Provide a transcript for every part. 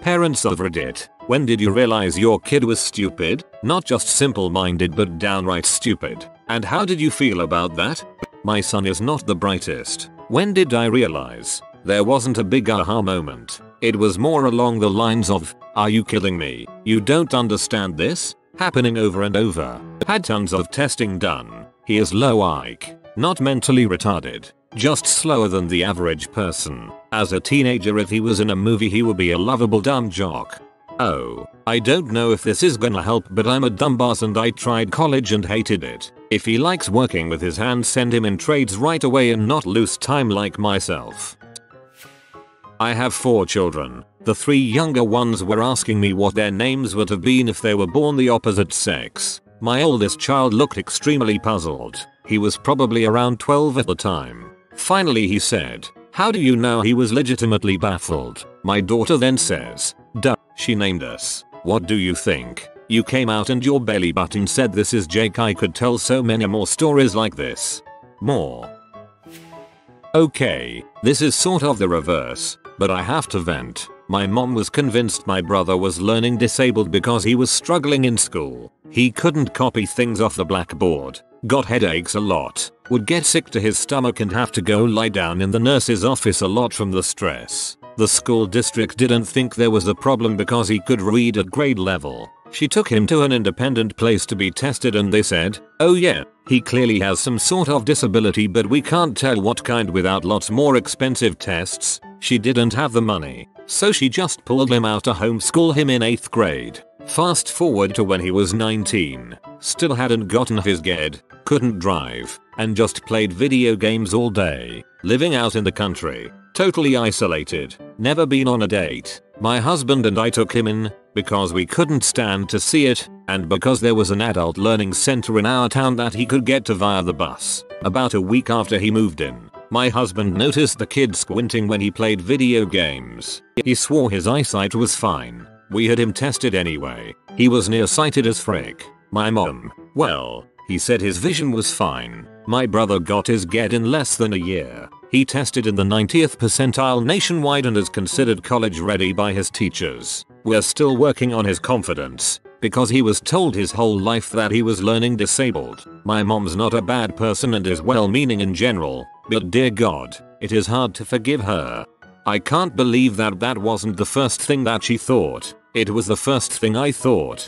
Parents of Reddit, when did you realize your kid was stupid? Not just simple-minded but downright stupid. And how did you feel about that? My son is not the brightest. When did I realize? There wasn't a big aha moment. It was more along the lines of, are you kidding me? You don't understand this? Happening over and over. Had tons of testing done. He is low IQ. Not mentally retarded. Just slower than the average person. As a teenager, if he was in a movie, he would be a lovable dumb jock. Oh, I don't know if this is gonna help, but I'm a dumbass and I tried college and hated it. If he likes working with his hands, send him in trades right away and not lose time like myself. I have 4 children. The 3 younger ones were asking me what their names would have been if they were born the opposite sex. My oldest child looked extremely puzzled. He was probably around 12 at the time. Finally he said, "How do you know?" He was legitimately baffled. My daughter then says, "Duh, she named us. What do you think? You came out and your belly button said this is Jake." I could tell so many more stories like this. More. Okay, this is sort of the reverse, but I have to vent. My mom was convinced my brother was learning disabled because he was struggling in school. He couldn't copy things off the blackboard, got headaches a lot, would get sick to his stomach and have to go lie down in the nurse's office a lot from the stress. The school district didn't think there was a problem because he could read at grade level. She took him to an independent place to be tested and they said, "Oh yeah, he clearly has some sort of disability, but we can't tell what kind without lots more expensive tests." She didn't have the money, so she just pulled him out to homeschool him in 8th grade. Fast forward to when he was 19, still hadn't gotten his GED, couldn't drive, and just played video games all day, living out in the country, totally isolated, never been on a date. My husband and I took him in, because we couldn't stand to see it, and because there was an adult learning center in our town that he could get to via the bus. About a week after he moved in, my husband noticed the kid squinting when he played video games. He swore his eyesight was fine. We had him tested anyway. He was nearsighted as frick. My mom, well, he said his vision was fine. My brother got his GED in less than a year. He tested in the 90th percentile nationwide and is considered college ready by his teachers. We're still working on his confidence, because he was told his whole life that he was learning disabled. My mom's not a bad person and is well-meaning in general, but dear God, it is hard to forgive her. I can't believe that that wasn't the first thing that she thought. It was the first thing I thought.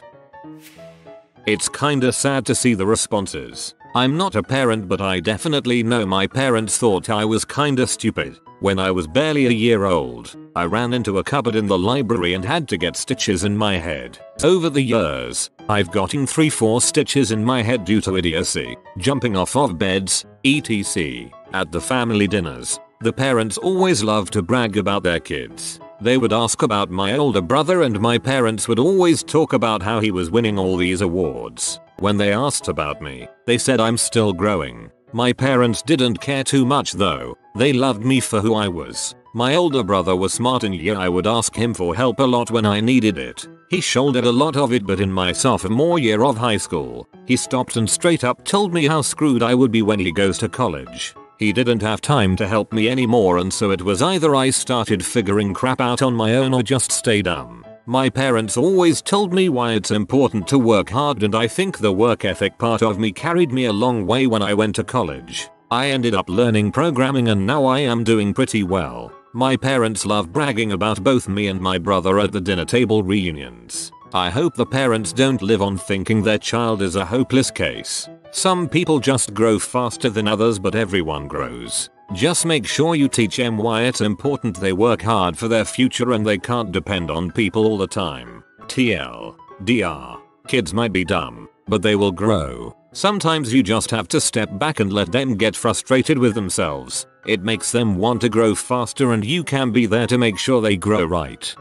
It's kinda sad to see the responses. I'm not a parent, but I definitely know my parents thought I was kinda stupid. When I was barely a year old, I ran into a cupboard in the library and had to get stitches in my head. Over the years, I've gotten 3-4 stitches in my head due to idiocy, jumping off of beds, etc. At the family dinners, the parents always love to brag about their kids. They would ask about my older brother and my parents would always talk about how he was winning all these awards. When they asked about me, they said I'm still growing. My parents didn't care too much though. They loved me for who I was. My older brother was smart and yeah, I would ask him for help a lot when I needed it. He shouldered a lot of it, but in my sophomore year of high school, he stopped and straight up told me how screwed I would be when he goes to college. He didn't have time to help me anymore, and so it was either I started figuring crap out on my own or just stay dumb. My parents always told me why it's important to work hard, and I think the work ethic part of me carried me a long way when I went to college. I ended up learning programming and now I am doing pretty well. My parents love bragging about both me and my brother at the dinner table reunions. I hope the parents don't live on thinking their child is a hopeless case. Some people just grow faster than others, but everyone grows. Just make sure you teach them why it's important they work hard for their future and they can't depend on people all the time. TLDR. Kids might be dumb, but they will grow. Sometimes you just have to step back and let them get frustrated with themselves. It makes them want to grow faster and you can be there to make sure they grow right.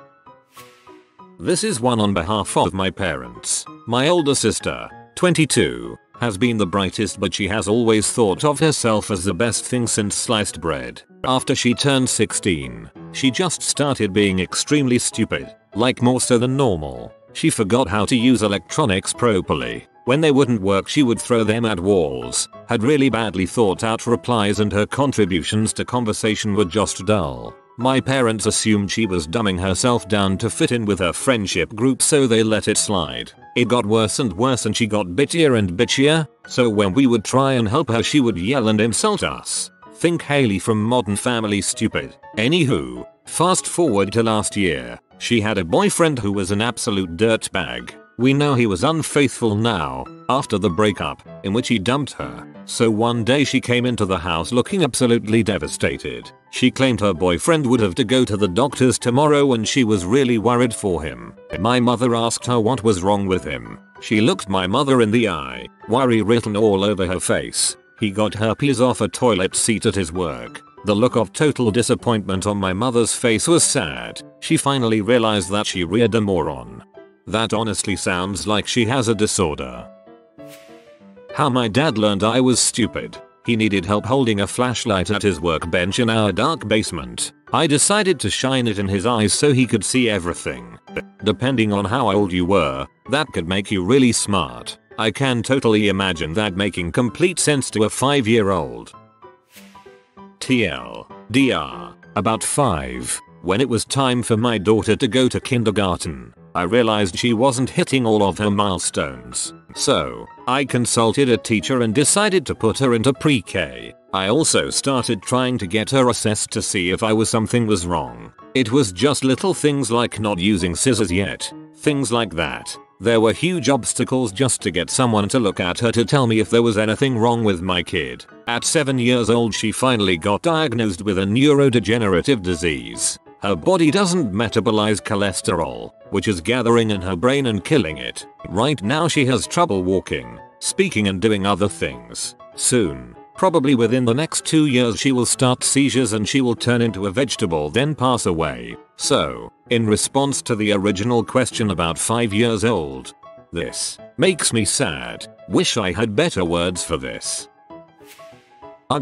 This is one on behalf of my parents. My older sister, 22, has been the brightest, but she has always thought of herself as the best thing since sliced bread. After she turned 16, she just started being extremely stupid, like more so than normal. She forgot how to use electronics properly. When they wouldn't work, she would throw them at walls, had really badly thought out replies, and her contributions to conversation were just dull. My parents assumed she was dumbing herself down to fit in with her friendship group, so they let it slide. It got worse and worse and she got bitchier and bitchier, so when we would try and help her she would yell and insult us. Think Haley from Modern Family stupid. Anywho, fast forward to last year. She had a boyfriend who was an absolute dirtbag. We know he was unfaithful now, after the breakup, in which he dumped her. So one day she came into the house looking absolutely devastated. She claimed her boyfriend would have to go to the doctors tomorrow and she was really worried for him. My mother asked her what was wrong with him. She looked my mother in the eye, worry written all over her face. He got herpes off a toilet seat at his work. The look of total disappointment on my mother's face was sad. She finally realized that she reared a moron. That honestly sounds like she has a disorder. How my dad learned I was stupid. He needed help holding a flashlight at his workbench in our dark basement. I decided to shine it in his eyes so he could see everything. Depending on how old you were, that could make you really smart. I can totally imagine that making complete sense to a 5-year-old. TLDR, about 5. When it was time for my daughter to go to kindergarten, I realized she wasn't hitting all of her milestones. So, I consulted a teacher and decided to put her into pre-K. I also started trying to get her assessed to see if something was wrong. It was just little things like not using scissors yet. Things like that. There were huge obstacles just to get someone to look at her to tell me if there was anything wrong with my kid. At 7 years old she finally got diagnosed with a neurodegenerative disease. Her body doesn't metabolize cholesterol, which is gathering in her brain and killing it. Right now she has trouble walking, speaking and doing other things. Soon, probably within the next 2 years, she will start seizures and she will turn into a vegetable then pass away. So, in response to the original question about 5 years old, this makes me sad. Wish I had better words for this.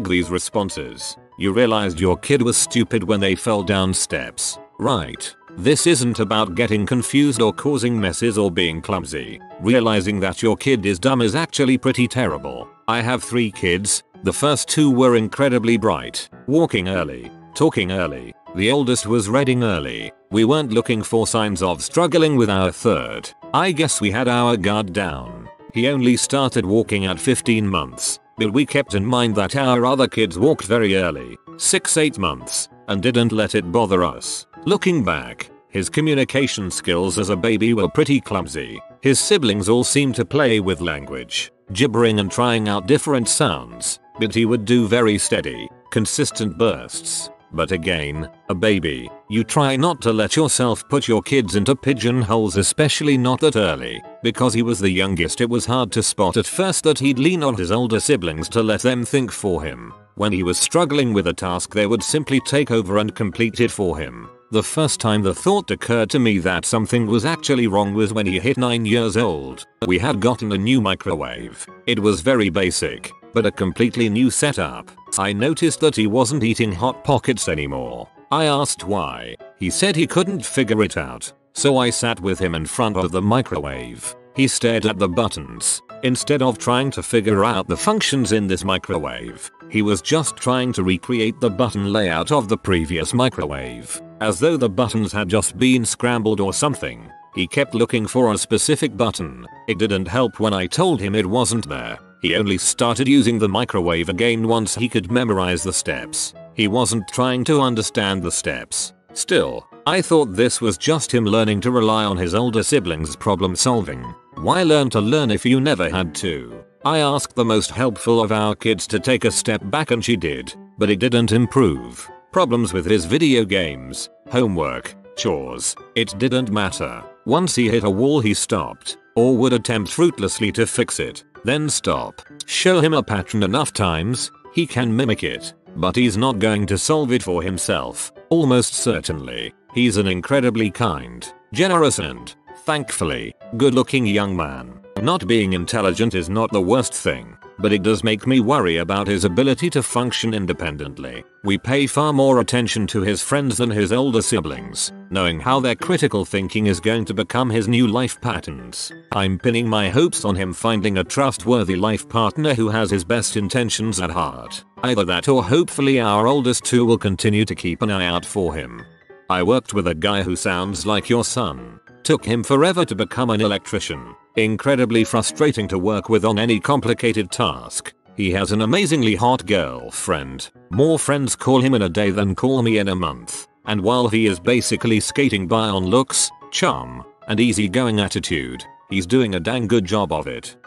These responses. You realized your kid was stupid when they fell down steps, right? This isn't about getting confused or causing messes or being clumsy. Realizing that your kid is dumb is actually pretty terrible. I have 3 kids. The first 2 were incredibly bright, walking early, talking early. The oldest was reading early. We weren't looking for signs of struggling with our third. I guess we had our guard down. He only started walking at 15 months. But we kept in mind that our other kids walked very early, 6-8 months, and didn't let it bother us. Looking back, his communication skills as a baby were pretty clumsy. His siblings all seemed to play with language, gibbering and trying out different sounds, but he would do very steady, consistent bursts. But again, a baby, you try not to let yourself put your kids into pigeonholes, especially not that early. Because he was the youngest, it was hard to spot at first that he'd lean on his older siblings to let them think for him. When he was struggling with a task, they would simply take over and complete it for him. The first time the thought occurred to me that something was actually wrong was when he hit 9 years old. We had gotten a new microwave. It was very basic, but a completely new setup. I noticed that he wasn't eating Hot Pockets anymore. I asked why. He said he couldn't figure it out. So I sat with him in front of the microwave. He stared at the buttons. Instead of trying to figure out the functions in this microwave, he was just trying to recreate the button layout of the previous microwave, as though the buttons had just been scrambled or something. He kept looking for a specific button. It didn't help when I told him it wasn't there. He only started using the microwave again once he could memorize the steps. He wasn't trying to understand the steps. Still, I thought this was just him learning to rely on his older siblings' problem solving. Why learn to learn if you never had to? I asked the most helpful of our kids to take a step back and she did, but it didn't improve. Problems with his video games, homework, chores, it didn't matter. Once he hit a wall he stopped, or would attempt fruitlessly to fix it, then stop. Show him a pattern enough times, he can mimic it, but he's not going to solve it for himself, almost certainly. He's an incredibly kind, generous and, thankfully, good-looking young man. Not being intelligent is not the worst thing. but it does make me worry about his ability to function independently. We pay far more attention to his friends than his older siblings, knowing how their critical thinking is going to become his new life patterns. I'm pinning my hopes on him finding a trustworthy life partner who has his best intentions at heart. Either that or hopefully our oldest two will continue to keep an eye out for him. I worked with a guy who sounds like your son. Took him forever to become an electrician. Incredibly frustrating to work with on any complicated task. He has an amazingly hot girlfriend. More friends call him in a day than call me in a month. And while he is basically skating by on looks, charm, and easygoing attitude, he's doing a dang good job of it.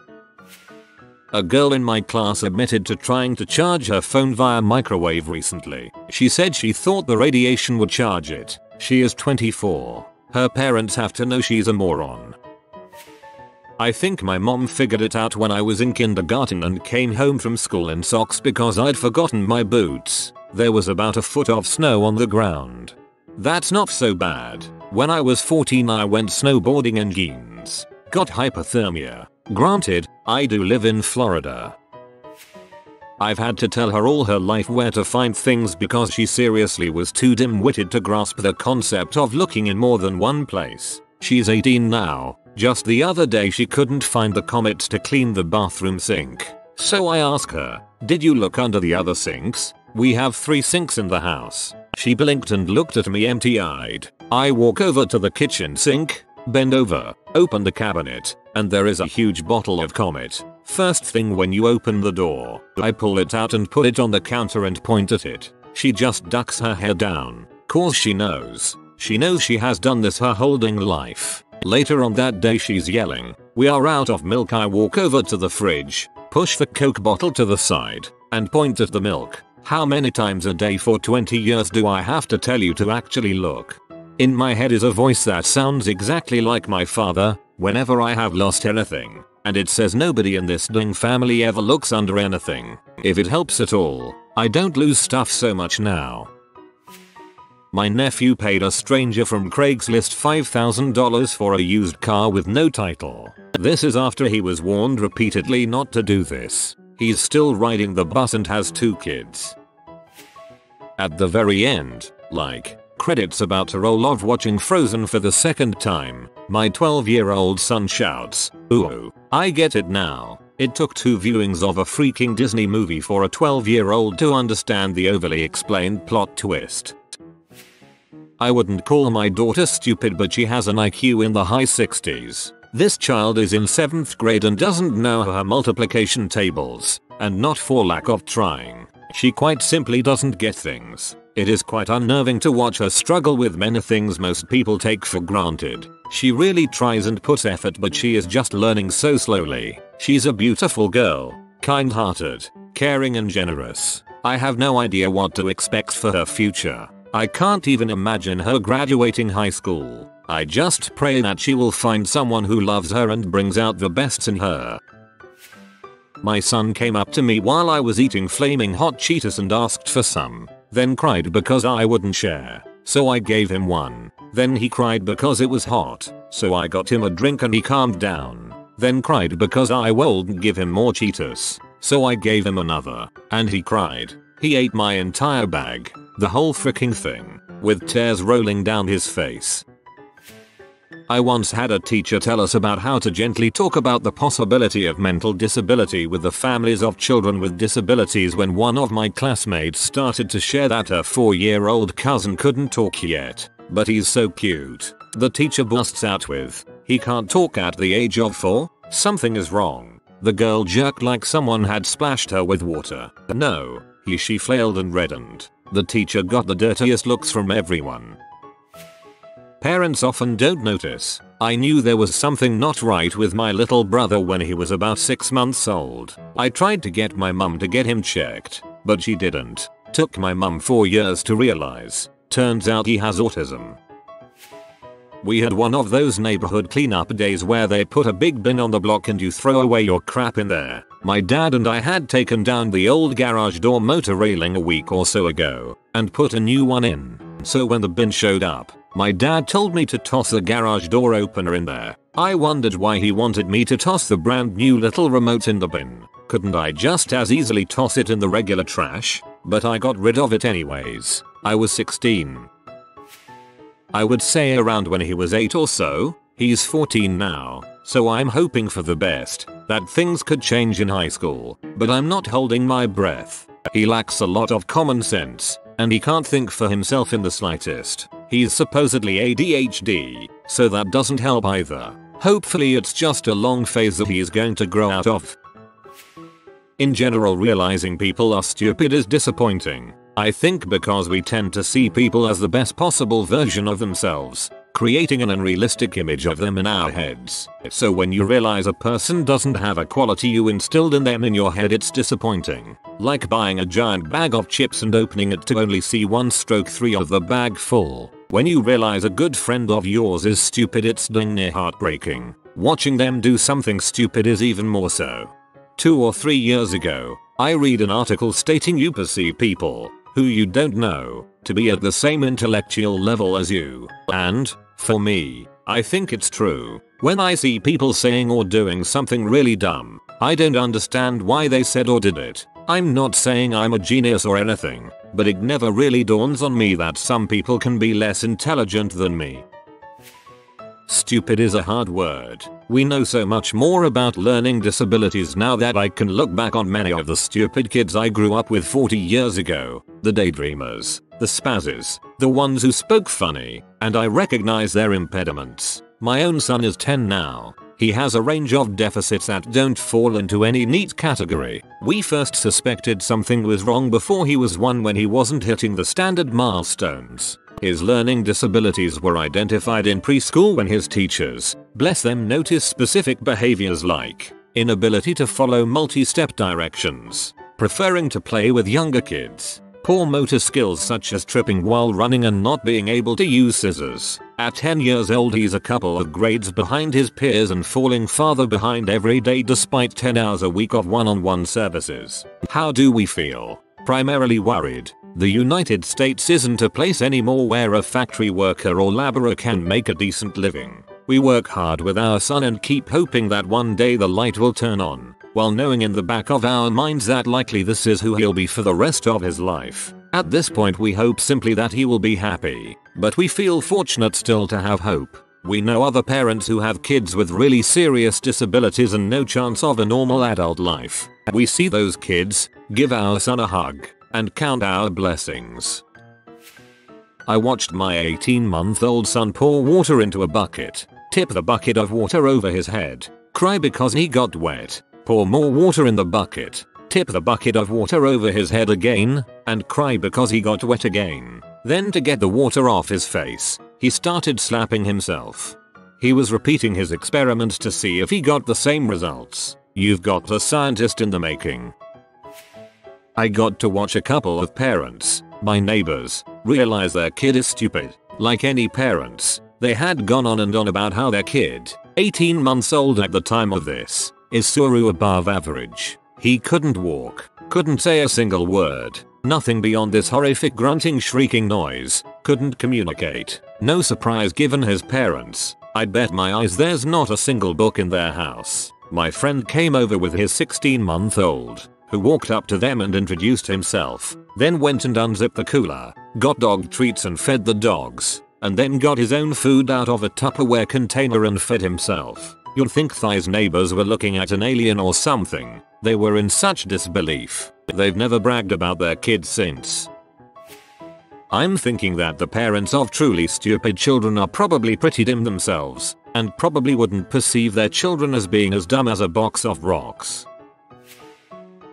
A girl in my class admitted to trying to charge her phone via microwave recently. She said she thought the radiation would charge it. She is 24. Her parents have to know she's a moron. I think my mom figured it out when I was in kindergarten and came home from school in socks because I'd forgotten my boots. There was about a foot of snow on the ground. That's not so bad. When I was 14 I went snowboarding in jeans. Got hypothermia. Granted, I do live in Florida. I've had to tell her all her life where to find things because she seriously was too dim-witted to grasp the concept of looking in more than one place. She's 18 now. Just the other day she couldn't find the comets to clean the bathroom sink. So I ask her, did you look under the other sinks? We have 3 sinks in the house. She blinked and looked at me empty-eyed. I walk over to the kitchen sink, bend over, open the cabinet, and there is a huge bottle of Comet. First thing when you open the door, I pull it out and put it on the counter and point at it. She just ducks her head down, cause she knows. She knows she has done this her whole dang life. Later on that day she's yelling, "We are out of milk." I walk over to the fridge, push the Coke bottle to the side, and point at the milk. How many times a day for 20 years do I have to tell you to actually look? In my head is a voice that sounds exactly like my father, whenever I have lost anything. And it says nobody in this dang family ever looks under anything. If it helps at all, I don't lose stuff so much now. My nephew paid a stranger from Craigslist $5,000 for a used car with no title. This is after he was warned repeatedly not to do this. He's still riding the bus and has 2 kids. At the very end, like, credits about to roll off watching Frozen for the 2nd time, my 12-year-old son shouts, "Ooh, I get it now." It took 2 viewings of a freaking Disney movie for a 12-year-old to understand the overly explained plot twist. I wouldn't call my daughter stupid, but she has an IQ in the high 60s. This child is in 7th grade and doesn't know her multiplication tables, and not for lack of trying. She quite simply doesn't get things. It is quite unnerving to watch her struggle with many things most people take for granted. She really tries and puts effort, but she is just learning so slowly. She's a beautiful girl, kind-hearted, caring and generous. I have no idea what to expect for her future. I can't even imagine her graduating high school. I just pray that she will find someone who loves her and brings out the best in her. My son came up to me while I was eating flaming hot Cheetos and asked for some, then cried because I wouldn't share. So I gave him one. Then he cried because it was hot, so I got him a drink and he calmed down. Then cried because I wouldn't give him more Cheetos, so I gave him another, and he cried. He ate my entire bag, the whole freaking thing, with tears rolling down his face. I once had a teacher tell us about how to gently talk about the possibility of mental disability with the families of children with disabilities when one of my classmates started to share that her 4-year-old cousin couldn't talk yet, but he's so cute. The teacher busts out with, "He can't talk at the age of 4? Something is wrong." The girl jerked like someone had splashed her with water. "No." She flailed and reddened. The teacher got the dirtiest looks from everyone. Parents often don't notice. I knew there was something not right with my little brother when he was about 6 months old. I tried to get my mum to get him checked, but she didn't. Took my mum 4 years to realize. Turns out he has autism. We had one of those neighborhood cleanup days where they put a big bin on the block and you throw away your crap in there. My dad and I had taken down the old garage door motor railing a week or so ago and put a new one in. So when the bin showed up, my dad told me to toss the garage door opener in there. I wondered why he wanted me to toss the brand new little remote in the bin. Couldn't I just as easily toss it in the regular trash? But I got rid of it anyways. I was 16. I would say around when he was 8 or so. He's 14 now, so I'm hoping for the best, that things could change in high school, but I'm not holding my breath. He lacks a lot of common sense, and he can't think for himself in the slightest. He's supposedly ADHD, so that doesn't help either. Hopefully it's just a long phase that he is going to grow out of. In general, realizing people are stupid is disappointing. I think because we tend to see people as the best possible version of themselves, creating an unrealistic image of them in our heads. So when you realize a person doesn't have a quality you instilled in them in your head, it's disappointing. Like buying a giant bag of chips and opening it to only see 1/3 of the bag full. When you realize a good friend of yours is stupid, it's dang near heartbreaking. Watching them do something stupid is even more so. 2 or 3 years ago, I read an article stating you perceive people, who you don't know, to be at the same intellectual level as you. And, for me, I think it's true. When I see people saying or doing something really dumb, I don't understand why they said or did it. I'm not saying I'm a genius or anything, but it never really dawns on me that some people can be less intelligent than me. Stupid is a hard word. We know so much more about learning disabilities now that I can look back on many of the stupid kids I grew up with 40 years ago. The daydreamers, the spazzes, the ones who spoke funny, and I recognize their impediments. My own son is 10 now. He has a range of deficits that don't fall into any neat category. We first suspected something was wrong before he was 1 when he wasn't hitting the standard milestones. His learning disabilities were identified in preschool when his teachers, bless them, noticed specific behaviors like inability to follow multi-step directions, preferring to play with younger kids, poor motor skills such as tripping while running and not being able to use scissors. At 10 years old, he's a couple of grades behind his peers and falling farther behind every day despite 10 hours a week of one-on-one services. How do we feel? Primarily worried. The United States isn't a place anymore where a factory worker or laborer can make a decent living. We work hard with our son and keep hoping that one day the light will turn on, while knowing in the back of our minds that likely this is who he'll be for the rest of his life. At this point we hope simply that he will be happy, but we feel fortunate still to have hope. We know other parents who have kids with really serious disabilities and no chance of a normal adult life. We see those kids, give our son a hug, and count our blessings. I watched my 18-month-old son pour water into a bucket, tip the bucket of water over his head, cry because he got wet, pour more water in the bucket, tip the bucket of water over his head again, and cry because he got wet again. Then to get the water off his face, he started slapping himself. He was repeating his experiment to see if he got the same results. You've got a scientist in the making. I got to watch a couple of parents, my neighbors, realize their kid is stupid. Like any parents, they had gone on and on about how their kid, 18 months old at the time of this, is so above average. He couldn't walk, couldn't say a single word, nothing beyond this horrific grunting shrieking noise, couldn't communicate. No surprise given his parents. I'd bet my eyes there's not a single book in their house. My friend came over with his 16-month-old, who walked up to them and introduced himself, then went and unzipped the cooler, got dog treats and fed the dogs, and then got his own food out of a Tupperware container and fed himself. You'd think Thai's neighbors were looking at an alien or something. They were in such disbelief. They've never bragged about their kids since. I'm thinking that the parents of truly stupid children are probably pretty dim themselves, and probably wouldn't perceive their children as being as dumb as a box of rocks.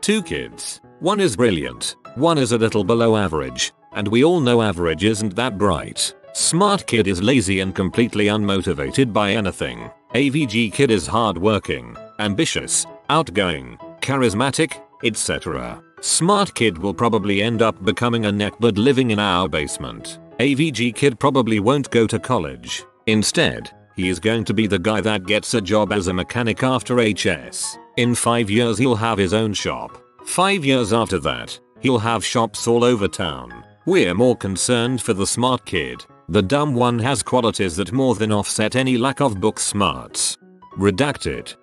2 kids. One is brilliant, one is a little below average, and we all know average isn't that bright. Smart kid is lazy and completely unmotivated by anything. AVG kid is hardworking, ambitious, outgoing, charismatic, etc. Smart kid will probably end up becoming a neckbird living in our basement. AVG kid probably won't go to college. Instead, he is going to be the guy that gets a job as a mechanic after HS. In 5 years he'll have his own shop. 5 years after that, he'll have shops all over town. We're more concerned for the smart kid. The dumb one has qualities that more than offset any lack of book smarts. Redacted.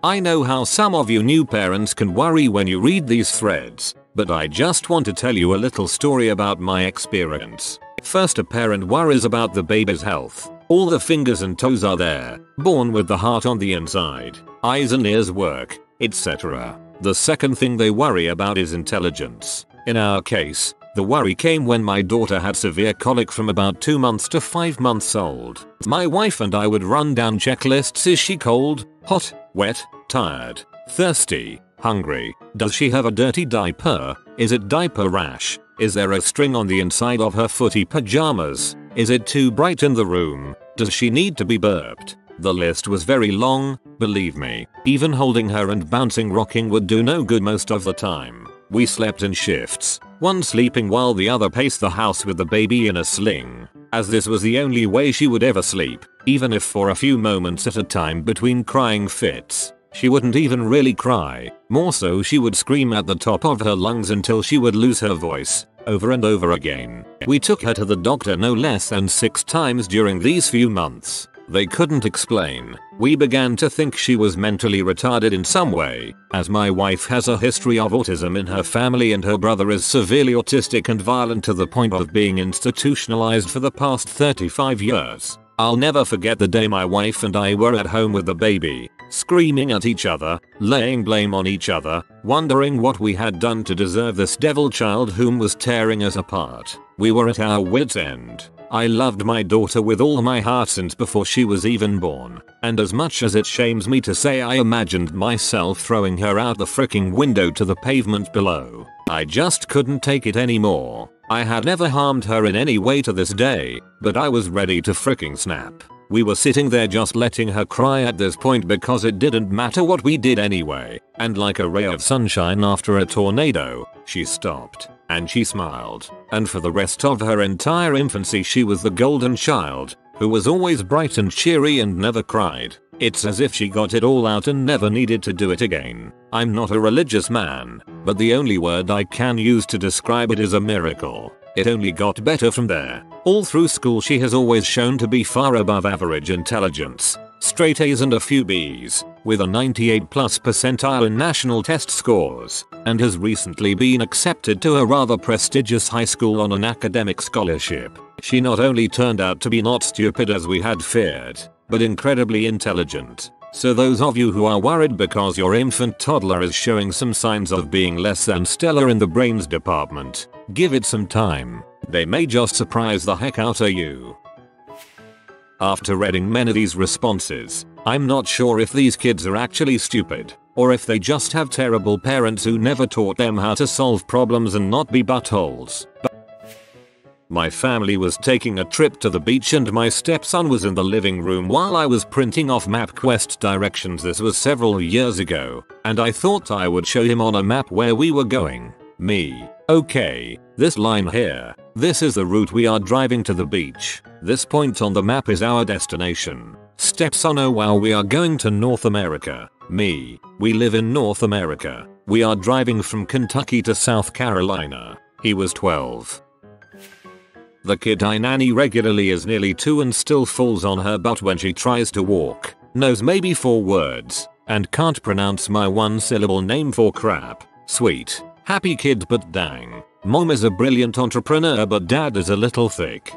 I know how some of you new parents can worry when you read these threads, but I just want to tell you a little story about my experience. First, a parent worries about the baby's health. All the fingers and toes are there, born with the heart on the inside, eyes and ears work, etc. The second thing they worry about is intelligence. In our case, the worry came when my daughter had severe colic from about 2 months to 5 months old. My wife and I would run down checklists. Is she cold, hot, wet, tired, thirsty, hungry? Does she have a dirty diaper? Is it diaper rash? Is there a string on the inside of her footy pajamas? Is it too bright in the room? Does she need to be burped? The list was very long, believe me. Even holding her and bouncing rocking would do no good most of the time. We slept in shifts, one sleeping while the other paced the house with the baby in a sling, as this was the only way she would ever sleep, even if for a few moments at a time between crying fits. She wouldn't even really cry, more so she would scream at the top of her lungs until she would lose her voice, over and over again. We took her to the doctor no less than 6 times during these few months. They couldn't explain. We began to think she was mentally retarded in some way, as my wife has a history of autism in her family and her brother is severely autistic and violent to the point of being institutionalized for the past 35 years. I'll never forget the day my wife and I were at home with the baby, screaming at each other, laying blame on each other, wondering what we had done to deserve this devil child whom was tearing us apart. We were at our wits' end. I loved my daughter with all my heart since before she was even born, and as much as it shames me to say, I imagined myself throwing her out the fricking window to the pavement below. I just couldn't take it anymore. I had never harmed her in any way to this day, but I was ready to fricking snap. We were sitting there just letting her cry at this point because it didn't matter what we did anyway, and like a ray of sunshine after a tornado, she stopped. And she smiled, and for the rest of her entire infancy she was the golden child, who was always bright and cheery and never cried. It's as if she got it all out and never needed to do it again. I'm not a religious man, but the only word I can use to describe it is a miracle. It only got better from there. All through school she has always shown to be far above average intelligence. Straight A's and a few B's, with a 98+ percentile in national test scores, and has recently been accepted to a rather prestigious high school on an academic scholarship. She not only turned out to be not stupid as we had feared, but incredibly intelligent. So those of you who are worried because your infant toddler is showing some signs of being less than stellar in the brains department, give it some time. They may just surprise the heck out of you. After reading many of these responses, I'm not sure if these kids are actually stupid, or if they just have terrible parents who never taught them how to solve problems and not be buttholes. My family was taking a trip to the beach and my stepson was in the living room while I was printing off MapQuest directions. This was several years ago, and I thought I would show him on a map where we were going. Me. Okay, this line here. This is the route we are driving to the beach. This point on the map is our destination. Stepson: oh wow, we are going to North America. Me. We live in North America. We are driving from Kentucky to South Carolina. He was 12. The kid I nanny regularly is nearly 2 and still falls on her butt when she tries to walk, knows maybe 4 words, and can't pronounce my 1-syllable name for crap. Sweet, happy kid, but dang. Mom is a brilliant entrepreneur but dad is a little thick.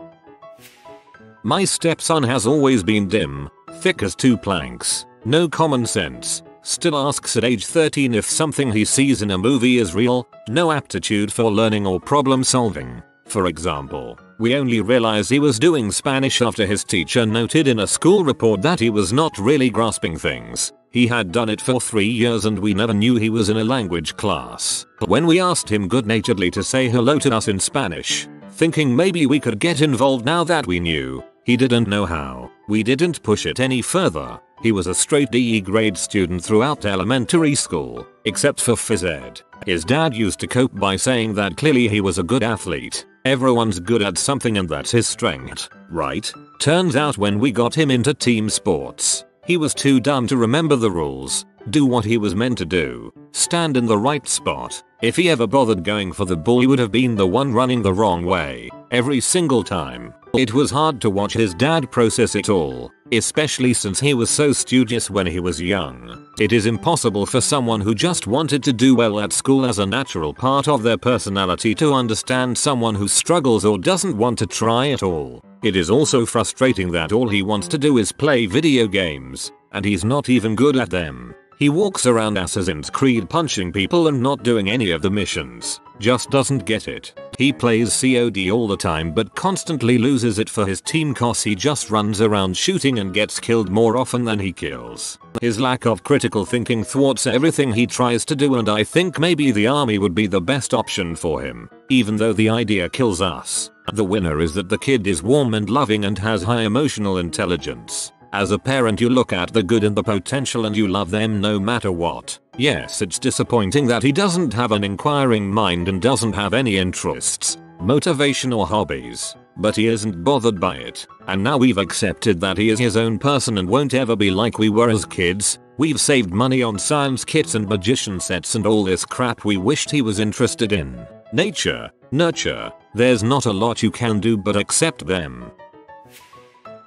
My stepson has always been dim, thick as 2 planks, no common sense, still asks at age 13 if something he sees in a movie is real, no aptitude for learning or problem solving. For example, we only realized he was doing Spanish after his teacher noted in a school report that he was not really grasping things. He had done it for 3 years and we never knew he was in a language class. When we asked him good-naturedly to say hello to us in Spanish, thinking maybe we could get involved now that we knew, he didn't know how. We didn't push it any further. He was a straight DE grade student throughout elementary school, except for phys ed. His dad used to cope by saying that clearly he was a good athlete. Everyone's good at something and that's his strength, right? Turns out when we got him into team sports, he was too dumb to remember the rules, do what he was meant to do, stand in the right spot. If he ever bothered going for the ball, he would have been the one running the wrong way, every single time. It was hard to watch his dad process it all. especially since he was so studious when he was young. It is impossible for someone who just wanted to do well at school as a natural part of their personality to understand someone who struggles or doesn't want to try at all. It is also frustrating that all he wants to do is play video games, and he's not even good at them. He walks around Assassin's Creed punching people and not doing any of the missions. Just doesn't get it. He plays COD all the time but constantly loses it for his team cause he just runs around shooting and gets killed more often than he kills. His lack of critical thinking thwarts everything he tries to do, and I think maybe the army would be the best option for him, even though the idea kills us. The winner is that the kid is warm and loving and has high emotional intelligence. As a parent, you look at the good and the potential and you love them no matter what. Yes, it's disappointing that he doesn't have an inquiring mind and doesn't have any interests, motivation or hobbies, but he isn't bothered by it. And now we've accepted that he is his own person and won't ever be like we were as kids. We've saved money on science kits and magician sets and all this crap we wished he was interested in. Nature, nurture, there's not a lot you can do but accept them.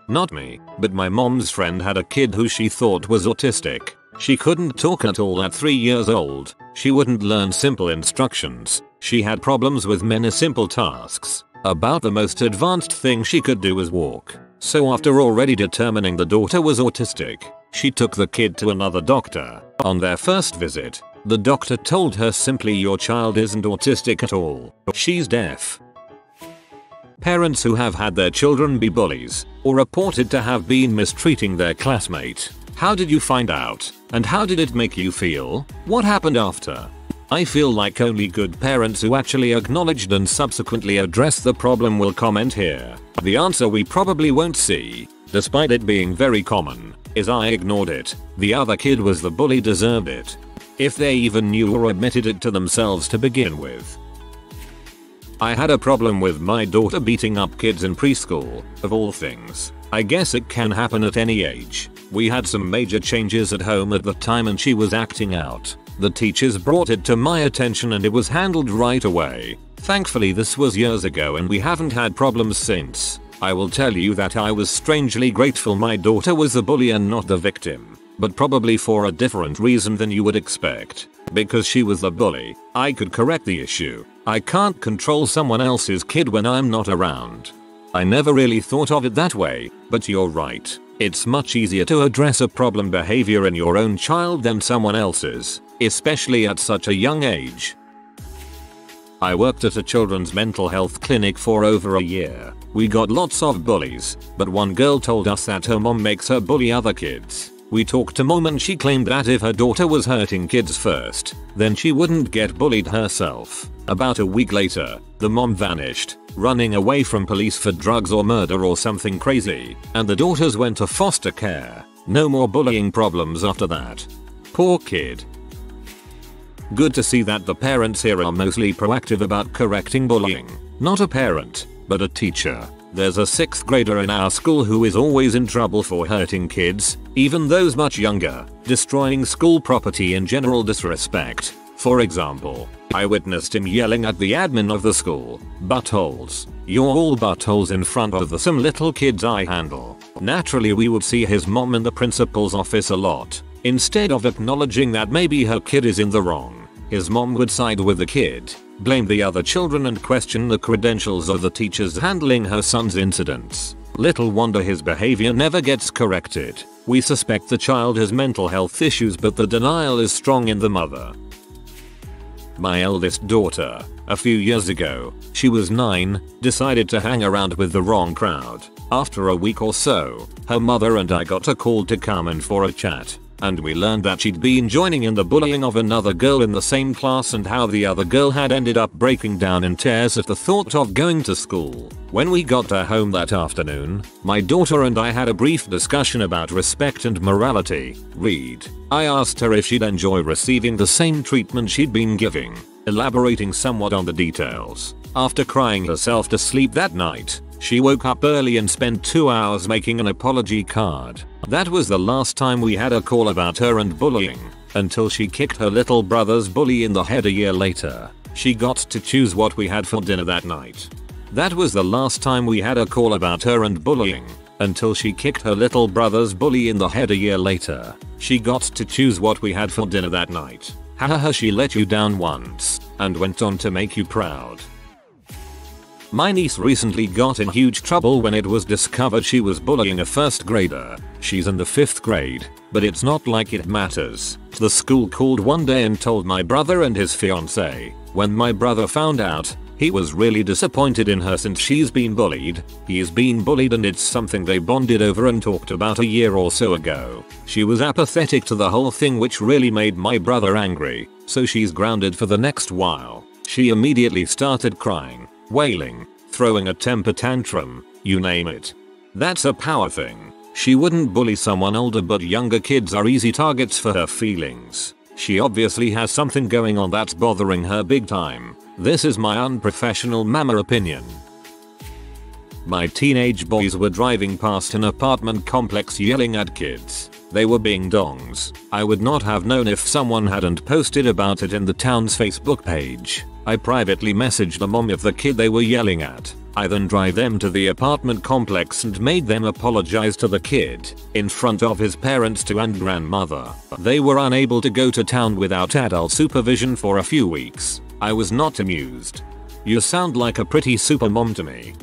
Not me, but my mom's friend had a kid who she thought was autistic. She couldn't talk at all at 3 years old. She wouldn't learn simple instructions. She had problems with many simple tasks. About the most advanced thing she could do was walk. So after already determining the daughter was autistic, she took the kid to another doctor. On their first visit, the doctor told her simply, "Your child isn't autistic at all. She's deaf." Parents who have had their children be bullies, or reported to have been mistreating their classmate. How did you find out? And how did it make you feel? What happened after? I feel like only good parents who actually acknowledged and subsequently addressed the problem will comment here. The answer we probably won't see, despite it being very common, is "I ignored it. The other kid was the bully, deserved it." If they even knew or admitted it to themselves to begin with. I had a problem with my daughter beating up kids in preschool, of all things. I guess it can happen at any age. We had some major changes at home at the time and she was acting out. The teachers brought it to my attention and it was handled right away. Thankfully this was years ago and we haven't had problems since. I will tell you that I was strangely grateful my daughter was the bully and not the victim. But probably for a different reason than you would expect. Because she was the bully, I could correct the issue. I can't control someone else's kid when I'm not around. I never really thought of it that way, but you're right. It's much easier to address a problem behavior in your own child than someone else's, especially at such a young age. I worked at a children's mental health clinic for over a year. We got lots of bullies, but one girl told us that her mom makes her bully other kids. We talked to mom and she claimed that if her daughter was hurting kids first, then she wouldn't get bullied herself. About a week later, the mom vanished, running away from police for drugs or murder or something crazy, and the daughters went to foster care. No more bullying problems after that. Poor kid. Good to see that the parents here are mostly proactive about correcting bullying. Not a parent, but a teacher. There's a 6th grader in our school who is always in trouble for hurting kids, even those much younger, destroying school property in general disrespect. For example, I witnessed him yelling at the admin of the school, "Buttholes. You're all buttholes," in front of the some little kids I handle. Naturally we would see his mom in the principal's office a lot. Instead of acknowledging that maybe her kid is in the wrong, his mom would side with the kid, blame the other children and question the credentials of the teachers handling her son's incidents. Little wonder his behavior never gets corrected. We suspect the child has mental health issues, but the denial is strong in the mother. My eldest daughter, a few years ago, she was 9, decided to hang around with the wrong crowd. After a week or so, her mother and I got a call to come in for a chat. And we learned that she'd been joining in the bullying of another girl in the same class and how the other girl had ended up breaking down in tears at the thought of going to school. When we got her home that afternoon, my daughter and I had a brief discussion about respect and morality. Read. I asked her if she'd enjoy receiving the same treatment she'd been giving, elaborating somewhat on the details. After crying herself to sleep that night, she woke up early and spent 2 hours making an apology card. That was the last time we had a call about her and bullying, until she kicked her little brother's bully in the head a year later. She got to choose what we had for dinner that night. That was the last time we had a call about her and bullying, until she kicked her little brother's bully in the head a year later. She got to choose what we had for dinner that night. Hahaha, she let you down once and went on to make you proud. My niece recently got in huge trouble when it was discovered she was bullying a first grader. She's in the 5th grade, but it's not like it matters. The school called one day and told my brother and his fiance. When my brother found out, he was really disappointed in her since she's been bullied. He's been bullied and it's something they bonded over and talked about a year or so ago. She was apathetic to the whole thing, which really made my brother angry, so she's grounded for the next while. She immediately started crying, wailing, throwing a temper tantrum, you name it. That's a power thing. She wouldn't bully someone older, but younger kids are easy targets for her feelings. She obviously has something going on that's bothering her big time. This is my unprofessional mama opinion. My teenage boys were driving past an apartment complex yelling at kids. They were being dongs. I would not have known if someone hadn't posted about it in the town's Facebook page. I privately messaged the mom of the kid they were yelling at. I then drive them to the apartment complex and made them apologize to the kid in front of his parents too and grandmother. They were unable to go to town without adult supervision for a few weeks. I was not amused. You sound like a pretty super mom to me.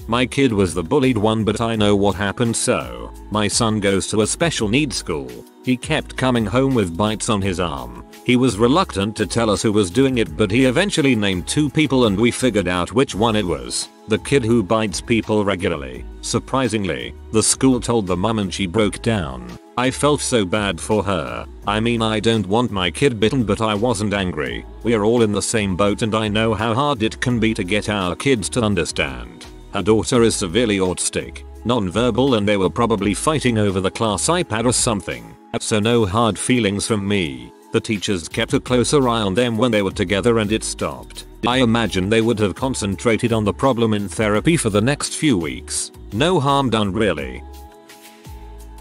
My kid was the bullied one, but I know what happened. So, my son goes to a special needs school. He kept coming home with bites on his arm. He was reluctant to tell us who was doing it, but he eventually named 2 people and we figured out which one it was. The kid who bites people regularly. Surprisingly, the school told the mum and she broke down. I felt so bad for her. I mean, I don't want my kid bitten, but I wasn't angry. We're all in the same boat and I know how hard it can be to get our kids to understand. Her daughter is severely autistic, non-verbal, and they were probably fighting over the class iPad or something. So no hard feelings from me. The teachers kept a closer eye on them when they were together and it stopped. I imagine they would have concentrated on the problem in therapy for the next few weeks. No harm done really.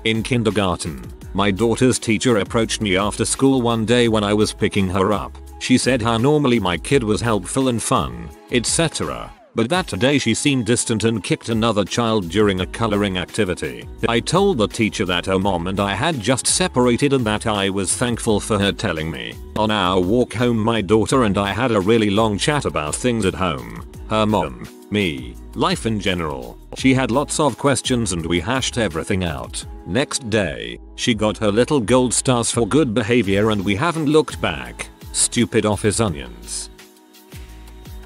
In kindergarten, my daughter's teacher approached me after school one day when I was picking her up. She said how normally my kid was helpful and fun, etc. But that day she seemed distant and kicked another child during a coloring activity. I told the teacher that her mom and I had just separated and that I was thankful for her telling me. On our walk home, my daughter and I had a really long chat about things at home. Her mom, me, life in general. She had lots of questions and we hashed everything out. Next day, she got her little gold stars for good behavior and we haven't looked back. Stupid office onions.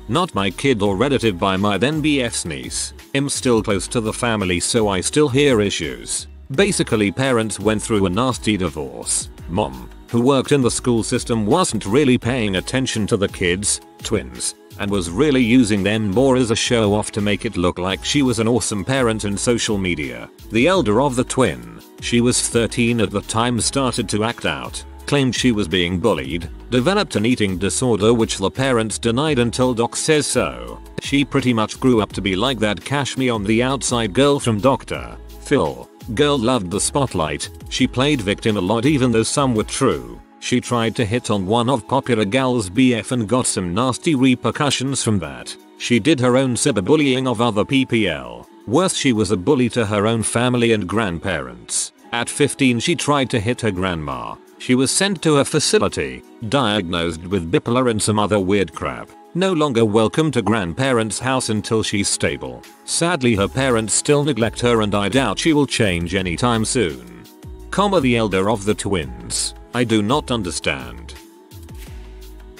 Not my kid or relative by my then BF's niece. I'm still close to the family, so I still hear issues. Basically, parents went through a nasty divorce. Mom, who worked in the school system, wasn't really paying attention to the kids, twins, and was really using them more as a show off to make it look like she was an awesome parent in social media. The elder of the twin, she was 13 at the time, started to act out. Claimed she was being bullied, developed an eating disorder which the parents denied until doc says so. She pretty much grew up to be like that Cash Me on the Outside girl from Dr. Phil. Girl loved the spotlight. She played victim a lot even though some were true. She tried to hit on one of popular gal's BF and got some nasty repercussions from that. She did her own cyberbullying of other PPL. Worse, she was a bully to her own family and grandparents. At 15 she tried to hit her grandma. She was sent to a facility, diagnosed with bipolar and some other weird crap. No longer welcome to grandparents' house until she's stable. Sadly, her parents still neglect her and I doubt she will change anytime soon. The elder of the twins. I do not understand.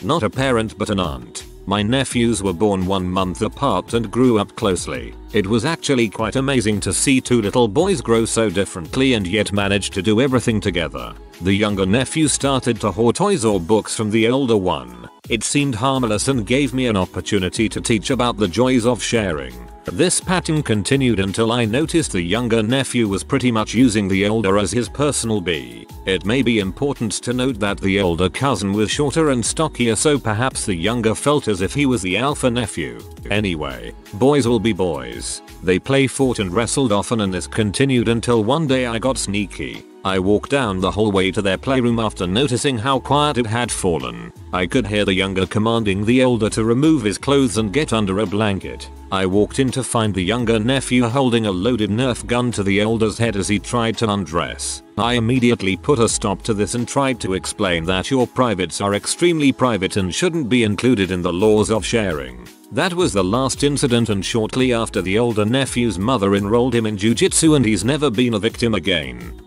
Not a parent but an aunt. My nephews were born 1 month apart and grew up closely. It was actually quite amazing to see 2 little boys grow so differently and yet manage to do everything together. The younger nephew started to hoard toys or books from the older one. It seemed harmless and gave me an opportunity to teach about the joys of sharing. This pattern continued until I noticed the younger nephew was pretty much using the older as his personal bee. It may be important to note that the older cousin was shorter and stockier, so perhaps the younger felt as if he was the alpha nephew. Anyway, boys will be boys. They play, fought and wrestled often, and this continued until one day I got sneaky. I walked down the hallway to their playroom after noticing how quiet it had fallen. I could hear the younger commanding the older to remove his clothes and get under a blanket. I walked in to find the younger nephew holding a loaded Nerf gun to the elder's head as he tried to undress. I immediately put a stop to this and tried to explain that your privates are extremely private and shouldn't be included in the laws of sharing. That was the last incident, and shortly after the older nephew's mother enrolled him in jiu-jitsu and he's never been a victim again.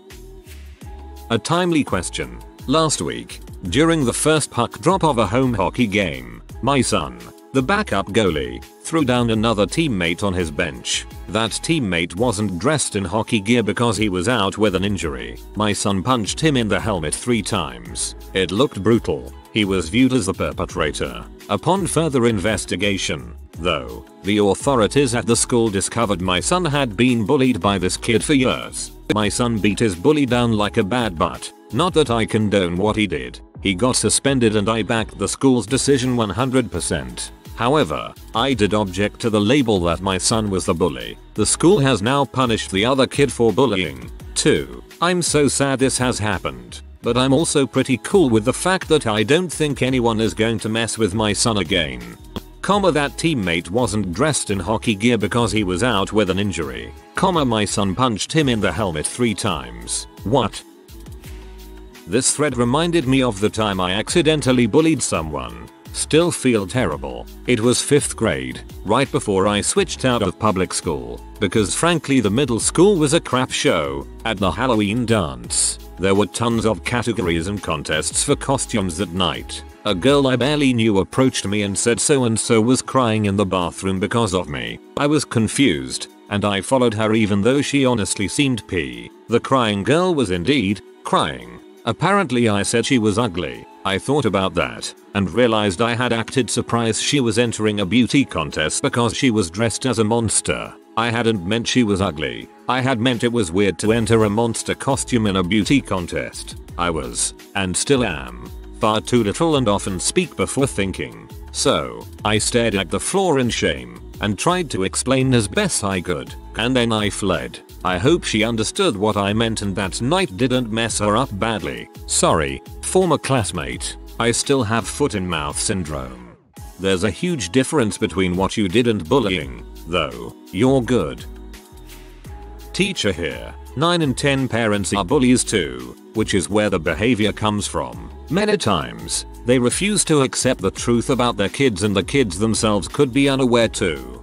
A timely question. Last week, during the first puck drop of a home hockey game, my son, the backup goalie, threw down another teammate on his bench. That teammate wasn't dressed in hockey gear because he was out with an injury. My son punched him in the helmet 3 times. It looked brutal. He was viewed as the perpetrator. Upon further investigation, though, the authorities at the school discovered my son had been bullied by this kid for years. My son beat his bully down like a bad butt. Not that I condone what he did. He got suspended and I backed the school's decision 100%. However, I did object to the label that my son was the bully. The school has now punished the other kid for bullying, too. I'm so sad this has happened. But I'm also pretty cool with the fact that I don't think anyone is going to mess with my son again. That teammate wasn't dressed in hockey gear because he was out with an injury. My son punched him in the helmet 3 times. What? This thread reminded me of the time I accidentally bullied someone. Still feel terrible. It was 5th grade, right before I switched out of public school, because frankly the middle school was a crap show. At the Halloween dance, there were tons of categories and contests for costumes that night. A girl I barely knew approached me and said so and so was crying in the bathroom because of me. I was confused, and I followed her even though she honestly seemed pee. The crying girl was indeed crying. Apparently I said she was ugly. I thought about that and realized I had acted surprised she was entering a beauty contest because she was dressed as a monster. I hadn't meant she was ugly. I had meant it was weird to enter a monster costume in a beauty contest. I was, and still am, far too literal and often speak before thinking. So, I stared at the floor in shame and tried to explain as best I could, and then I fled. I hope she understood what I meant and that night didn't mess her up badly. Sorry, former classmate. I still have foot and mouth syndrome. There's a huge difference between what you did and bullying, though. You're good. Teacher here. 9 in 10 parents are bullies too, which is where the behavior comes from. Many times, they refuse to accept the truth about their kids and the kids themselves could be unaware too.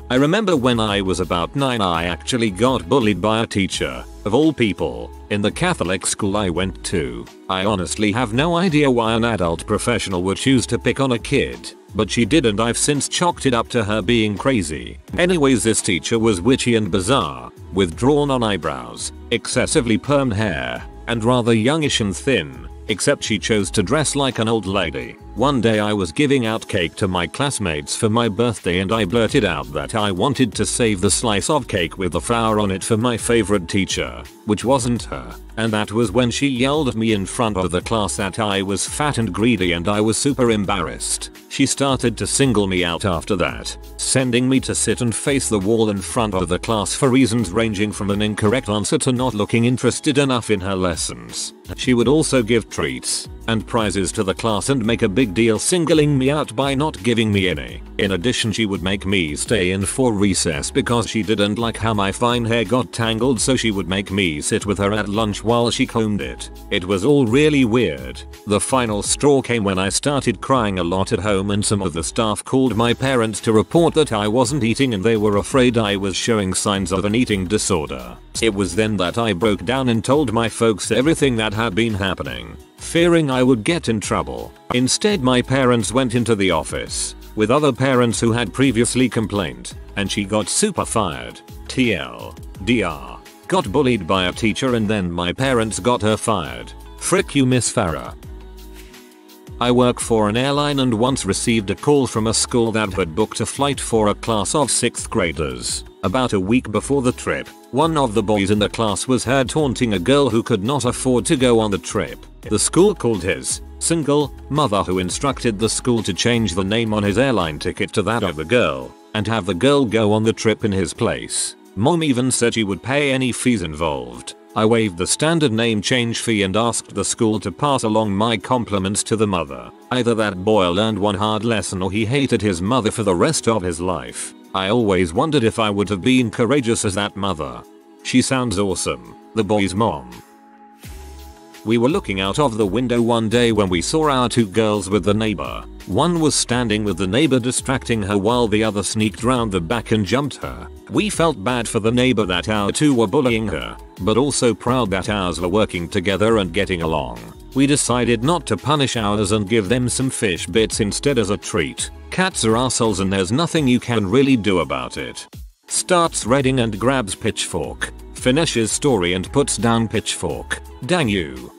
I remember when I was about 9 I actually got bullied by a teacher, of all people, in the Catholic school I went to. I honestly have no idea why an adult professional would choose to pick on a kid, but she did and I've since chalked it up to her being crazy. Anyways, this teacher was witchy and bizarre, with drawn on eyebrows, excessively permed hair, and rather youngish and thin, except she chose to dress like an old lady. One day I was giving out cake to my classmates for my birthday and I blurted out that I wanted to save the slice of cake with the flower on it for my favorite teacher, which wasn't her. And that was when she yelled at me in front of the class that I was fat and greedy and I was super embarrassed. She started to single me out after that, sending me to sit and face the wall in front of the class for reasons ranging from an incorrect answer to not looking interested enough in her lessons. She would also give treats and prizes to the class and make a big deal singling me out by not giving me any. In addition, she would make me stay in for recess because she didn't like how my fine hair got tangled, so she would make me sit with her at lunch while she combed it. It was all really weird. The final straw came when I started crying a lot at home and some of the staff called my parents to report that I wasn't eating and they were afraid I was showing signs of an eating disorder. It was then that I broke down and told my folks everything that had been happening, fearing I would get in trouble. Instead, my parents went into the office with other parents who had previously complained, and she got super fired. TLDR. Got bullied by a teacher and then my parents got her fired. Frick you, Miss Farah. I work for an airline and once received a call from a school that had booked a flight for a class of 6th graders. About a week before the trip, one of the boys in the class was heard taunting a girl who could not afford to go on the trip. The school called his single mother, who instructed the school to change the name on his airline ticket to that of the girl and have the girl go on the trip in his place. Mom even said she would pay any fees involved. I waived the standard name change fee and asked the school to pass along my compliments to the mother. Either that boy learned one hard lesson or he hated his mother for the rest of his life. I always wondered if I would have been courageous as that mother. She sounds awesome. The boy's mom. We were looking out of the window one day when we saw our two girls with the neighbor. One was standing with the neighbor distracting her while the other sneaked round the back and jumped her. We felt bad for the neighbor that our two were bullying her, but also proud that ours were working together and getting along. We decided not to punish ours and give them some fish bits instead as a treat. Cats are assholes and there's nothing you can really do about it. Starts reading and grabs pitchfork. Finishes story and puts down pitchfork. Dang you.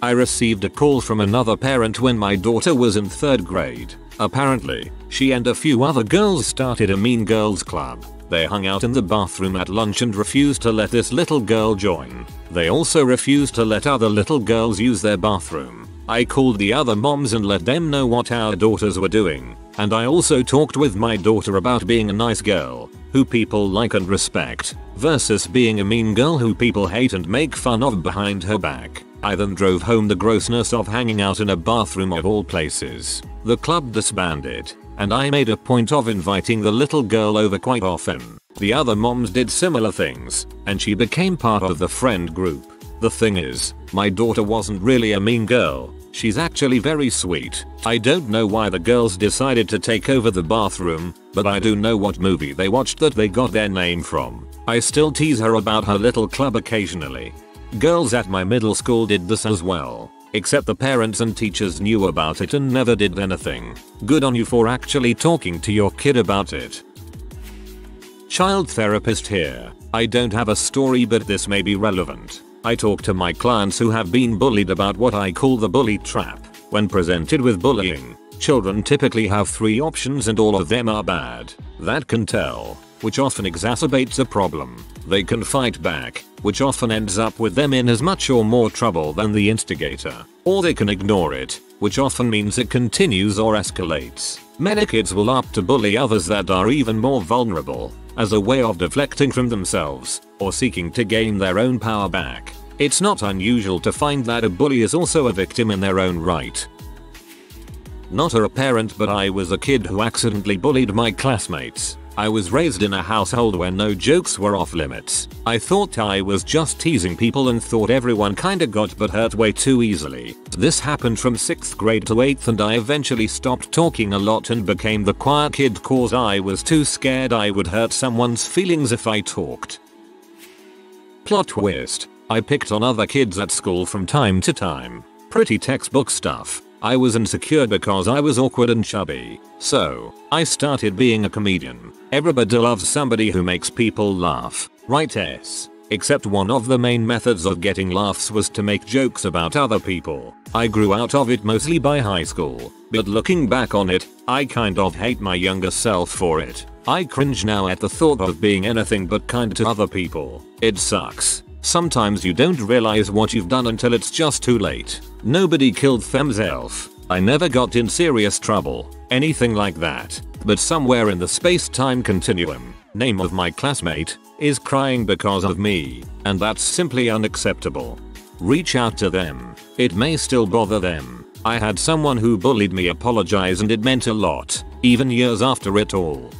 I received a call from another parent when my daughter was in 3rd grade. Apparently, she and a few other girls started a mean girls club. They hung out in the bathroom at lunch and refused to let this little girl join. They also refused to let other little girls use their bathroom. I called the other moms and let them know what our daughters were doing. And I also talked with my daughter about being a nice girl, who people like and respect, versus being a mean girl who people hate and make fun of behind her back. I then drove home the grossness of hanging out in a bathroom of all places. The club disbanded, and I made a point of inviting the little girl over quite often. The other moms did similar things, and she became part of the friend group. The thing is, my daughter wasn't really a mean girl. She's actually very sweet. I don't know why the girls decided to take over the bathroom, but I do know what movie they watched that they got their name from. I still tease her about her little club occasionally. Girls at my middle school did this as well, except the parents and teachers knew about it and never did anything. Good on you for actually talking to your kid about it. Child therapist here. I don't have a story, but this may be relevant. I talk to my clients who have been bullied about what I call the bully trap. When presented with bullying, children typically have 3 options and all of them are bad. That can tell, which often exacerbates a problem. They can fight back, which often ends up with them in as much or more trouble than the instigator. Or they can ignore it, which often means it continues or escalates. Many kids will opt to bully others that are even more vulnerable, as a way of deflecting from themselves, or seeking to gain their own power back. It's not unusual to find that a bully is also a victim in their own right. Not a parent, but I was a kid who accidentally bullied my classmates. I was raised in a household where no jokes were off limits. I thought I was just teasing people and thought everyone kinda got but hurt way too easily. This happened from 6th grade to 8th and I eventually stopped talking a lot and became the quiet kid cause I was too scared I would hurt someone's feelings if I talked. Plot twist. I picked on other kids at school from time to time. Pretty textbook stuff. I was insecure because I was awkward and chubby. So, I started being a comedian. Everybody loves somebody who makes people laugh, right? Except one of the main methods of getting laughs was to make jokes about other people. I grew out of it mostly by high school, but looking back on it, I kind of hate my younger self for it. I cringe now at the thought of being anything but kind to other people. It sucks. Sometimes you don't realize what you've done until it's just too late. Nobody killed themselves. I never got in serious trouble, anything like that. But somewhere in the space-time continuum, name of my classmate, is crying because of me, and that's simply unacceptable. Reach out to them. It may still bother them. I had someone who bullied me apologize and it meant a lot, even years after it all.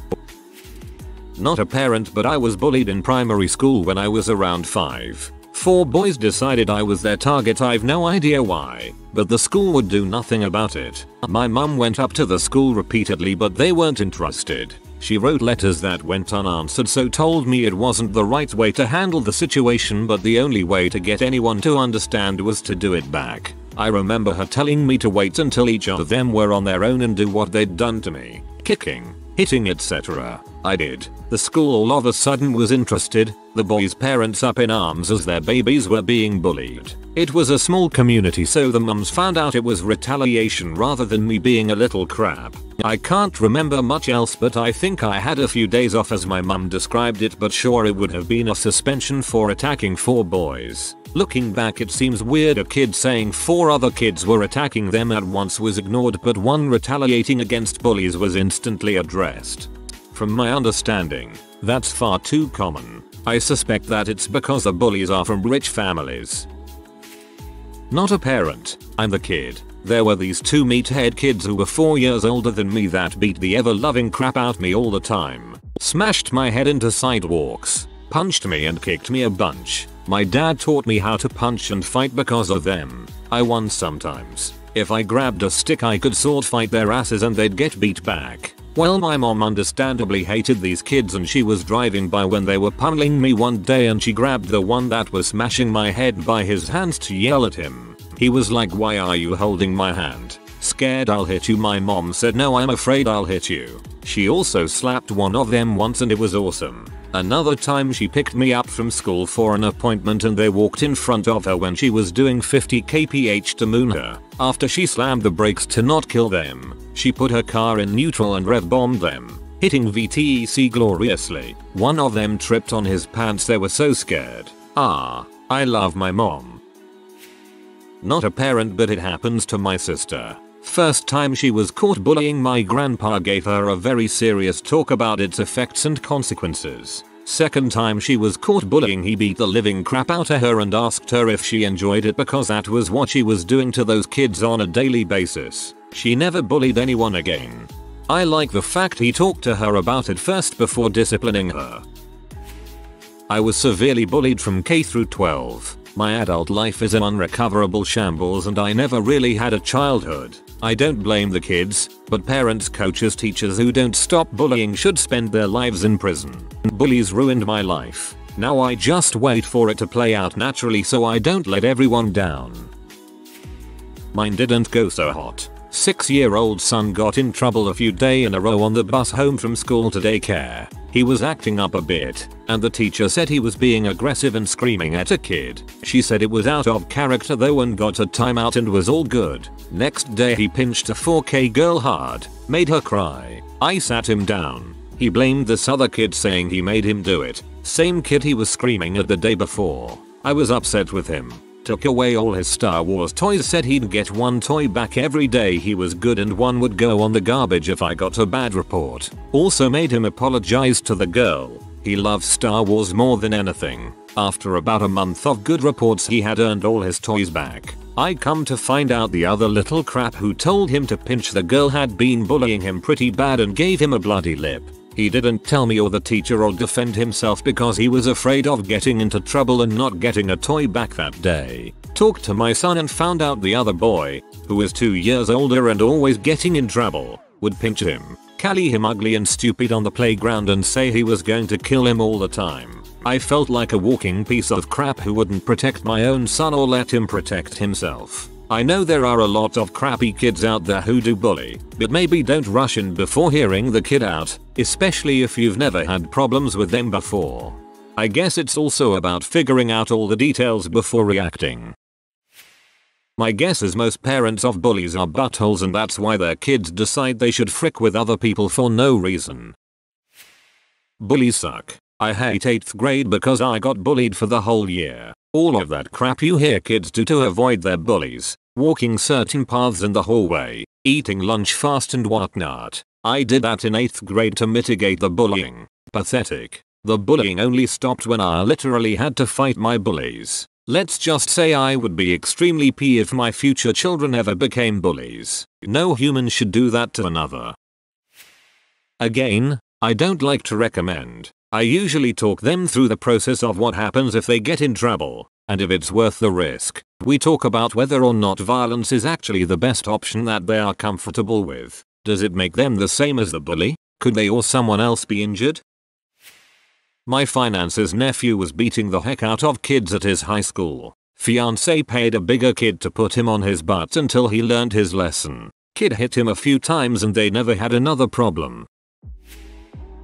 Not a parent, but I was bullied in primary school when I was around 5. 4 boys decided I was their target. I've no idea why, but the school would do nothing about it. My mum went up to the school repeatedly but they weren't interested. She wrote letters that went unanswered, so told me it wasn't the right way to handle the situation, but the only way to get anyone to understand was to do it back. I remember her telling me to wait until each of them were on their own and do what they'd done to me. Kicking, hitting, etc. I did. The school all of a sudden was interested, the boys' parents up in arms as their babies were being bullied. It was a small community, so the mums found out it was retaliation rather than me being a little crap. I can't remember much else, but I think I had a few days off as my mum described it, but sure it would have been a suspension for attacking 4 boys. Looking back, it seems weird a kid saying 4 other kids were attacking them at once was ignored, but one retaliating against bullies was instantly addressed. From my understanding, That's far too common. I suspect that it's because the bullies are from rich families. Not a parent, I'm the kid. There were these two meathead kids who were 4 years older than me that beat the ever-loving crap out me all the time. Smashed my head into sidewalks. Punched me and kicked me a bunch. My dad taught me how to punch and fight because of them. I won sometimes. If I grabbed a stick I could sword fight their asses and they'd get beat back. Well, my mom understandably hated these kids and she was driving by when they were pummeling me one day and she grabbed the one that was smashing my head by his hands to yell at him. He was like, "Why are you holding my hand? Scared I'll hit you?" My mom said, "No, I'm afraid I'll hit you." She also slapped one of them once and it was awesome. Another time she picked me up from school for an appointment and they walked in front of her when she was doing 50 kph to moon her. After she slammed the brakes to not kill them, she put her car in neutral and rev bombed them, hitting VTEC gloriously. One of them tripped on his pants, they were so scared. I love my mom. Not a parent, but it happens to my sister. First time she was caught bullying, my grandpa gave her a very serious talk about its effects and consequences. Second time she was caught bullying, he beat the living crap out of her and asked her if she enjoyed it because that was what she was doing to those kids on a daily basis. She never bullied anyone again. I like the fact he talked to her about it first before disciplining her. I was severely bullied from K through 12. My adult life is an unrecoverable shambles and I never really had a childhood. I don't blame the kids, but parents, coaches, teachers who don't stop bullying should spend their lives in prison. Bullies ruined my life. Now I just wait for it to play out naturally so I don't let everyone down. Mine didn't go so hot. 6-year-old son got in trouble a few days in a row on the bus home from school to daycare. He was acting up a bit, and the teacher said he was being aggressive and screaming at a kid. She said it was out of character though and got a timeout and was all good. Next day he pinched a 4K girl hard, made her cry. I sat him down. He blamed this other kid saying he made him do it. Same kid he was screaming at the day before. I was upset with him. Took away all his Star Wars toys, said he'd get one toy back every day he was good and one would go on the garbage if I got a bad report. Also made him apologize to the girl. He loves Star Wars more than anything. After about a month of good reports he had earned all his toys back. I come to find out the other little crap who told him to pinch the girl had been bullying him pretty bad and gave him a bloody lip. He didn't tell me or the teacher or defend himself because he was afraid of getting into trouble and not getting a toy back that day. Talked to my son and found out the other boy, who is 2 years older and always getting in trouble, would pinch him, call him ugly and stupid on the playground and say he was going to kill him all the time. I felt like a walking piece of crap who wouldn't protect my own son or let him protect himself. I know there are a lot of crappy kids out there who do bully, but maybe don't rush in before hearing the kid out, especially if you've never had problems with them before. I guess it's also about figuring out all the details before reacting. My guess is most parents of bullies are buttholes and that's why their kids decide they should frick with other people for no reason. Bullies suck. I hate 8th grade because I got bullied for the whole year. All of that crap you hear kids do to avoid their bullies. Walking certain paths in the hallway, eating lunch fast and whatnot. I did that in 8th grade to mitigate the bullying. Pathetic. The bullying only stopped when I literally had to fight my bullies. Let's just say I would be extremely pissed if my future children ever became bullies. No human should do that to another. Again, I don't like to recommend. I usually talk them through the process of what happens if they get in trouble, and if it's worth the risk. We talk about whether or not violence is actually the best option that they are comfortable with. Does it make them the same as the bully? Could they or someone else be injured? My finance's nephew was beating the heck out of kids at his high school. Fiance paid a bigger kid to put him on his butt until he learned his lesson. Kid hit him a few times and they never had another problem.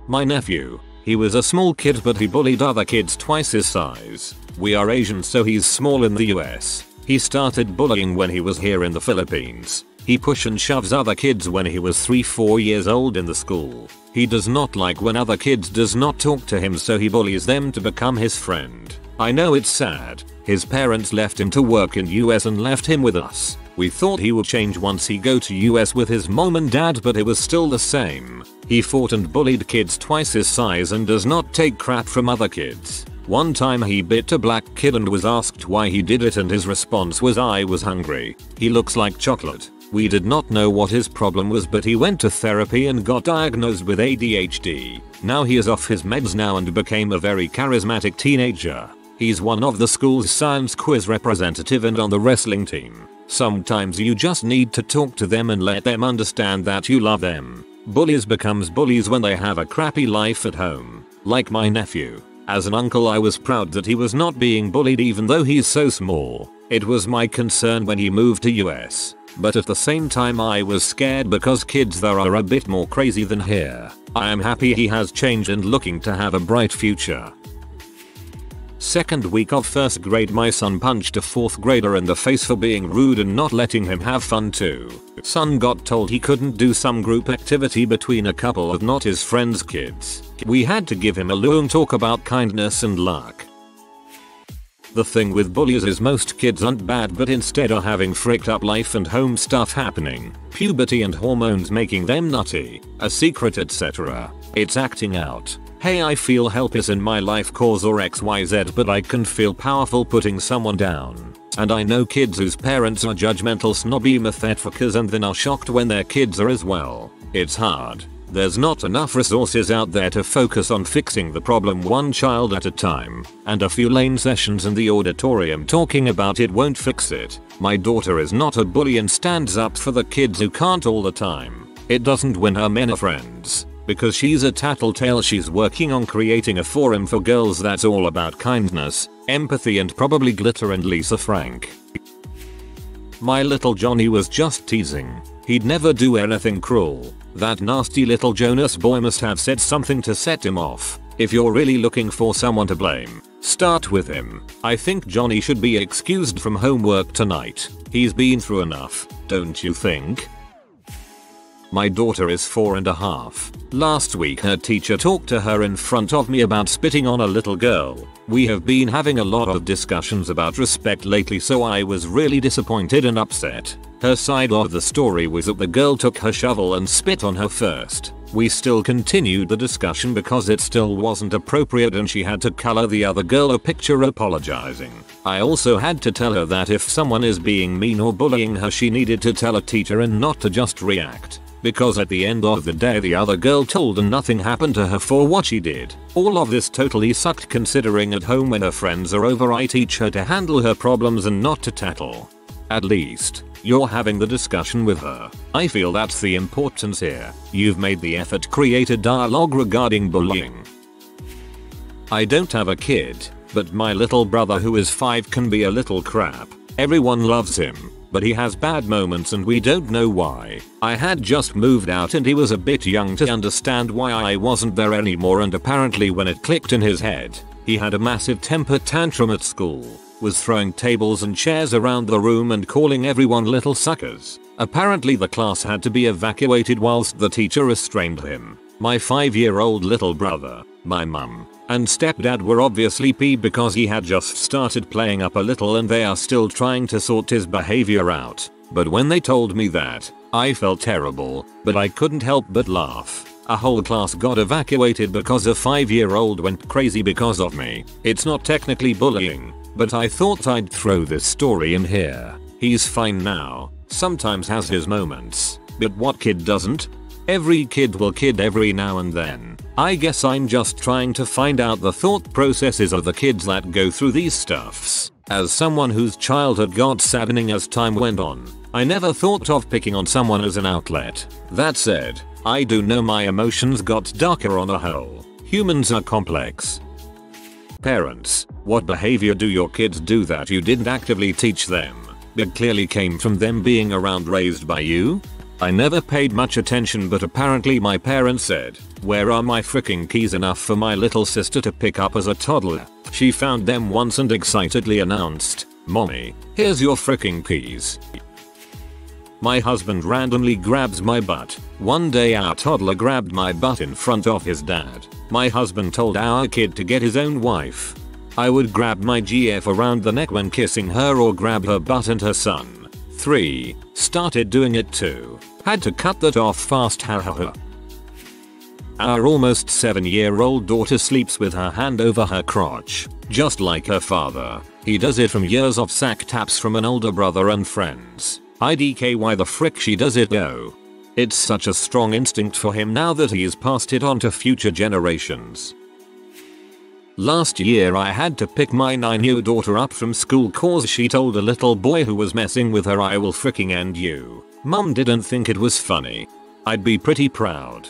My nephew. He was a small kid but he bullied other kids twice his size. We are Asian so he's small in the US. He started bullying when he was here in the Philippines. He push and shoves other kids when he was 3-4 years old in the school. He does not like when other kids does not talk to him so he bullies them to become his friend. I know it's sad. His parents left him to work in US and left him with us. We thought he would change once he go to US with his mom and dad, but it was still the same. He fought and bullied kids twice his size and does not take crap from other kids. One time he bit a black kid and was asked why he did it, and his response was, "I was hungry. He looks like chocolate." We did not know what his problem was, but he went to therapy and got diagnosed with ADHD. Now he is off his meds now and became a very charismatic teenager. He's one of the school's science quiz representative and on the wrestling team. Sometimes you just need to talk to them and let them understand that you love them. Bullies becomes bullies when they have a crappy life at home. Like my nephew. As an uncle, I was proud that he was not being bullied even though he's so small. It was my concern when he moved to US. But at the same time I was scared because kids there are a bit more crazy than here. I am happy he has changed and looking to have a bright future. Second week of first grade, my son punched a 4th grader in the face for being rude and not letting him have fun too. Son got told he couldn't do some group activity between a couple of not his friends' kids. We had to give him a long talk about kindness and luck. The thing with bullies is most kids aren't bad, but instead are having fricked up life and home stuff happening. Puberty and hormones making them nutty. A secret, etc. It's acting out. Hey, I feel helpless in my life cause or XYZ, but I can feel powerful putting someone down. And I know kids whose parents are judgmental snobby motherfuckers and then are shocked when their kids are as well. It's hard. There's not enough resources out there to focus on fixing the problem one child at a time, and a few lame sessions in the auditorium talking about it won't fix it. My daughter is not a bully and stands up for the kids who can't all the time. It doesn't win her many friends. Because she's a tattletale, she's working on creating a forum for girls that's all about kindness, empathy and probably glitter and Lisa Frank. My little Johnny was just teasing. He'd never do anything cruel. That nasty little Jonas boy must have said something to set him off. If you're really looking for someone to blame, start with him. I think Johnny should be excused from homework tonight. He's been through enough, don't you think? My daughter is 4.5. Last week her teacher talked to her in front of me about spitting on a little girl. We have been having a lot of discussions about respect lately, so I was really disappointed and upset. Her side of the story was that the girl took her shovel and spit on her first. We still continued the discussion because it still wasn't appropriate and she had to color the other girl a picture apologizing. I also had to tell her that if someone is being mean or bullying her, she needed to tell a teacher and not to just react. Because at the end of the day the other girl told and nothing happened to her for what she did. All of this totally sucked, considering at home when her friends are over I teach her to handle her problems and not to tattle. At least you're having the discussion with her. I feel that's the importance here. You've made the effort, created dialogue regarding bullying. I don't have a kid, but my little brother who is 5 can be a little crap. Everyone loves him, but he has bad moments and we don't know why. I had just moved out and he was a bit young to understand why I wasn't there anymore, and apparently when it clicked in his head, he had a massive temper tantrum at school. Was throwing tables and chairs around the room and calling everyone little suckers. Apparently the class had to be evacuated whilst the teacher restrained him. My 5-year-old little brother, my mum, and stepdad were obviously peeved because he had just started playing up a little and they are still trying to sort his behavior out. But when they told me that, I felt terrible, but I couldn't help but laugh. A whole class got evacuated because a 5-year-old went crazy because of me. It's not technically bullying, but I thought I'd throw this story in here. He's fine now, sometimes has his moments, but what kid doesn't? Every kid will kid every now and then. I guess I'm just trying to find out the thought processes of the kids that go through these stuffs. As someone whose childhood got saddening as time went on, I never thought of picking on someone as an outlet. That said, I do know my emotions got darker on a whole. Humans are complex. Parents, what behavior do your kids do that you didn't actively teach them, but clearly came from them being around, raised by you? I never paid much attention, but apparently my parents said, "Where are my freaking keys?" enough for my little sister to pick up as a toddler. She found them once and excitedly announced, "Mommy, here's your freaking keys." My husband randomly grabs my butt. One day our toddler grabbed my butt in front of his dad. My husband told our kid to get his own wife. I would grab my GF around the neck when kissing her or grab her butt and her son. 3. Started doing it too. Had to cut that off fast, hahaha. Our almost 7-year-old daughter sleeps with her hand over her crotch, just like her father. He does it from years of sack taps from an older brother and friends. IDK, why the frick she does it though? It's such a strong instinct for him now that he's passed it on to future generations. Last year I had to pick my 9-year-old daughter up from school cause she told a little boy who was messing with her, "I will fricking end you." Mom didn't think it was funny. I'd be pretty proud.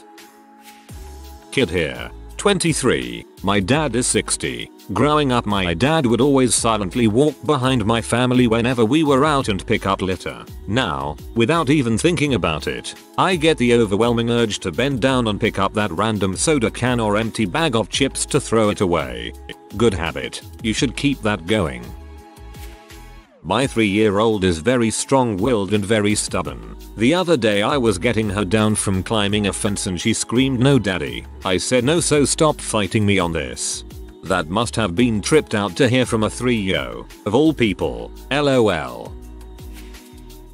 Kid here. 23. My dad is 60. Growing up my dad would always silently walk behind my family whenever we were out and pick up litter. Now, without even thinking about it, I get the overwhelming urge to bend down and pick up that random soda can or empty bag of chips to throw it away. Good habit. You should keep that going. My 3-year-old is very strong-willed and very stubborn. The other day I was getting her down from climbing a fence and she screamed, "No daddy." I said no, so stop fighting me on this. That must have been tripped out to hear from a 3-year-old, of all people, lol.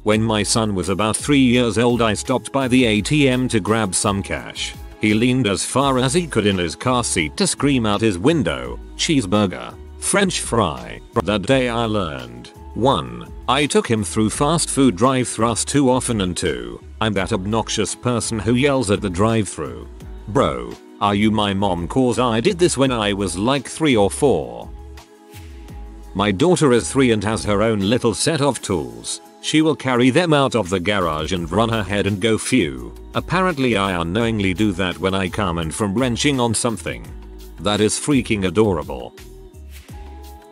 When my son was about 3 years old I stopped by the ATM to grab some cash. He leaned as far as he could in his car seat to scream out his window, "Cheeseburger, French fry." That day I learned. 1. I took him through fast food drive-thrus too often, and 2. I'm that obnoxious person who yells at the drive-thru. Bro, are you my mom? Cause I did this when I was like 3 or 4. My daughter is 3 and has her own little set of tools. She will carry them out of the garage and run her head and go phew. Apparently I unknowingly do that when I come in from wrenching on something. That is freaking adorable.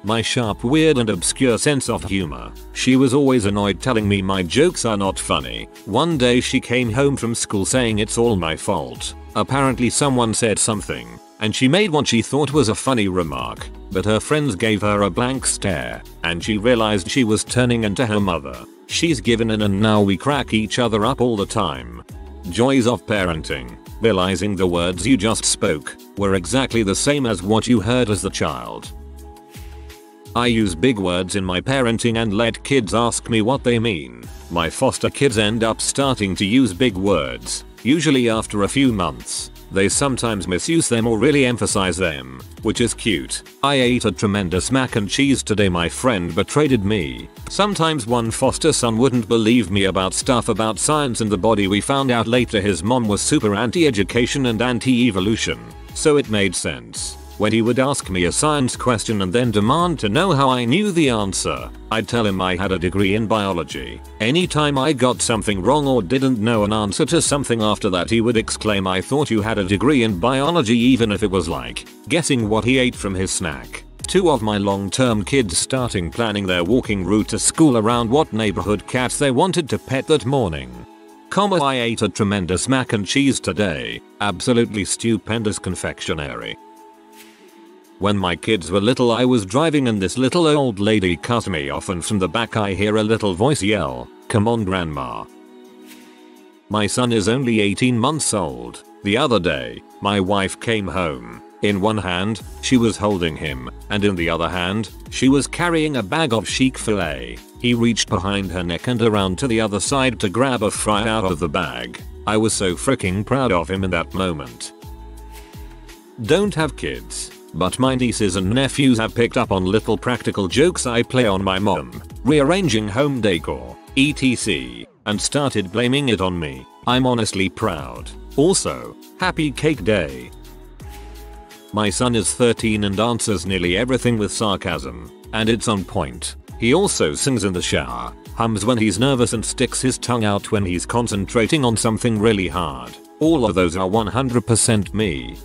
My sharp, weird and obscure sense of humor. She was always annoyed telling me my jokes are not funny. One day she came home from school saying it's all my fault. Apparently someone said something, and she made what she thought was a funny remark, but her friends gave her a blank stare, and she realized she was turning into her mother. She's given in and now we crack each other up all the time. Joys of parenting. Realizing the words you just spoke were exactly the same as what you heard as a child. I use big words in my parenting and let kids ask me what they mean. My foster kids end up starting to use big words, usually after a few months. They sometimes misuse them or really emphasize them, which is cute. I ate a tremendous mac and cheese today. My friend betrayed me. Sometimes one foster son wouldn't believe me about stuff about science and the body. We found out later his mom was super anti-education and anti-evolution, so it made sense. When he would ask me a science question and then demand to know how I knew the answer, I'd tell him I had a degree in biology. Anytime I got something wrong or didn't know an answer to something after that, he would exclaim, "I thought you had a degree in biology," even if it was like guessing what he ate from his snack. 2 of my long-term kids starting planning their walking route to school around what neighborhood cats they wanted to pet that morning. I ate a tremendous mac and cheese today. Absolutely stupendous confectionery. When my kids were little I was driving and this little old lady cut me off, and from the back I hear a little voice yell, "Come on grandma." My son is only 18 months old. The other day, my wife came home. In one hand, she was holding him, and in the other hand, she was carrying a bag of chic filet. He reached behind her neck and around to the other side to grab a fry out of the bag. I was so freaking proud of him in that moment. Don't have kids, but my nieces and nephews have picked up on little practical jokes I play on my mom, rearranging home decor, etc., and started blaming it on me. I'm honestly proud. Also, happy cake day. My son is 13 and answers nearly everything with sarcasm, and it's on point. He also sings in the shower, hums when he's nervous, and sticks his tongue out when he's concentrating on something really hard. All of those are 100% me.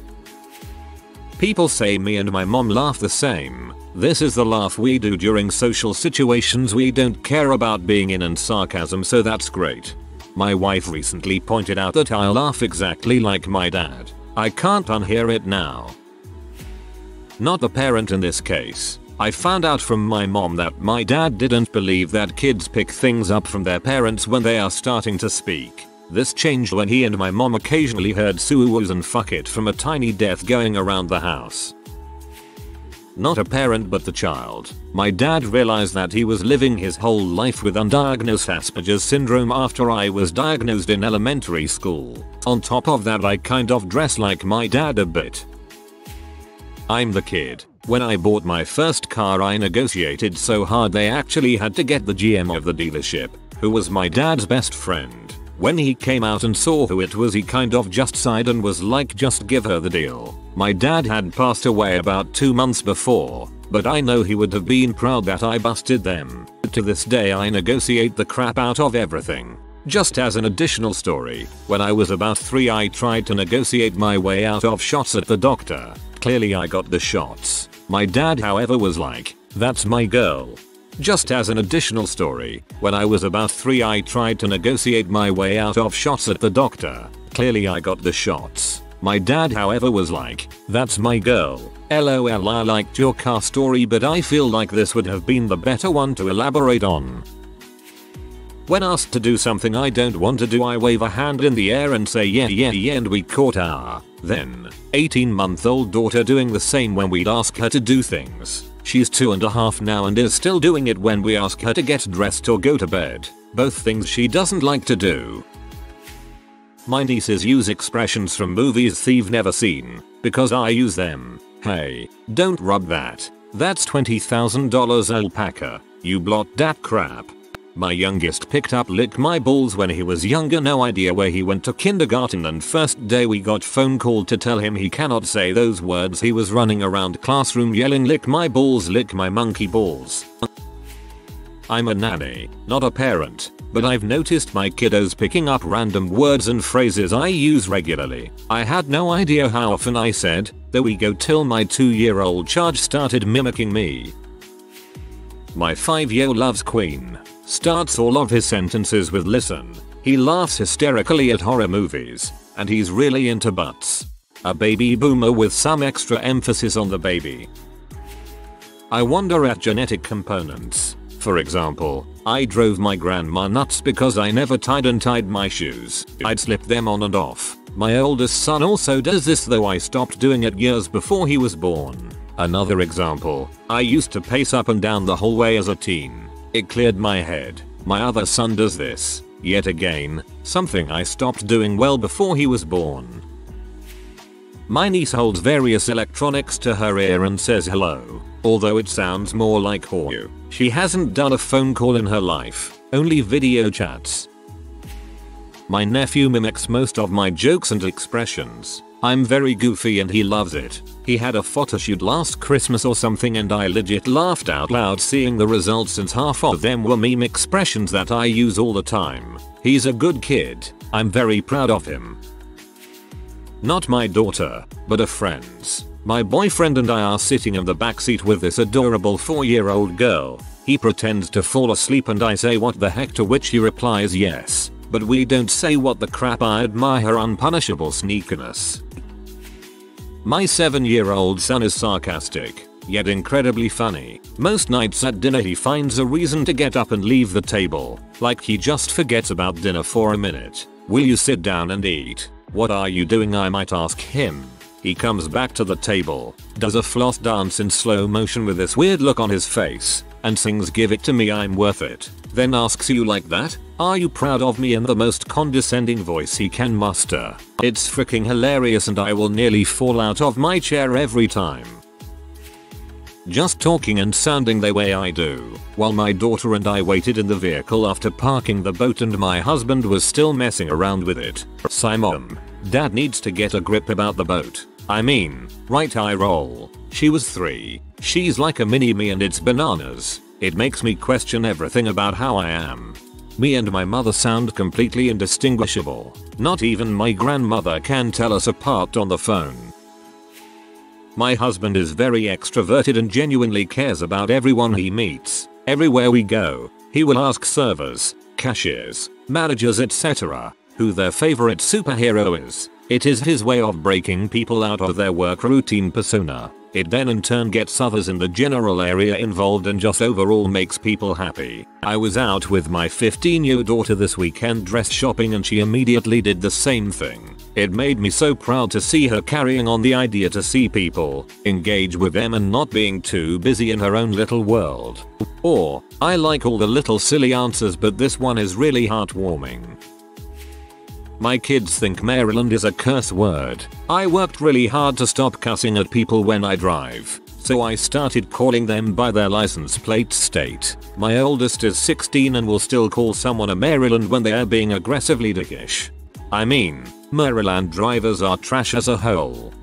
People say me and my mom laugh the same. This is the laugh we do during social situations we don't care about being in, and sarcasm, so that's great. My wife recently pointed out that I laugh exactly like my dad. I can't unhear it now. Not the parent in this case. I found out from my mom that my dad didn't believe that kids pick things up from their parents when they are starting to speak. This changed when he and my mom occasionally heard suoos and fuck it from a tiny death going around the house. Not a parent but the child. My dad realized that he was living his whole life with undiagnosed Asperger's syndrome after I was diagnosed in elementary school. On top of that, I kind of dress like my dad a bit. I'm the kid. When I bought my first car, I negotiated so hard they actually had to get the GM of the dealership, who was my dad's best friend. When he came out and saw who it was, he kind of just sighed and was like, just give her the deal. My dad had passed away about 2 months before, but I know he would have been proud that I busted them. To this day I negotiate the crap out of everything. Just as an additional story, when I was about 3 I tried to negotiate my way out of shots at the doctor. Clearly I got the shots. My dad however was like, that's my girl. Just as an additional story, when I was about 3 I tried to negotiate my way out of shots at the doctor. Clearly I got the shots. My dad however was like, that's my girl. LOL, I liked your car story, but I feel like this would have been the better one to elaborate on. When asked to do something I don't want to do, I wave a hand in the air and say yeah yeah yeah, and we caught our then 18-month-old daughter doing the same when we'd ask her to do things. She's 2.5 now and is still doing it when we ask her to get dressed or go to bed. Both things she doesn't like to do. My nieces use expressions from movies they've never seen, because I use them. Hey, don't rub that. That's $20,000 alpaca. You blot that crap. My youngest picked up lick my balls when he was younger, no idea where he went to kindergarten, and first day we got phone called to tell him he cannot say those words. He was running around classroom yelling lick my balls, lick my monkey balls. I'm a nanny, not a parent, but I've noticed my kiddos picking up random words and phrases I use regularly. I had no idea how often I said, there we go, till my 2-year-old charge started mimicking me. My 5-year-old loves Queen. Starts all of his sentences with listen. He laughs hysterically at horror movies, and he's really into butts. A baby boomer with some extra emphasis on the baby. I wonder at genetic components. For example, I drove my grandma nuts because I never tied my shoes. I'd slip them on and off. My oldest son also does this, though I stopped doing it years before he was born. Another example, I used to pace up and down the hallway as a teen. It cleared my head. My other son does this, yet again, something I stopped doing well before he was born. My niece holds various electronics to her ear and says hello, although it sounds more like whore. She hasn't done a phone call in her life, only video chats. My nephew mimics most of my jokes and expressions. I'm very goofy and he loves it. He had a photoshoot last Christmas or something and I legit laughed out loud seeing the results, since half of them were meme expressions that I use all the time. He's a good kid. I'm very proud of him. Not my daughter, but a friend's. My boyfriend and I are sitting in the backseat with this adorable 4-year-old girl. He pretends to fall asleep and I say what the heck, to which he replies yes. But we don't say what the crap. I admire her unpunishable sneakiness. My 7-year-old son is sarcastic, yet incredibly funny. Most nights at dinner he finds a reason to get up and leave the table, like he just forgets about dinner for a minute. Will you sit down and eat? What are you doing? I might ask him. He comes back to the table, does a floss dance in slow motion with this weird look on his face, and sings "Give it to me, I'm worth it." Then asks you like that, "Are you proud of me?" in the most condescending voice he can muster. It's freaking hilarious and I will nearly fall out of my chair every time. Just talking and sounding the way I do, while my daughter and I waited in the vehicle after parking the boat and my husband was still messing around with it. Sigh mom, dad needs to get a grip about the boat. I mean, right eye roll. She was 3. She's like a mini me and it's bananas. It makes me question everything about how I am. Me and my mother sound completely indistinguishable. Not even my grandmother can tell us apart on the phone. My husband is very extroverted and genuinely cares about everyone he meets. Everywhere we go, he will ask servers, cashiers, managers, etc. who their favorite superhero is. It is his way of breaking people out of their work routine persona. It then in turn gets others in the general area involved and just overall makes people happy. I was out with my 15-year daughter this weekend dress shopping and she immediately did the same thing. It made me so proud to see her carrying on the idea to see people, engage with them and not being too busy in her own little world. Or, I like all the little silly answers but this one is really heartwarming. My kids think Maryland is a curse word. I worked really hard to stop cussing at people when I drive. So I started calling them by their license plate state. My oldest is 16 and will still call someone a Maryland when they are being aggressively dickish. I mean, Maryland drivers are trash as a whole.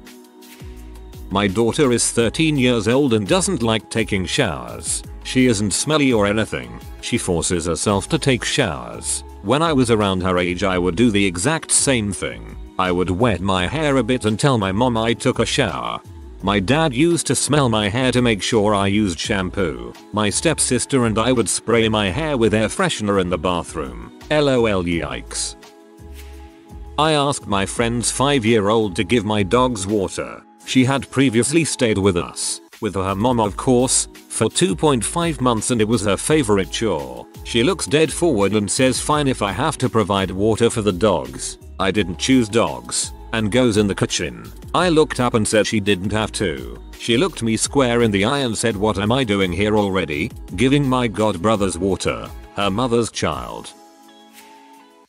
My daughter is 13 years old and doesn't like taking showers. She isn't smelly or anything. She forces herself to take showers. When I was around her age I would do the exact same thing. I would wet my hair a bit and tell my mom I took a shower. My dad used to smell my hair to make sure I used shampoo. My stepsister and I would spray my hair with air freshener in the bathroom. LOL yikes. I asked my friend's 5-year-old to give my dogs water. She had previously stayed with us, with her mom of course, for 2.5 months and it was her favorite chore. She looks dead forward and says fine if I have to provide water for the dogs. I didn't choose dogs. And goes in the kitchen. I looked up and said she didn't have to. She looked me square in the eye and said what am I doing here already? Giving my godbrother's water. Her mother's child.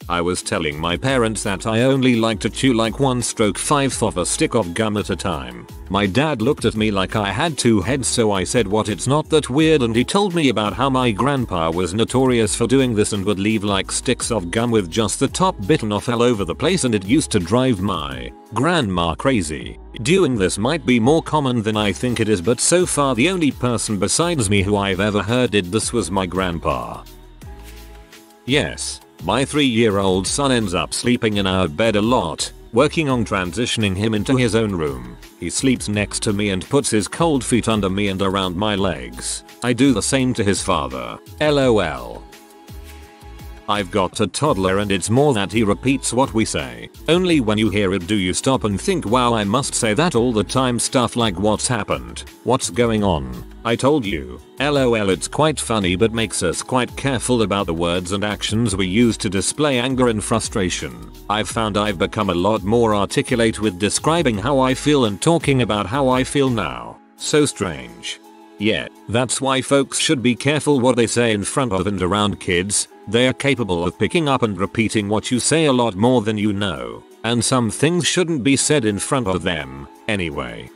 I was telling my parents that I only like to chew like 1/5 of a stick of gum at a time. My dad looked at me like I had 2 heads so I said what it's not that weird and he told me about how my grandpa was notorious for doing this and would leave like sticks of gum with just the top bitten off all over the place and it used to drive my grandma crazy. Doing this might be more common than I think it is but so far the only person besides me who I've ever heard did this was my grandpa. Yes. My 3-year-old son ends up sleeping in our bed a lot, working on transitioning him into his own room. He sleeps next to me and puts his cold feet under me and around my legs. I do the same to his father. LOL. I've got a toddler and it's more that he repeats what we say. Only when you hear it do you stop and think wow I must say that all the time stuff like what's happened, what's going on, I told you, LOL it's quite funny but makes us quite careful about the words and actions we use to display anger and frustration. I've found I've become a lot more articulate with describing how I feel and talking about how I feel now. So strange. Yeah, that's why folks should be careful what they say in front of and around kids. They are capable of picking up and repeating what you say a lot more than you know. And some things shouldn't be said in front of them, anyway.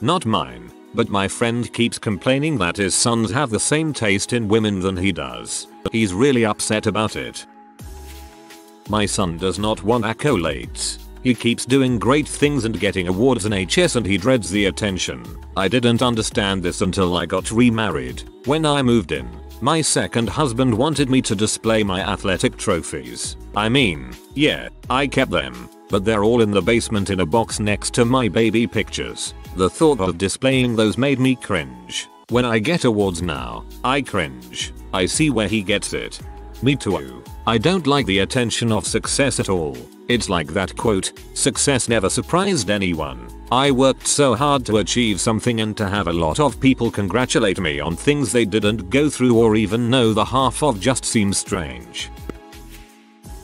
Not mine, but my friend keeps complaining that his sons have the same taste in women than he does. He's really upset about it. My son does not want accolades. He keeps doing great things and getting awards and HS and he dreads the attention. I didn't understand this until I got remarried. When I moved in, my second husband wanted me to display my athletic trophies. I mean, yeah, I kept them, but they're all in the basement in a box next to my baby pictures. The thought of displaying those made me cringe. When I get awards now, I cringe. I see where he gets it. Me too. I don't like the attention of success at all. It's like that quote, success never surprised anyone. I worked so hard to achieve something and to have a lot of people congratulate me on things they didn't go through or even know the half of just seems strange.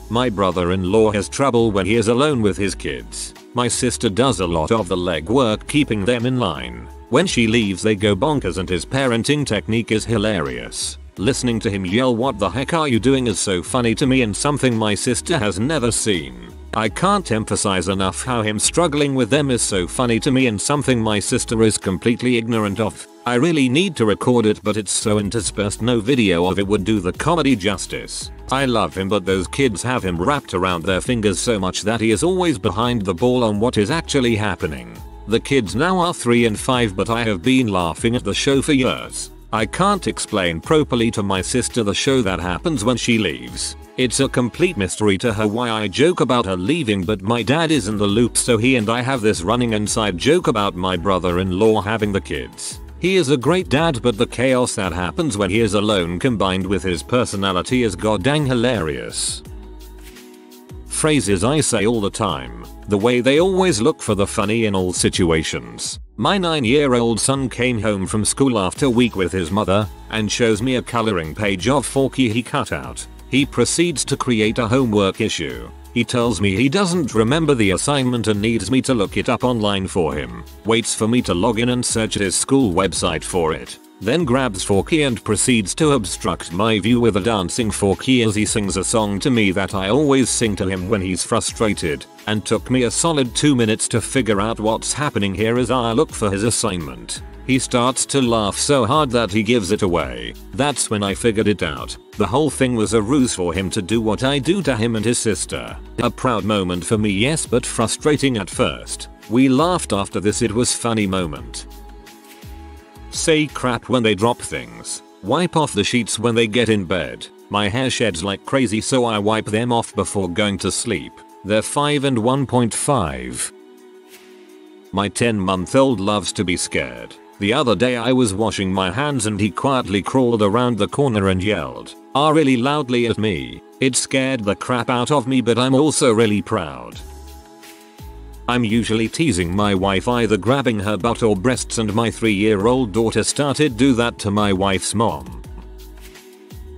My brother-in-law has trouble when he is alone with his kids. My sister does a lot of the legwork keeping them in line. When she leaves they go bonkers and his parenting technique is hilarious. Listening to him yell what the heck are you doing is so funny to me and something my sister has never seen. I can't emphasize enough how him struggling with them is so funny to me and something my sister is completely ignorant of. I really need to record it but it's so interspersed no video of it would do the comedy justice. I love him but those kids have him wrapped around their fingers so much that he is always behind the ball on what is actually happening. The kids now are 3 and 5 but I have been laughing at the show for years. I can't explain properly to my sister the show that happens when she leaves. It's a complete mystery to her why I joke about her leaving but my dad is in the loop so he and I have this running inside joke about my brother-in-law having the kids. He is a great dad but the chaos that happens when he is alone combined with his personality is goddamn hilarious. Phrases I say all the time. The way they always look for the funny in all situations. My 9-year-old son came home from school after a week with his mother and shows me a coloring page of Forky he cut out. He proceeds to create a homework issue. He tells me he doesn't remember the assignment and needs me to look it up online for him. Waits for me to log in and search his school website for it. Then grabs Forky and proceeds to obstruct my view with a dancing Forky as he sings a song to me that I always sing to him when he's frustrated, and took me a solid 2 minutes to figure out what's happening here as I look for his assignment. He starts to laugh so hard that he gives it away. That's when I figured it out. The whole thing was a ruse for him to do what I do to him and his sister. A proud moment for me, yes, but frustrating at first. We laughed after this, it was funny moment. Say crap when they drop things. Wipe off the sheets when they get in bed. My hair sheds like crazy, so I wipe them off before going to sleep. They're 5 and 1.5. My 10-month-old loves to be scared. The other day I was washing my hands and he quietly crawled around the corner and yelled, "Ah," really loudly at me. It scared the crap out of me, but I'm also really proud. I'm usually teasing my wife, either grabbing her butt or breasts, and my 3-year-old daughter started do that to my wife's mom.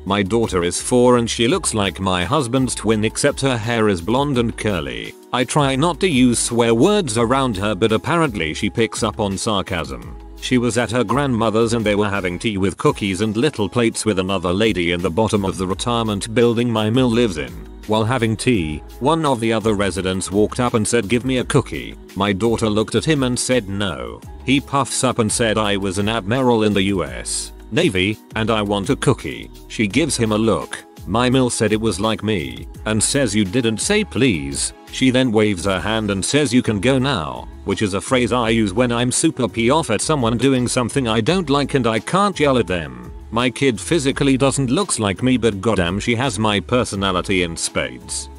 My daughter is 4 and she looks like my husband's twin, except her hair is blonde and curly. I try not to use swear words around her, but apparently she picks up on sarcasm. She was at her grandmother's and they were having tea with cookies and little plates with another lady in the bottom of the retirement building my mill lives in. While having tea, one of the other residents walked up and said, "Give me a cookie." My daughter looked at him and said no. He puffs up and said, "I was an admiral in the US Navy and I want a cookie." She gives him a look. My mill said it was like me, and says, "You didn't say please." She then waves her hand and says, "You can go now," which is a phrase I use when I'm super pissed off at someone doing something I don't like and I can't yell at them. My kid physically doesn't look like me, but goddamn she has my personality in spades.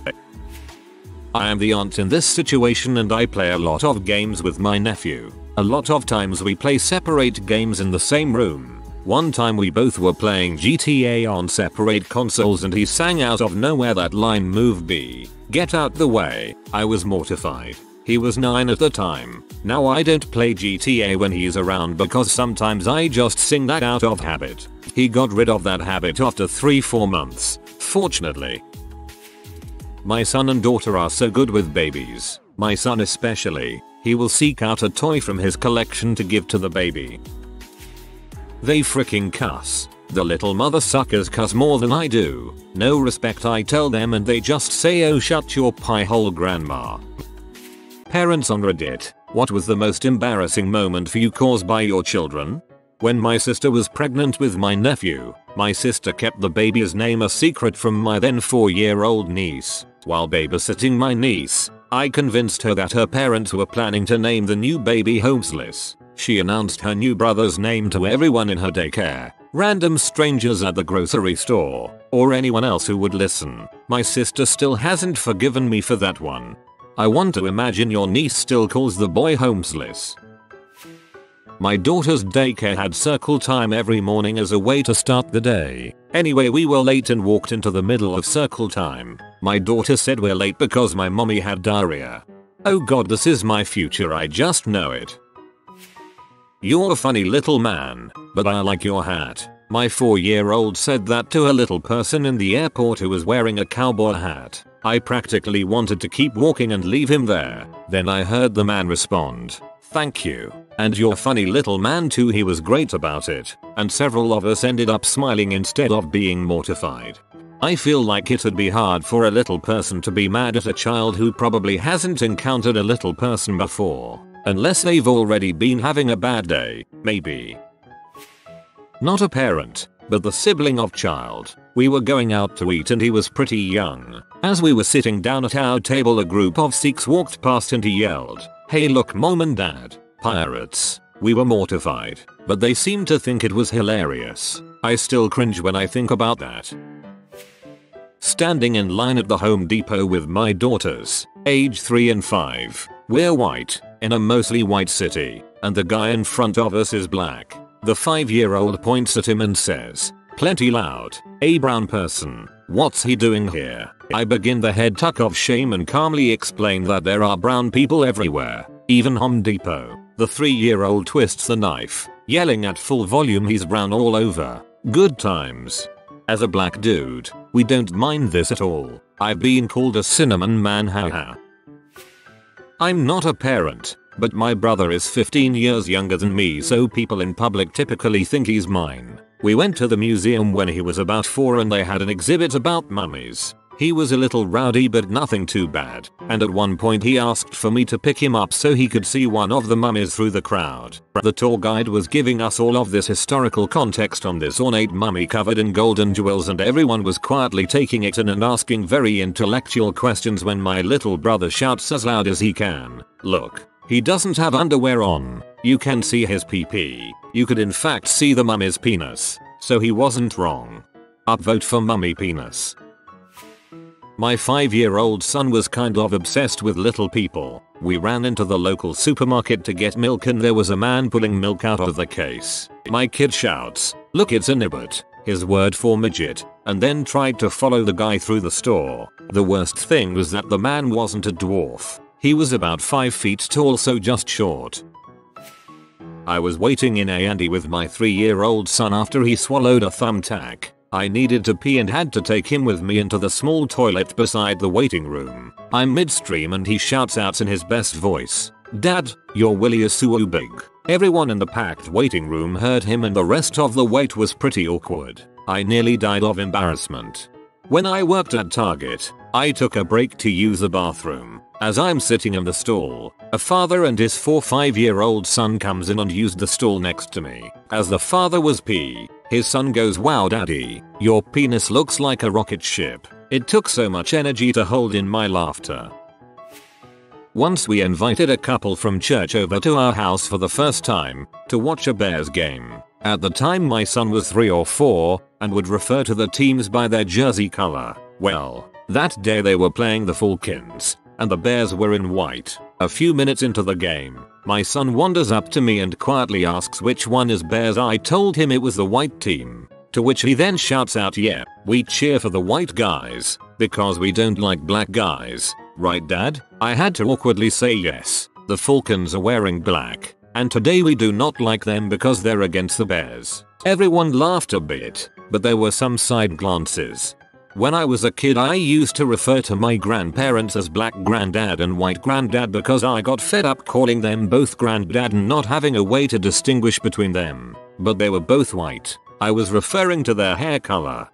I am the aunt in this situation and I play a lot of games with my nephew. A lot of times we play separate games in the same room. One time we both were playing GTA on separate consoles and he sang out of nowhere that line, "Move B, get out the way." I was mortified. He was 9 at the time. Now I don't play GTA when he's around because sometimes I just sing that out of habit. He got rid of that habit after 3-4 months, fortunately. My son and daughter are so good with babies. My son especially. He will seek out a toy from his collection to give to the baby. They freaking cuss. The little mother suckers cuss more than I do. No respect, I tell them, and they just say, "Oh, shut your pie hole, grandma." Parents on Reddit, what was the most embarrassing moment for you caused by your children? When my sister was pregnant with my nephew, my sister kept the baby's name a secret from my then 4-year-old niece. While babysitting my niece, I convinced her that her parents were planning to name the new baby Homeless. She announced her new brother's name to everyone in her daycare, random strangers at the grocery store, or anyone else who would listen. My sister still hasn't forgiven me for that one. I want to imagine your niece still calls the boy Homeless. My daughter's daycare had circle time every morning as a way to start the day. Anyway, we were late and walked into the middle of circle time. My daughter said we're late because my mommy had diarrhea. Oh god, this is my future, I just know it. "You're a funny little man, but I like your hat." My 4-year-old said that to a little person in the airport who was wearing a cowboy hat. I practically wanted to keep walking and leave him there. Then I heard the man respond, "Thank you. And you're funny little man too." He was great about it, and several of us ended up smiling instead of being mortified. I feel like it'd be hard for a little person to be mad at a child who probably hasn't encountered a little person before. Unless they've already been having a bad day, maybe. Not a parent, but the sibling of child. We were going out to eat and he was pretty young. As we were sitting down at our table, a group of Sikhs walked past and he yelled, "Hey look, mom and dad, pirates." We were mortified, but they seemed to think it was hilarious. I still cringe when I think about that. Standing in line at the Home Depot with my daughters, age 3 and 5. We're white, in a mostly white city, and the guy in front of us is black. The 5-year-old points at him and says, plenty loud, "A brown person, what's he doing here?" I begin the head tuck of shame and calmly explain that there are brown people everywhere, even Home Depot. The 3-year-old twists the knife, yelling at full volume, "He's brown all over." Good times. As a black dude, we don't mind this at all. I've been called a cinnamon man, haha. I'm not a parent, but my brother is 15 years younger than me, so people in public typically think he's mine. We went to the museum when he was about 4 and they had an exhibit about mummies. He was a little rowdy but nothing too bad, and at one point he asked for me to pick him up so he could see one of the mummies through the crowd. The tour guide was giving us all of this historical context on this ornate mummy covered in golden jewels, and everyone was quietly taking it in and asking very intellectual questions when my little brother shouts as loud as he can, "Look, he doesn't have underwear on. You can see his pee-pee. You could in fact see the mummy's penis." So he wasn't wrong. Upvote for mummy penis. My 5-year-old son was kind of obsessed with little people. We ran into the local supermarket to get milk and there was a man pulling milk out of the case. My kid shouts, "Look, it's a nibbit," his word for midget, and then tried to follow the guy through the store. The worst thing was that the man wasn't a dwarf. He was about 5 feet tall, so just short. I was waiting in A&E with my 3-year-old son after he swallowed a thumbtack. I needed to pee and had to take him with me into the small toilet beside the waiting room. I'm midstream and he shouts out in his best voice, "Dad, your willy is so big." Everyone in the packed waiting room heard him and the rest of the wait was pretty awkward. I nearly died of embarrassment. When I worked at Target, I took a break to use the bathroom. As I'm sitting in the stall, a father and his 5-year-old son comes in and used the stall next to me. As the father was pee, his son goes, "Wow daddy, your penis looks like a rocket ship." It took so much energy to hold in my laughter. Once we invited a couple from church over to our house for the first time to watch a Bears game. At the time my son was 3 or 4 and would refer to the teams by their jersey color. Well, that day they were playing the Falcons and the Bears were in white. A few minutes into the game, my son wanders up to me and quietly asks which one is Bears. I told him it was the white team, to which he then shouts out, "Yeah, we cheer for the white guys, because we don't like black guys. Right dad?" I had to awkwardly say yes. The Falcons are wearing black, and today we do not like them because they're against the Bears. Everyone laughed a bit, but there were some side glances. When I was a kid I used to refer to my grandparents as black granddad and white granddad because I got fed up calling them both granddad and not having a way to distinguish between them. But they were both white. I was referring to their hair color.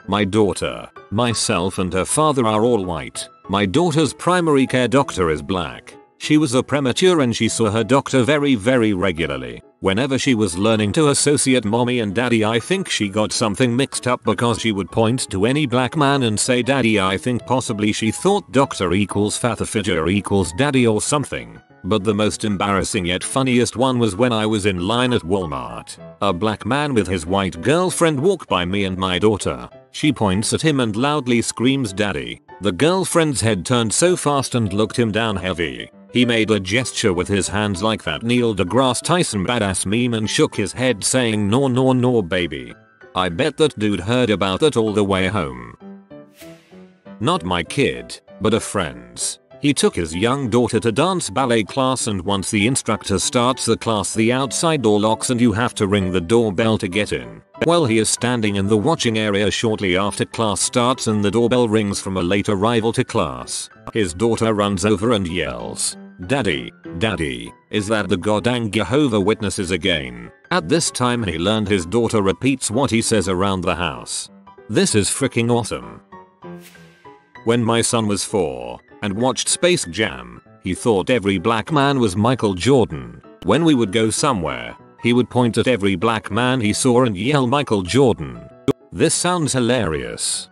My daughter, myself and her father are all white. My daughter's primary care doctor is black. She was a premature and she saw her doctor very regularly. Whenever she was learning to associate mommy and daddy, I think she got something mixed up because she would point to any black man and say daddy. I think possibly she thought doctor equals father figure equals daddy or something. But the most embarrassing yet funniest one was when I was in line at Walmart. A black man with his white girlfriend walked by me and my daughter. She points at him and loudly screams daddy. The girlfriend's head turned so fast and looked him down heavy. He made a gesture with his hands like that Neil deGrasse Tyson badass meme and shook his head saying no baby. I bet that dude heard about it all the way home. Not my kid, but a friend's. He took his young daughter to dance ballet class and once the instructor starts the class the outside door locks and you have to ring the doorbell to get in. Well, he is standing in the watching area shortly after class starts and the doorbell rings from a late arrival to class. His daughter runs over and yells, "Daddy, daddy, is that the goddamn Jehovah Witnesses again?" At this time he learned his daughter repeats what he says around the house. This is freaking awesome. When my son was 4 and watched Space Jam, he thought every black man was Michael Jordan. When we would go somewhere, he would point at every black man he saw and yell Michael Jordan. This sounds hilarious.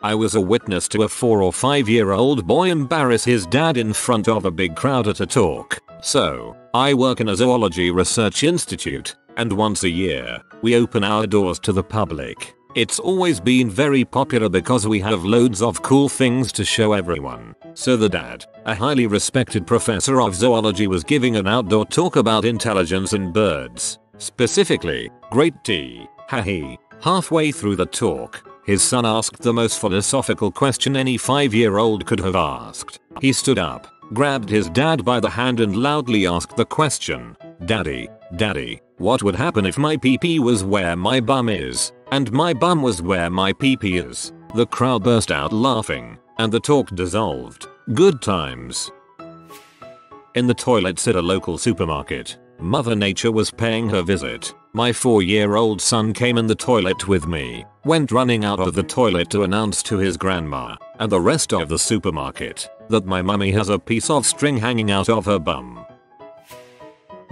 I was a witness to a 4 or 5-year-old boy embarrass his dad in front of a big crowd at a talk. So, I work in a zoology research institute, and once a year, we open our doors to the public. It's always been very popular because we have loads of cool things to show everyone. So the dad, a highly respected professor of zoology, was giving an outdoor talk about intelligence in birds. Specifically, great T. Hahi. Halfway through the talk, his son asked the most philosophical question any 5-year-old could have asked. He stood up, grabbed his dad by the hand and loudly asked the question, "Daddy, Daddy, what would happen if my pee-pee was where my bum is, and my bum was where my pee-pee is? The crowd burst out laughing, and the talk dissolved. Good times. In the toilets at a local supermarket, Mother Nature was paying her visit. My 4-year-old son came in the toilet with me, went running out of the toilet to announce to his grandma, and the rest of the supermarket, that my mummy has a piece of string hanging out of her bum.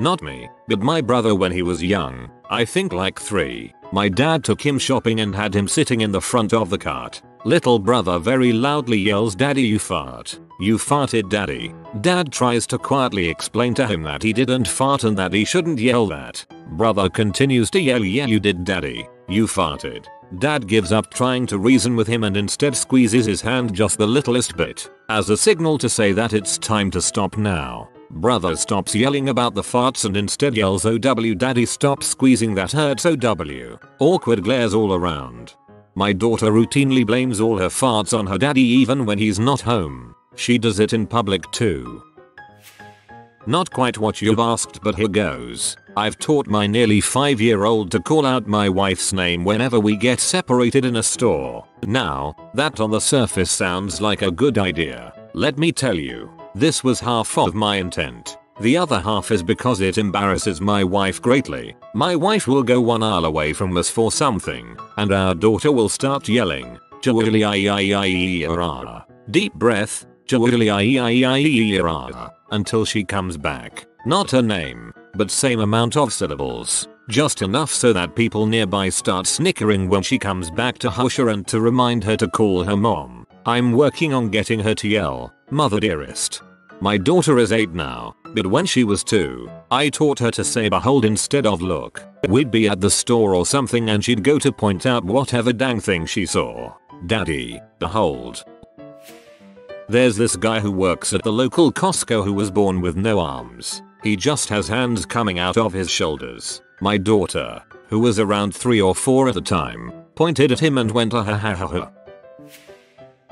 Not me, but my brother when he was young, I think like 3. My dad took him shopping and had him sitting in the front of the cart. Little brother very loudly yells, "Daddy, you fart. You farted, Daddy." Dad tries to quietly explain to him that he didn't fart and that he shouldn't yell that. Brother continues to yell, "Yeah, you did, Daddy. You farted." Dad gives up trying to reason with him and instead squeezes his hand just the littlest bit, as a signal to say that it's time to stop now. Brother stops yelling about the farts and instead yells, "OW, Daddy, stop squeezing, that hurts, OW." Awkward glares all around. My daughter routinely blames all her farts on her daddy even when he's not home. She does it in public too. Not quite what you've asked, but here goes. I've taught my nearly 5-year-old to call out my wife's name whenever we get separated in a store. Now, that on the surface sounds like a good idea. Let me tell you, this was half of my intent. The other half is because it embarrasses my wife greatly. My wife will go 1 aisle away from us for something, and our daughter will start yelling, deep breath, until she comes back. Not her name, but same amount of syllables. Just enough so that people nearby start snickering when she comes back to hush her and to remind her to call her mom. I'm working on getting her to yell, "Mother dearest." My daughter is 8 now, but when she was 2, I taught her to say behold instead of look. We'd be at the store or something and she'd go to point out whatever dang thing she saw. Daddy, behold. There's this guy who works at the local Costco who was born with no arms. He just has hands coming out of his shoulders. My daughter, who was around 3 or 4 at the time, pointed at him and went, "Ha ha ha ha."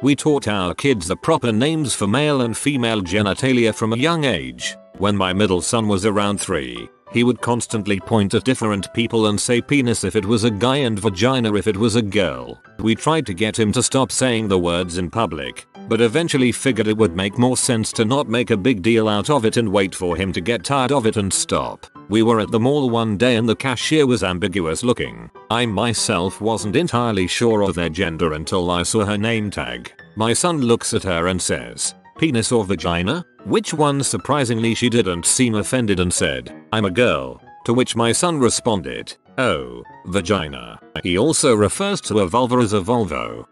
We taught our kids the proper names for male and female genitalia from a young age. When my middle son was around 3, he would constantly point at different people and say penis if it was a guy and vagina if it was a girl. We tried to get him to stop saying the words in public, but eventually figured it would make more sense to not make a big deal out of it and wait for him to get tired of it and stop. We were at the mall one day and the cashier was ambiguous looking. I myself wasn't entirely sure of their gender until I saw her name tag. My son looks at her and says, "Penis or vagina?" Which one? Surprisingly she didn't seem offended and said, "I'm a girl." To which my son responded, "Oh, vagina." He also refers to a vulva as a vulvo.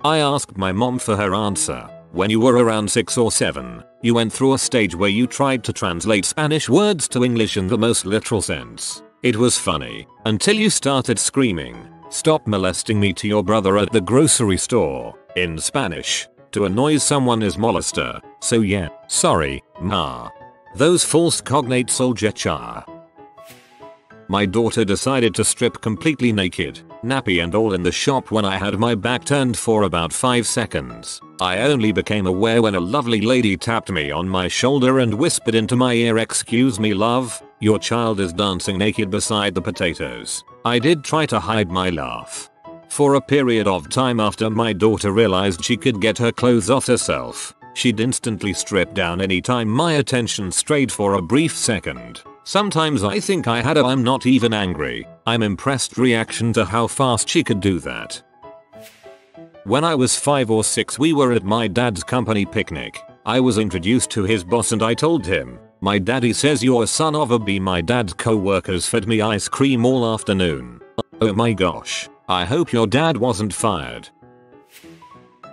I asked my mom for her answer. When you were around 6 or 7, you went through a stage where you tried to translate Spanish words to English in the most literal sense. It was funny, until you started screaming, "Stop molesting me" to your brother at the grocery store. In Spanish, to annoy someone is molester. So yeah, sorry, ma. Those false cognates all jetcha. My daughter decided to strip completely naked, nappy and all in the shop when I had my back turned for about 5 seconds. I only became aware when a lovely lady tapped me on my shoulder and whispered into my ear, "Excuse me love, your child is dancing naked beside the potatoes." I did try to hide my laugh. For a period of time after my daughter realized she could get her clothes off herself, she'd instantly strip down anytime my attention strayed for a brief second. Sometimes I think I had a "I'm not even angry, I'm impressed" reaction to how fast she could do that. When I was 5 or 6 we were at my dad's company picnic. I was introduced to his boss and I told him, "My daddy says you're a son of a b." My dad's co-workers fed me ice cream all afternoon. Oh my gosh, I hope your dad wasn't fired.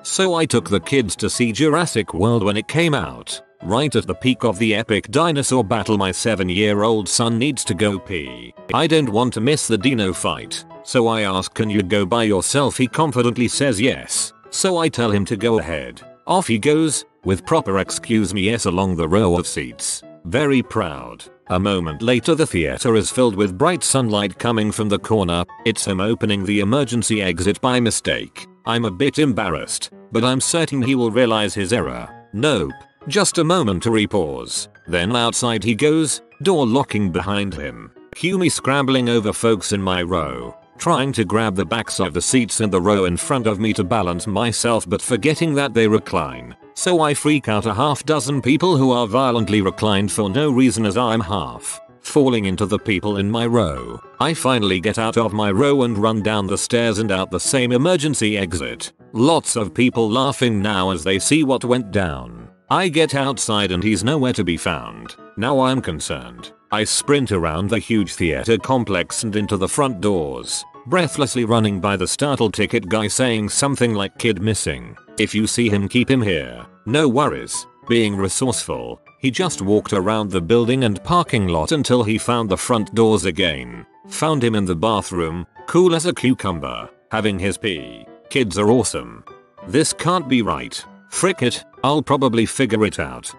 So I took the kids to see Jurassic World when it came out. Right at the peak of the epic dinosaur battle, my 7-year-old son needs to go pee. I don't want to miss the dino fight, so I ask, "Can you go by yourself?" He confidently says yes, so I tell him to go ahead. Off he goes, with proper "excuse me" yes along the row of seats. Very proud. A moment later the theater is filled with bright sunlight coming from the corner. It's him opening the emergency exit by mistake. I'm a bit embarrassed, but I'm certain he will realize his error. Nope. Just a momentary pause. Then outside he goes, Door locking behind him. Cue me scrambling over folks in my row, trying to grab the backs of the seats in the row in front of me to balance myself but forgetting that they recline. So I freak out a half dozen people who are violently reclined for no reason as I'm half falling into the people in my row. I finally get out of my row and run down the stairs and out the same emergency exit. Lots of people laughing now as they see what went down. I get outside and he's nowhere to be found. Now I'm concerned. I sprint around the huge theater complex and into the front doors, breathlessly running by the startled ticket guy saying something like "kid missing. If you see him, keep him here. No worries." Being resourceful, he just walked around the building and parking lot until he found the front doors again. Found him in the bathroom, cool as a cucumber, having his pee. Kids are awesome. This can't be right. Frick it, I'll probably figure it out.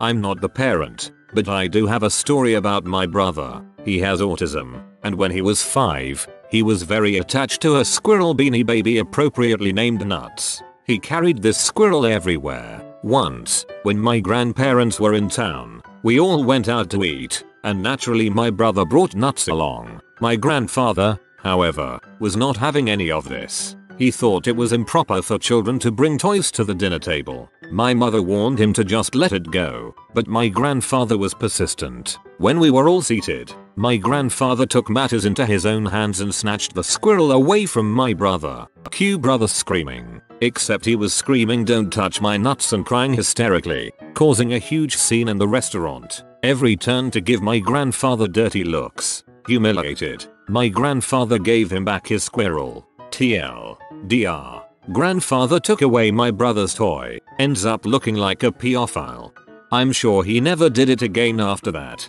I'm not the parent, but I do have a story about my brother. He has autism, and when he was 5, he was very attached to a squirrel beanie baby appropriately named Nuts. He carried this squirrel everywhere. Once, when my grandparents were in town, we all went out to eat, and naturally my brother brought Nuts along. My grandfather, however, was not having any of this. He thought it was improper for children to bring toys to the dinner table. My mother warned him to just let it go, but my grandfather was persistent. When we were all seated, my grandfather took matters into his own hands and snatched the squirrel away from my brother. Cue brother screaming. Except he was screaming "Don't touch my nuts" and crying hysterically, causing a huge scene in the restaurant. Every turn to give my grandfather dirty looks. Humiliated, my grandfather gave him back his squirrel. TLDR. Grandfather took away my brother's toy, ends up looking like a pedophile. I'm sure he never did it again after that.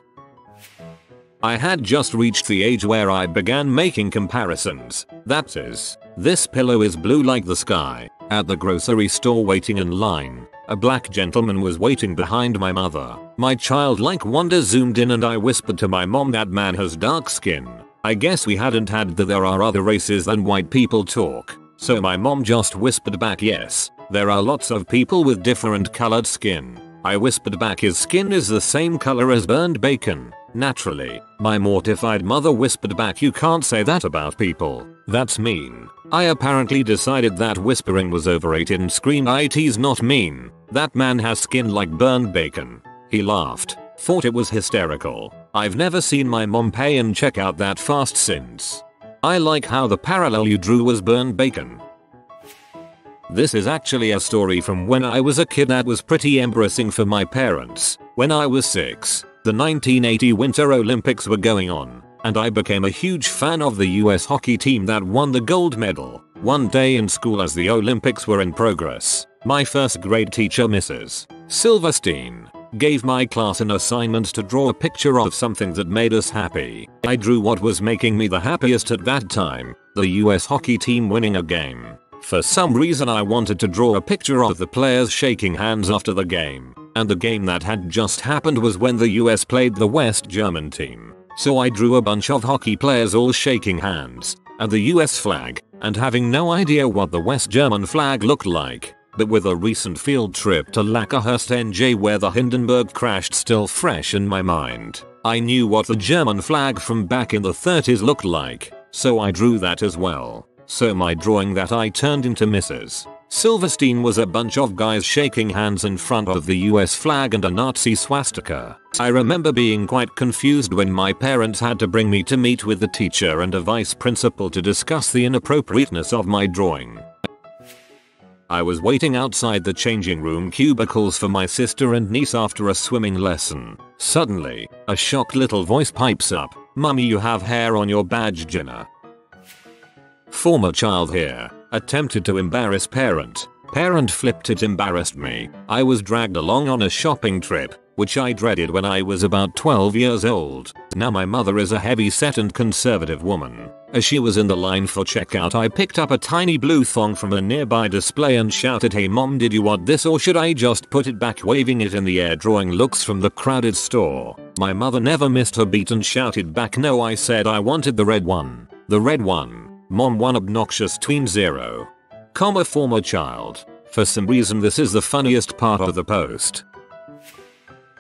I had just reached the age where I began making comparisons. That is, this pillow is blue like the sky. At the grocery store waiting in line, a black gentleman was waiting behind my mother. My childlike wonder zoomed in and I whispered to my mom, "That man has dark skin." I guess we hadn't had the "there are other races than white people" talk. So my mom just whispered back, "Yes, there are lots of people with different colored skin." I whispered back, "His skin is the same color as burned bacon." Naturally, my mortified mother whispered back, "You can't say that about people. That's mean." I apparently decided that whispering was overrated and screamed, "It's not mean. That man has skin like burned bacon." He laughed, thought it was hysterical. I've never seen my mom pay and check out that fast since. I like how the parallel you drew was burned bacon. This is actually a story from when I was a kid that was pretty embarrassing for my parents. When I was 6, the 1980 Winter Olympics were going on, and I became a huge fan of the US hockey team that won the gold medal. One day in school as the Olympics were in progress, my first grade teacher, Mrs. Silverstein, gave my class an assignment to draw a picture of something that made us happy. I drew what was making me the happiest at that time, the US hockey team winning a game. For some reason I wanted to draw a picture of the players shaking hands after the game, and the game that had just happened was when the US played the West German team. So I drew a bunch of hockey players all shaking hands, and the US flag, and having no idea what the West German flag looked like. But with a recent field trip to Lacherhurst, NJ, where the Hindenburg crashed still fresh in my mind, I knew what the German flag from back in the 30s looked like, so I drew that as well. So my drawing that I turned into Mrs. Silverstein was a bunch of guys shaking hands in front of the US flag and a Nazi swastika. I remember being quite confused when my parents had to bring me to meet with the teacher and a vice principal to discuss the inappropriateness of my drawing. I was waiting outside the changing room cubicles for my sister and niece after a swimming lesson. Suddenly, a shocked little voice pipes up, "Mummy, you have hair on your badge, Jenna." Former child here. Attempted to embarrass parent. Parent flipped, it embarrassed me. I was dragged along on a shopping trip, which I dreaded when I was about 12 years old. Now my mother is a heavy-set and conservative woman. As she was in the line for checkout, I picked up a tiny blue thong from a nearby display and shouted, "Hey mom, did you want this or should I just put it back?" waving it in the air, drawing looks from the crowded store. My mother never missed her beat and shouted back, "No," I said I wanted the red one. The red one. Mom, one obnoxious tween 0. Former child. For some reason this is the funniest part of the post.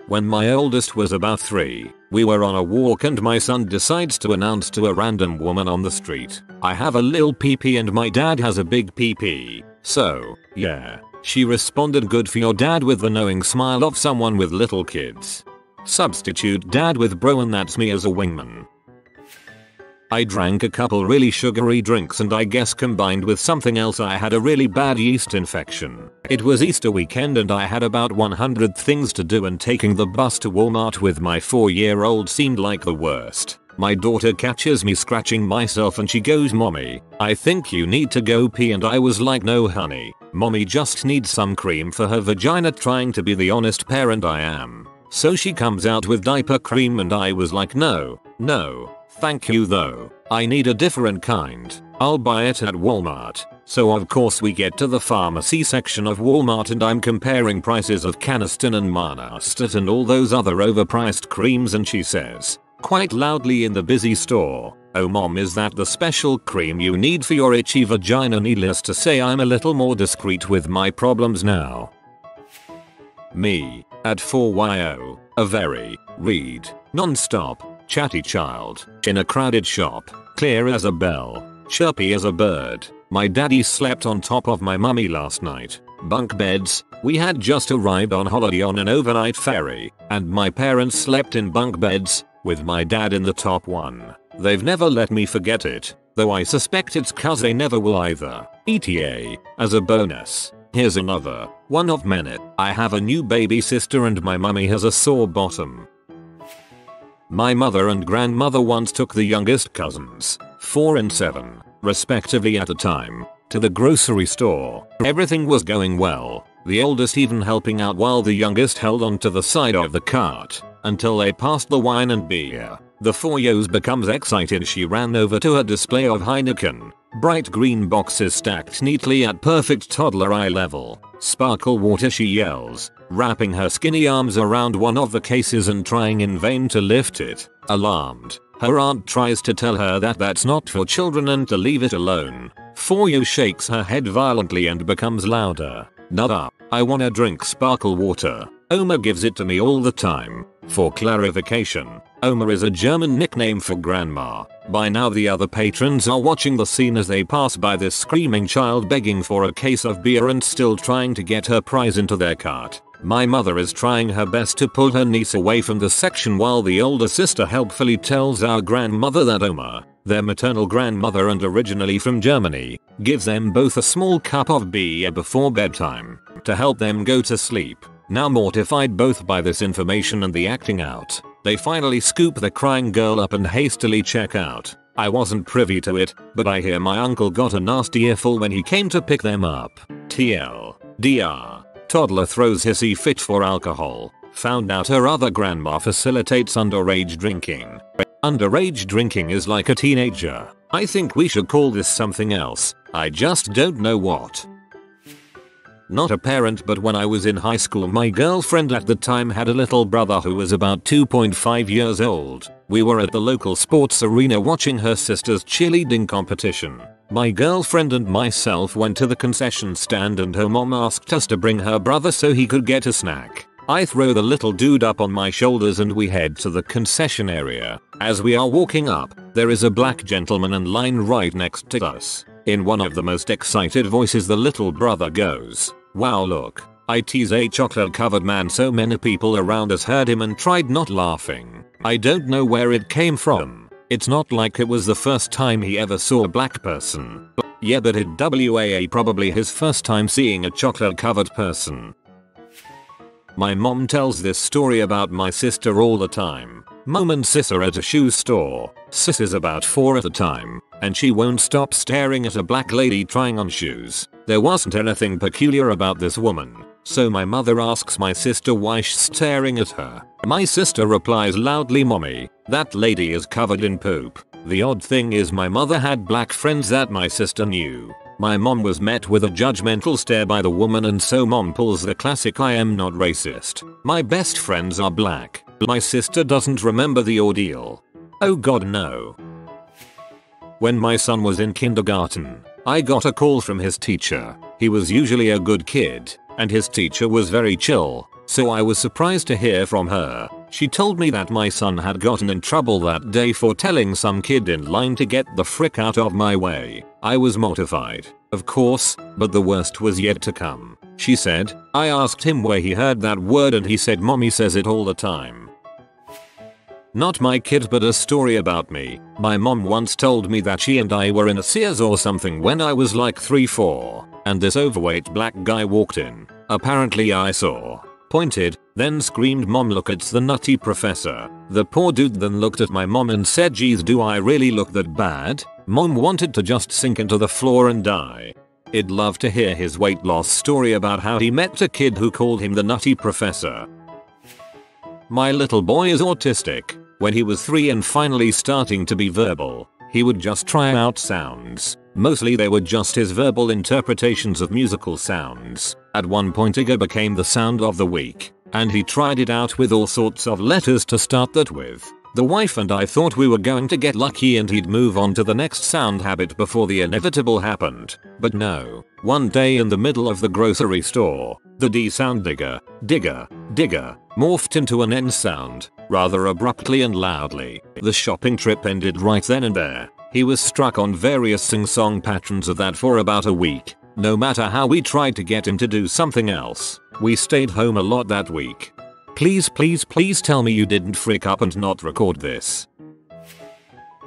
When my oldest was about 3, we were on a walk and my son decides to announce to a random woman on the street, "I have a lil pee-pee and my dad has a big pee-pee. So, yeah." She responded, "Good for your dad," with the knowing smile of someone with little kids. Substitute dad with bro and that's me as a wingman. I drank a couple really sugary drinks and I guess combined with something else I had a really bad yeast infection. It was Easter weekend and I had about 100 things to do and taking the bus to Walmart with my 4-year-old seemed like the worst. My daughter catches me scratching myself and she goes, "Mommy, I think you need to go pee," and I was like, "No honey, mommy just needs some cream for her vagina," trying to be the honest parent I am. So she comes out with diaper cream and I was like, "No, thank you though. I need a different kind. I'll buy it at Walmart." So of course we get to the pharmacy section of Walmart and I'm comparing prices of Canesten and Manastat and all those other overpriced creams and she says, quite loudly in the busy store, "Oh mom, is that the special cream you need for your itchy vagina?" Needless to say, I'm a little more discreet with my problems now. Me, at 4yo, a very, read, non-stop, chatty child, in a crowded shop, clear as a bell, chirpy as a bird. My daddy slept on top of my mummy last night. Bunk beds, we had just arrived on holiday on an overnight ferry, and my parents slept in bunk beds, with my dad in the top one. They've never let me forget it, though I suspect it's cause they never will either. ETA, as a bonus, here's another one of many. I have a new baby sister and my mummy has a sore bottom. My mother and grandmother once took the youngest cousins, 4 and 7, respectively at a time, to the grocery store. Everything was going well, the oldest even helping out while the youngest held onto the side of the cart, until they passed the wine and beer. The 4-yos becomes excited. She ran over to a display of Heineken, bright green boxes stacked neatly at perfect toddler eye level. "Sparkle water," she yells, wrapping her skinny arms around one of the cases and trying in vain to lift it. Alarmed, her aunt tries to tell her that that's not for children and to leave it alone. 4-yo shakes her head violently and becomes louder. "Nada, I wanna drink sparkle water. Oma gives it to me all the time." For clarification, Oma is a German nickname for grandma. By now the other patrons are watching the scene as they pass by this screaming child begging for a case of beer and still trying to get her prize into their cart. My mother is trying her best to pull her niece away from the section while the older sister helpfully tells our grandmother that Oma, their maternal grandmother and originally from Germany, gives them both a small cup of beer before bedtime to help them go to sleep. Now mortified both by this information and the acting out, they finally scoop the crying girl up and hastily check out. I wasn't privy to it, but I hear my uncle got a nasty earful when he came to pick them up. TLDR. Toddler throws hissy fit for alcohol. Found out her other grandma facilitates underage drinking. Underage drinking is like a teenager. I think we should call this something else. I just don't know what. Not a parent, but when I was in high school, my girlfriend at the time had a little brother who was about 2.5 years old. We were at the local sports arena watching her sister's cheerleading competition. My girlfriend and myself went to the concession stand and her mom asked us to bring her brother so he could get a snack. I throw the little dude up on my shoulders and we head to the concession area. As we are walking up, there is a black gentleman in line right next to us. In one of the most excited voices the little brother goes, "Wow, look, it's a chocolate covered man." So many people around us heard him and tried not laughing. I don't know where it came from. It's not like it was the first time he ever saw a black person. Yeah, but it was probably his first time seeing a chocolate covered person. My mom tells this story about my sister all the time. Mom and sis are at a shoe store. Sis is about 4 at the time, and she won't stop staring at a black lady trying on shoes. There wasn't anything peculiar about this woman, so my mother asks my sister why she's staring at her. My sister replies loudly, "Mommy, that lady is covered in poop." The odd thing is my mother had black friends that my sister knew. My mom was met with a judgmental stare by the woman, and so mom pulls the classic "I am not racist. My best friends are black." My sister doesn't remember the ordeal. Oh god, no. When my son was in kindergarten, I got a call from his teacher. He was usually a good kid, and his teacher was very chill, so I was surprised to hear from her. She told me that my son had gotten in trouble that day for telling some kid in line to get the frick out of my way. I was mortified, of course, but the worst was yet to come. She said, I asked him where he heard that word and he said mommy says it all the time. Not my kid but a story about me. My mom once told me that she and I were in a Sears or something when I was like 3-4, and this overweight black guy walked in. Apparently I saw, pointed, then screamed mom look it's the nutty professor. The poor dude then looked at my mom and said geez do I really look that bad? Mom wanted to just sink into the floor and die. I'd love to hear his weight loss story about how he met a kid who called him the nutty professor. My little boy is autistic. When he was 3 and finally starting to be verbal, he would just try out sounds. Mostly they were just his verbal interpretations of musical sounds. At one point Igor became the sound of the week, and he tried it out with all sorts of letters to start that with. The wife and I thought we were going to get lucky and he'd move on to the next sound habit before the inevitable happened. But no. One day in the middle of the grocery store, the D sound digger, digger, digger, morphed into an N sound, rather abruptly and loudly. The shopping trip ended right then and there. He was struck on various sing-song patterns of that for about a week. No matter how we tried to get him to do something else, we stayed home a lot that week. Please tell me you didn't freak up and not record this.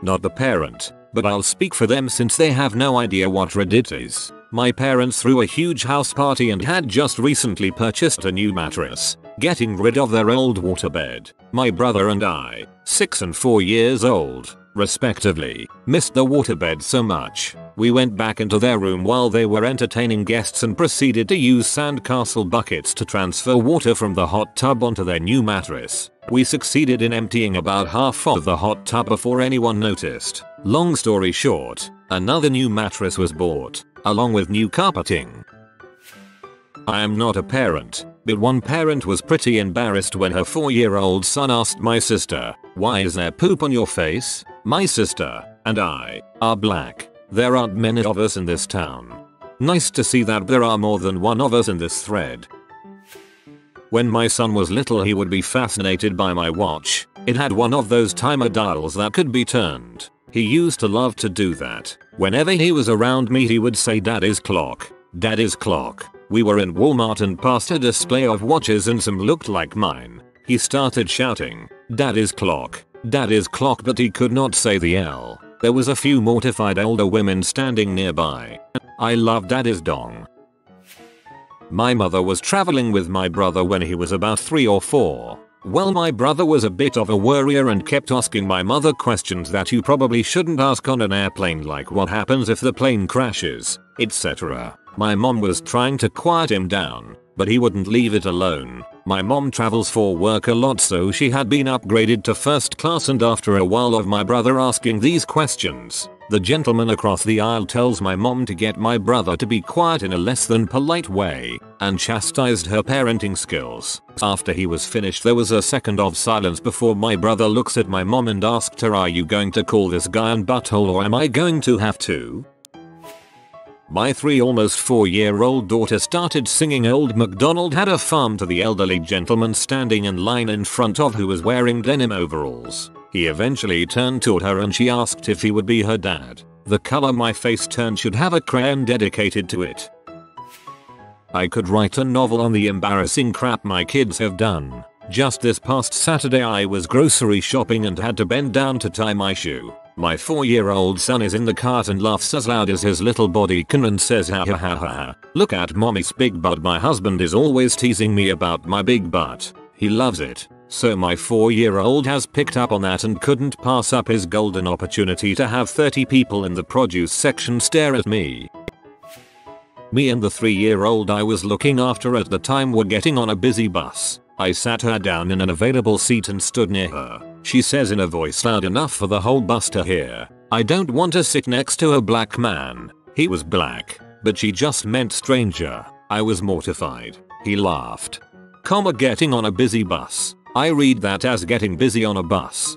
Not the parent, but I'll speak for them since they have no idea what Reddit is. My parents threw a huge house party and had just recently purchased a new mattress, getting rid of their old waterbed. My brother and I, 6 and 4 years old, respectively, missed the waterbed so much. We went back into their room while they were entertaining guests and proceeded to use sandcastle buckets to transfer water from the hot tub onto their new mattress. We succeeded in emptying about half of the hot tub before anyone noticed. Long story short, another new mattress was bought, along with new carpeting. I am not a parent, but one parent was pretty embarrassed when her 4-year-old son asked my sister, "Why is there poop on your face?" My sister and I are black. There aren't many of us in this town. Nice to see that there are more than one of us in this thread. When my son was little he would be fascinated by my watch. It had one of those timer dials that could be turned. He used to love to do that. Whenever he was around me he would say "Daddy's clock, Daddy's clock." We were in Walmart and passed a display of watches and some looked like mine. He started shouting, "Daddy's clock, Daddy's clock," but he could not say the L. There was a few mortified older women standing nearby. I love Daddy's dong. My mother was traveling with my brother when he was about 3 or 4. Well, my brother was a bit of a worrier and kept asking my mother questions that you probably shouldn't ask on an airplane, like what happens if the plane crashes, etc. My mom was trying to quiet him down, but he wouldn't leave it alone. My mom travels for work a lot, so she had been upgraded to first class, and after a while of my brother asking these questions, the gentleman across the aisle tells my mom to get my brother to be quiet in a less than polite way, and chastised her parenting skills. After he was finished there was a second of silence before my brother looks at my mom and asked her, "Are you going to call this guy an butthole or am I going to have to?" My 3 almost 4-year-old daughter started singing "Old MacDonald Had a Farm" to the elderly gentleman standing in line in front of who was wearing denim overalls. He eventually turned toward her and she asked if he would be her dad. The color my face turned should have a crayon dedicated to it. I could write a novel on the embarrassing crap my kids have done. Just this past Saturday I was grocery shopping and had to bend down to tie my shoe. My 4-year-old son is in the cart and laughs as loud as his little body can and says, "Ha ha ha ha ha. Look at mommy's big butt." My husband is always teasing me about my big butt. He loves it. So my 4-year-old has picked up on that and couldn't pass up his golden opportunity to have 30 people in the produce section stare at me. Me and the 3-year-old I was looking after at the time were getting on a busy bus. I sat her down in an available seat and stood near her. She says in a voice loud enough for the whole bus to hear, "I don't want to sit next to a black man." He was black, but she just meant stranger. I was mortified. He laughed. Getting on a busy bus. I read that as getting busy on a bus.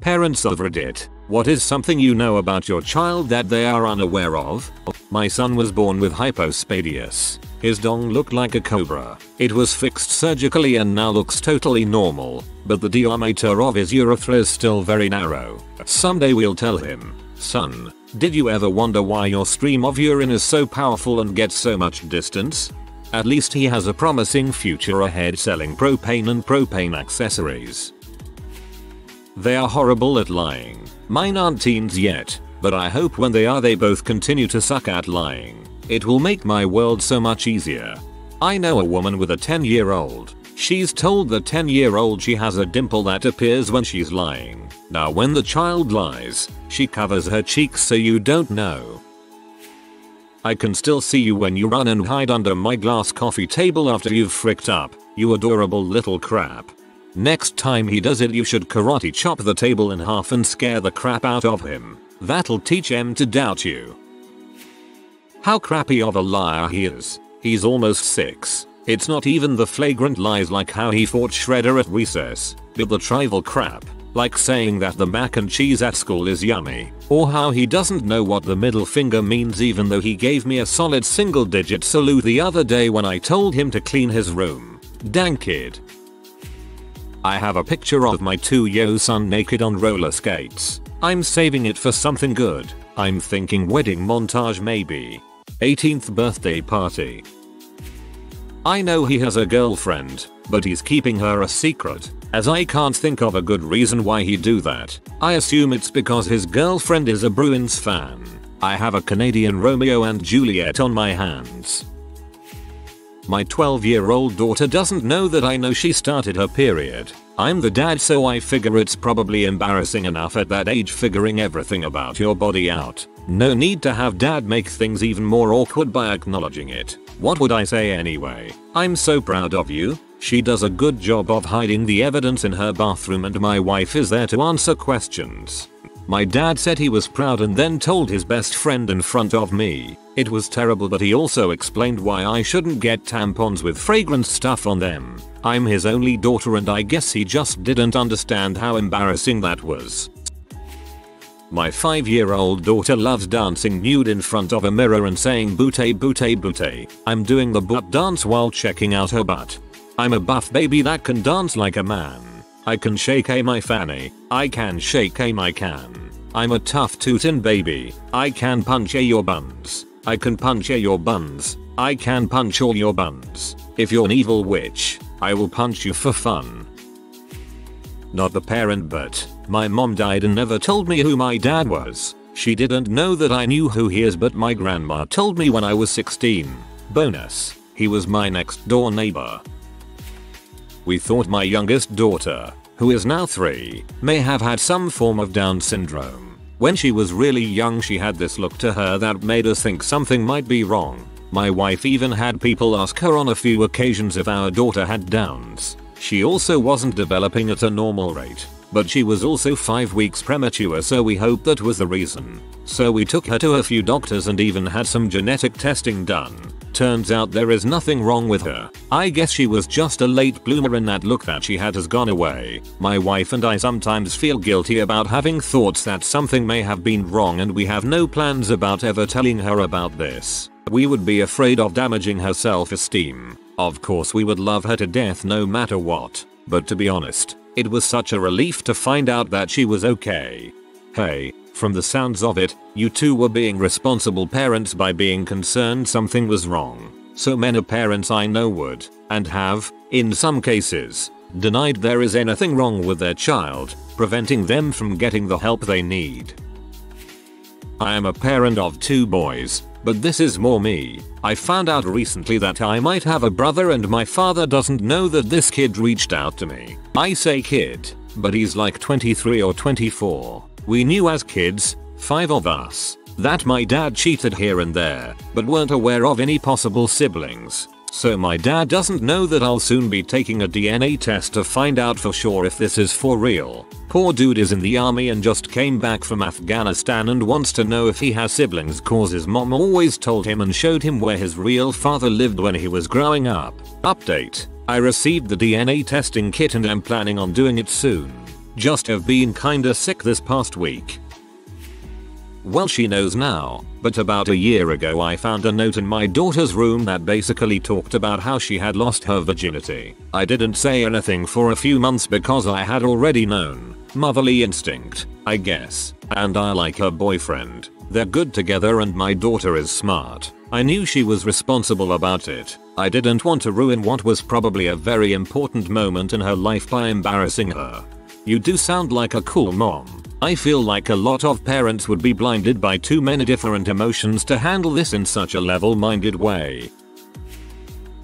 Parents of Reddit, what is something you know about your child that they are unaware of? My son was born with hypospadias. His dong looked like a cobra. It was fixed surgically and now looks totally normal, but the diameter of his urethra is still very narrow. Someday we'll tell him, son, did you ever wonder why your stream of urine is so powerful and gets so much distance? At least he has a promising future ahead selling propane and propane accessories. They are horrible at lying. Mine aren't teens yet, but I hope when they are they both continue to suck at lying. It will make my world so much easier. I know a woman with a 10-year-old. She's told the 10-year-old she has a dimple that appears when she's lying. Now when the child lies, she covers her cheeks so you don't know. I can still see you when you run and hide under my glass coffee table after you've fricked up, you adorable little crap. Next time he does it you should karate chop the table in half and scare the crap out of him. That'll teach him to doubt you. How crappy of a liar he is. He's almost 6. It's not even the flagrant lies like how he fought Shredder at recess, but the trivial crap, like saying that the mac and cheese at school is yummy, or how he doesn't know what the middle finger means even though he gave me a solid single-digit salute the other day when I told him to clean his room. Dang kid. I have a picture of my 2-year-old son naked on roller skates. I'm saving it for something good. I'm thinking wedding montage maybe. 18th birthday party. I know he has a girlfriend, but he's keeping her a secret, as I can't think of a good reason why he'd do that. I assume it's because his girlfriend is a Bruins fan. I have a Canadian Romeo and Juliet on my hands. My 12-year-old daughter doesn't know that I know she started her period. I'm the dad so I figure it's probably embarrassing enough at that age figuring everything about your body out. No need to have dad make things even more awkward by acknowledging it. What would I say anyway? I'm so proud of you. She does a good job of hiding the evidence in her bathroom and my wife is there to answer questions. My dad said he was proud and then told his best friend in front of me. It was terrible but he also explained why I shouldn't get tampons with fragrance stuff on them. I'm his only daughter and I guess he just didn't understand how embarrassing that was. My 5-year-old daughter loves dancing nude in front of a mirror and saying booty booty booty. I'm doing the butt dance while checking out her butt. I'm a buff baby that can dance like a man. I can shake my fanny. I can shake my can. I'm a tough tootin' baby. I can punch your buns. I can punch your buns. I can punch all your buns. If you're an evil witch, I will punch you for fun. Not the parent but my mom died and never told me who my dad was. She didn't know that I knew who he is but my grandma told me when I was 16. Bonus, he was my next door neighbor. We thought my youngest daughter, who is now 3, may have had some form of Down syndrome. When she was really young she had this look to her that made us think something might be wrong. My wife even had people ask her on a few occasions if our daughter had Downs. She also wasn't developing at a normal rate, but she was also 5 weeks premature so we hoped that was the reason. So we took her to a few doctors and even had some genetic testing done. Turns out there is nothing wrong with her. I guess she was just a late bloomer and that look that she had has gone away. My wife and I sometimes feel guilty about having thoughts that something may have been wrong and we have no plans about ever telling her about this. We would be afraid of damaging her self-esteem. Of course we would love her to death no matter what, but to be honest, it was such a relief to find out that she was okay. Hey, from the sounds of it, you two were being responsible parents by being concerned something was wrong. So many parents I know would, and have, in some cases, denied there is anything wrong with their child, preventing them from getting the help they need. I am a parent of 2 boys, but this is more me. I found out recently that I might have a brother and my father doesn't know that this kid reached out to me. I say kid, but he's like 23 or 24. We knew as kids, 5 of us, that my dad cheated here and there, but weren't aware of any possible siblings. So my dad doesn't know that I'll soon be taking a DNA test to find out for sure if this is for real. Poor dude is in the army and just came back from Afghanistan and wants to know if he has siblings cause his mom always told him and showed him where his real father lived when he was growing up. Update. I received the DNA testing kit and am planning on doing it soon. Just have been kinda sick this past week. Well, she knows now, but about a year ago I found a note in my daughter's room that basically talked about how she had lost her virginity. I didn't say anything for a few months because I had already known. Motherly instinct, I guess. And I like her boyfriend. They're good together and my daughter is smart. I knew she was responsible about it. I didn't want to ruin what was probably a very important moment in her life by embarrassing her. You do sound like a cool mom. I feel like a lot of parents would be blinded by too many different emotions to handle this in such a level-minded way.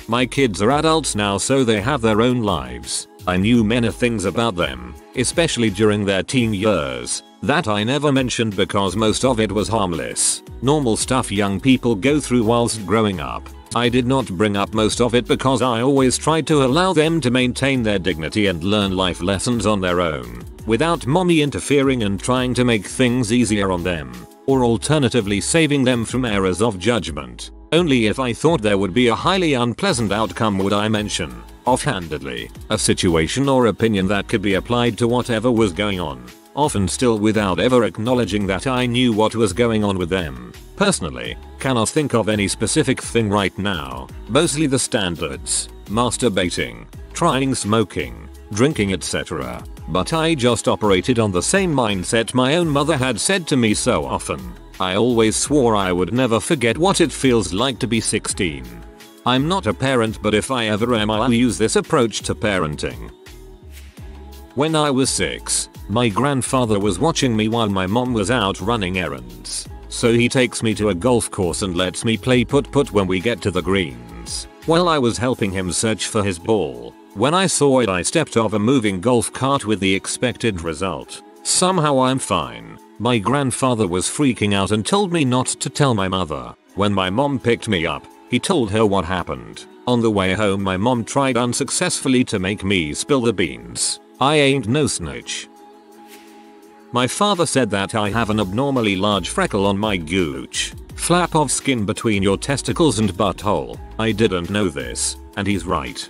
My kids are adults now, so they have their own lives. I knew many things about them, especially during their teen years, that I never mentioned because most of it was harmless, normal stuff young people go through whilst growing up. I did not bring up most of it because I always tried to allow them to maintain their dignity and learn life lessons on their own, without mommy interfering and trying to make things easier on them, or alternatively saving them from errors of judgment. Only if I thought there would be a highly unpleasant outcome would I mention, offhandedly, a situation or opinion that could be applied to whatever was going on, often still without ever acknowledging that I knew what was going on with them. Personally, cannot think of any specific thing right now, mostly the standards, masturbating, trying smoking, drinking, etc. But I just operated on the same mindset my own mother had said to me so often. I always swore I would never forget what it feels like to be 16. I'm not a parent, but if I ever am, I'll use this approach to parenting. When I was 6, my grandfather was watching me while my mom was out running errands. So he takes me to a golf course and lets me play putt-putt when we get to the greens. While I was helping him search for his ball, when I saw it I stepped off a moving golf cart with the expected result. Somehow I'm fine. My grandfather was freaking out and told me not to tell my mother. When my mom picked me up, he told her what happened. On the way home my mom tried unsuccessfully to make me spill the beans. I ain't no snitch. My father said that I have an abnormally large freckle on my gooch, flap of skin between your testicles and butthole. I didn't know this, and he's right.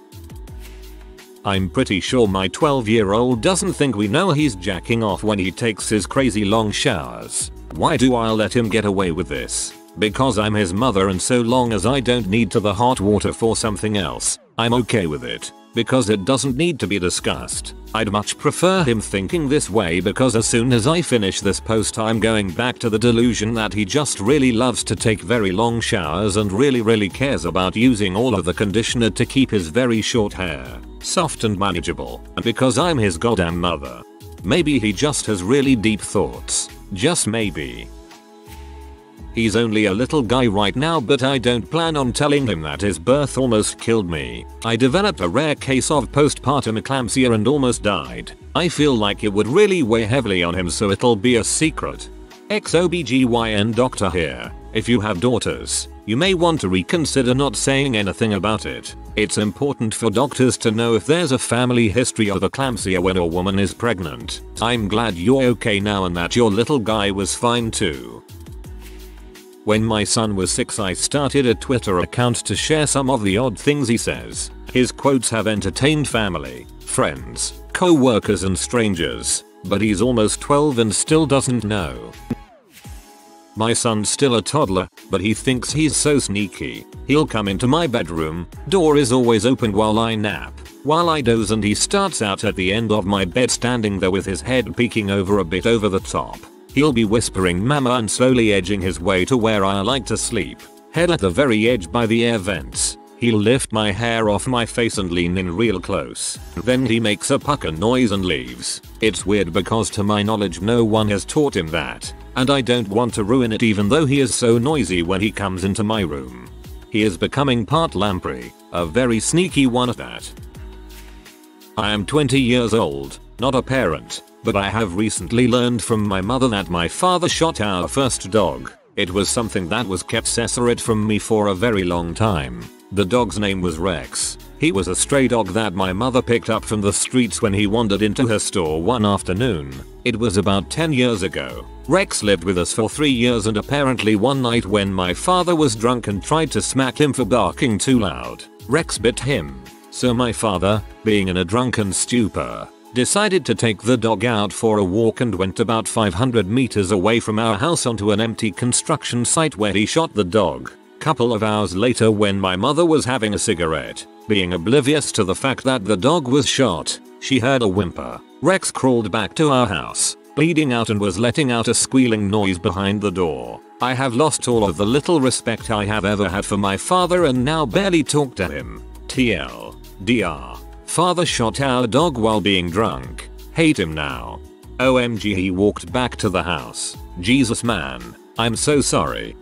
I'm pretty sure my 12-year-old doesn't think we know he's jacking off when he takes his crazy long showers. Why do I let him get away with this? Because I'm his mother, and so long as I don't need to the hot water for something else, I'm okay with it. Because it doesn't need to be discussed. I'd much prefer him thinking this way, because as soon as I finish this post I'm going back to the delusion that he just really loves to take very long showers and really cares about using all of the conditioner to keep his very short hair soft and manageable, and because I'm his goddamn mother. Maybe he just has really deep thoughts. Just maybe. He's only a little guy right now, but I don't plan on telling him that his birth almost killed me. I developed a rare case of postpartum eclampsia and almost died. I feel like it would really weigh heavily on him, so it'll be a secret. Ex-OBGYN doctor here. If you have daughters, you may want to reconsider not saying anything about it. It's important for doctors to know if there's a family history of eclampsia when a woman is pregnant. I'm glad you're okay now and that your little guy was fine too. When my son was 6, I started a Twitter account to share some of the odd things he says. His quotes have entertained family, friends, co-workers and strangers, but he's almost 12 and still doesn't know. My son's still a toddler, but he thinks he's so sneaky. He'll come into my bedroom, door is always open while I nap, while I doze, and he starts out at the end of my bed standing there with his head peeking over a bit over the top. He'll be whispering mama and slowly edging his way to where I like to sleep, head at the very edge by the air vents. He'll lift my hair off my face and lean in real close. Then he makes a pucker noise and leaves. It's weird because to my knowledge no one has taught him that, and I don't want to ruin it even though he is so noisy when he comes into my room. He is becoming part lamprey, a very sneaky one at that. I am 20 years old, not a parent, but I have recently learned from my mother that my father shot our first dog. It was something that was kept separate from me for a very long time. The dog's name was Rex. He was a stray dog that my mother picked up from the streets when he wandered into her store one afternoon. It was about 10 years ago. Rex lived with us for 3 years, and apparently one night when my father was drunk and tried to smack him for barking too loud, Rex bit him. So my father, being in a drunken stupor, decided to take the dog out for a walk and went about 500 meters away from our house onto an empty construction site where he shot the dog. Couple of hours later, when my mother was having a cigarette, being oblivious to the fact that the dog was shot, she heard a whimper. Rex crawled back to our house, bleeding out, and was letting out a squealing noise behind the door. I have lost all of the little respect I have ever had for my father and now barely talk to him. TLDR. Father shot our dog while being drunk. Hate him now. OMG, he walked back to the house. Jesus man. I'm so sorry.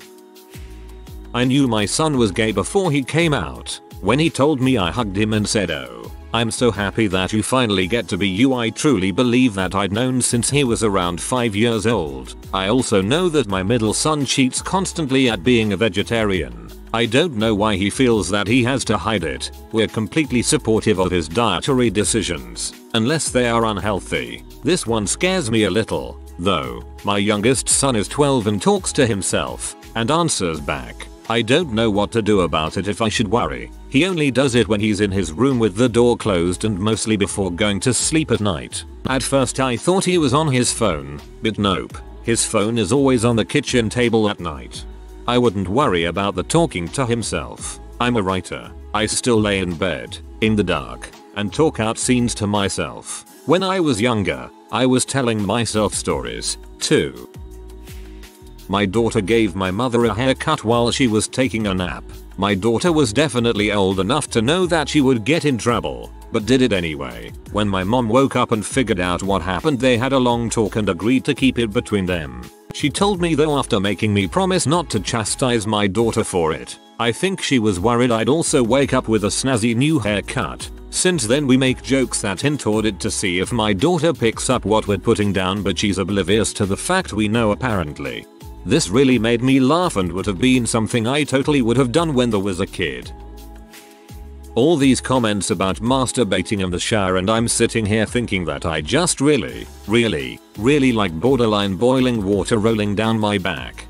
I knew my son was gay before he came out. When he told me, I hugged him and said, "Oh, I'm so happy that you finally get to be you." I truly believe that I'd known since he was around 5 years old. I also know that my middle son cheats constantly at being a vegetarian. I don't know why he feels that he has to hide it. We're completely supportive of his dietary decisions, unless they are unhealthy. This one scares me a little, though. My youngest son is 12 and talks to himself and answers back. I don't know what to do about it, if I should worry. He only does it when he's in his room with the door closed and mostly before going to sleep at night. At first I thought he was on his phone, but nope. His phone is always on the kitchen table at night. I wouldn't worry about the talking to himself. I'm a writer. I still lay in bed, in the dark, and talk out scenes to myself. When I was younger, I was telling myself stories, too. My daughter gave my mother a haircut while she was taking a nap. My daughter was definitely old enough to know that she would get in trouble, but did it anyway. When my mom woke up and figured out what happened, they had a long talk and agreed to keep it between them. She told me, though, after making me promise not to chastise my daughter for it. I think she was worried I'd also wake up with a snazzy new haircut. Since then we make jokes that hint toward it to see if my daughter picks up what we're putting down, but she's oblivious to the fact we know apparently. This really made me laugh and would have been something I totally would have done when I was a kid. All these comments about masturbating in the shower, and I'm sitting here thinking that I just really like borderline boiling water rolling down my back.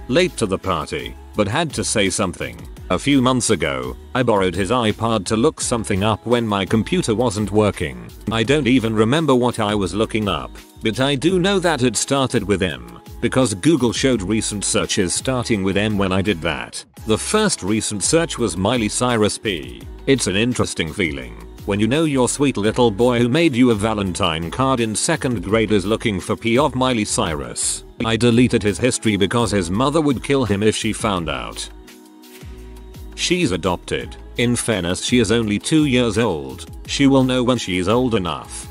Late to the party, but had to say something. A few months ago, I borrowed his iPod to look something up when my computer wasn't working. I don't even remember what I was looking up, but I do know that it started with M, because Google showed recent searches starting with M when I did that. The first recent search was Miley Cyrus P. It's an interesting feeling when you know your sweet little boy who made you a Valentine card in 2nd grade is looking for P of Miley Cyrus. I deleted his history because his mother would kill him if she found out. She's adopted. In fairness, she is only 2 years old. She will know when she's old enough.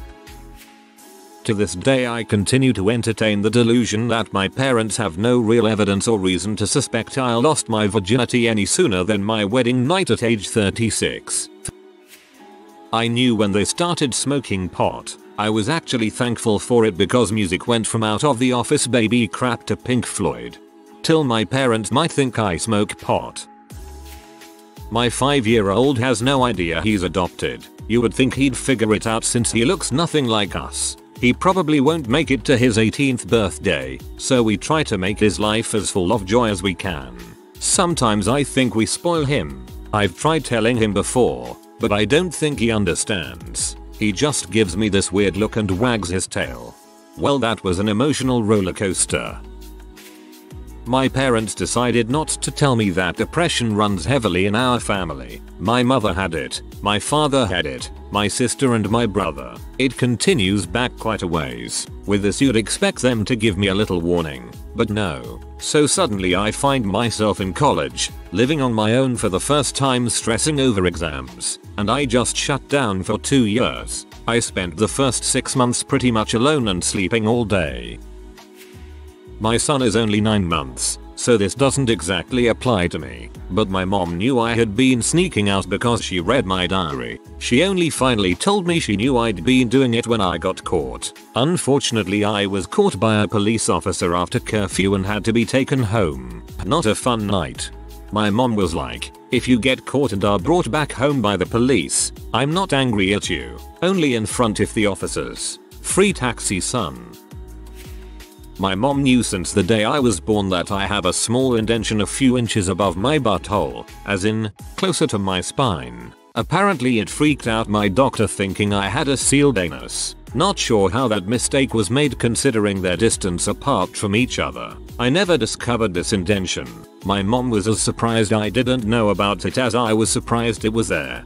To this day I continue to entertain the delusion that my parents have no real evidence or reason to suspect I lost my virginity any sooner than my wedding night at age 36. I knew when they started smoking pot. I was actually thankful for it because music went from Out of the Office baby crap to Pink Floyd. Till my parents might think I smoke pot. My 5-year-old has no idea he's adopted. You would think he'd figure it out since he looks nothing like us. He probably won't make it to his 18th birthday, so we try to make his life as full of joy as we can. Sometimes I think we spoil him. I've tried telling him before, but I don't think he understands. He just gives me this weird look and wags his tail. Well, that was an emotional roller coaster. My parents decided not to tell me that depression runs heavily in our family. My mother had it, my father had it, my sister and my brother. It continues back quite a ways. With this you'd expect them to give me a little warning, but no. So suddenly I find myself in college, living on my own for the first time, stressing over exams, and I just shut down for 2 years. I spent the first 6 months pretty much alone and sleeping all day. My son is only 9 months, so this doesn't exactly apply to me, but my mom knew I had been sneaking out because she read my diary. She only finally told me she knew I'd been doing it when I got caught. Unfortunately, I was caught by a police officer after curfew and had to be taken home. Not a fun night. My mom was like, "If you get caught and are brought back home by the police, I'm not angry at you. Only in front if the officers. Free taxi, son." My mom knew since the day I was born that I have a small indentation a few inches above my butthole, as in, closer to my spine. Apparently it freaked out my doctor thinking I had a sealed anus. Not sure how that mistake was made considering their distance apart from each other. I never discovered this indention. My mom was as surprised I didn't know about it as I was surprised it was there.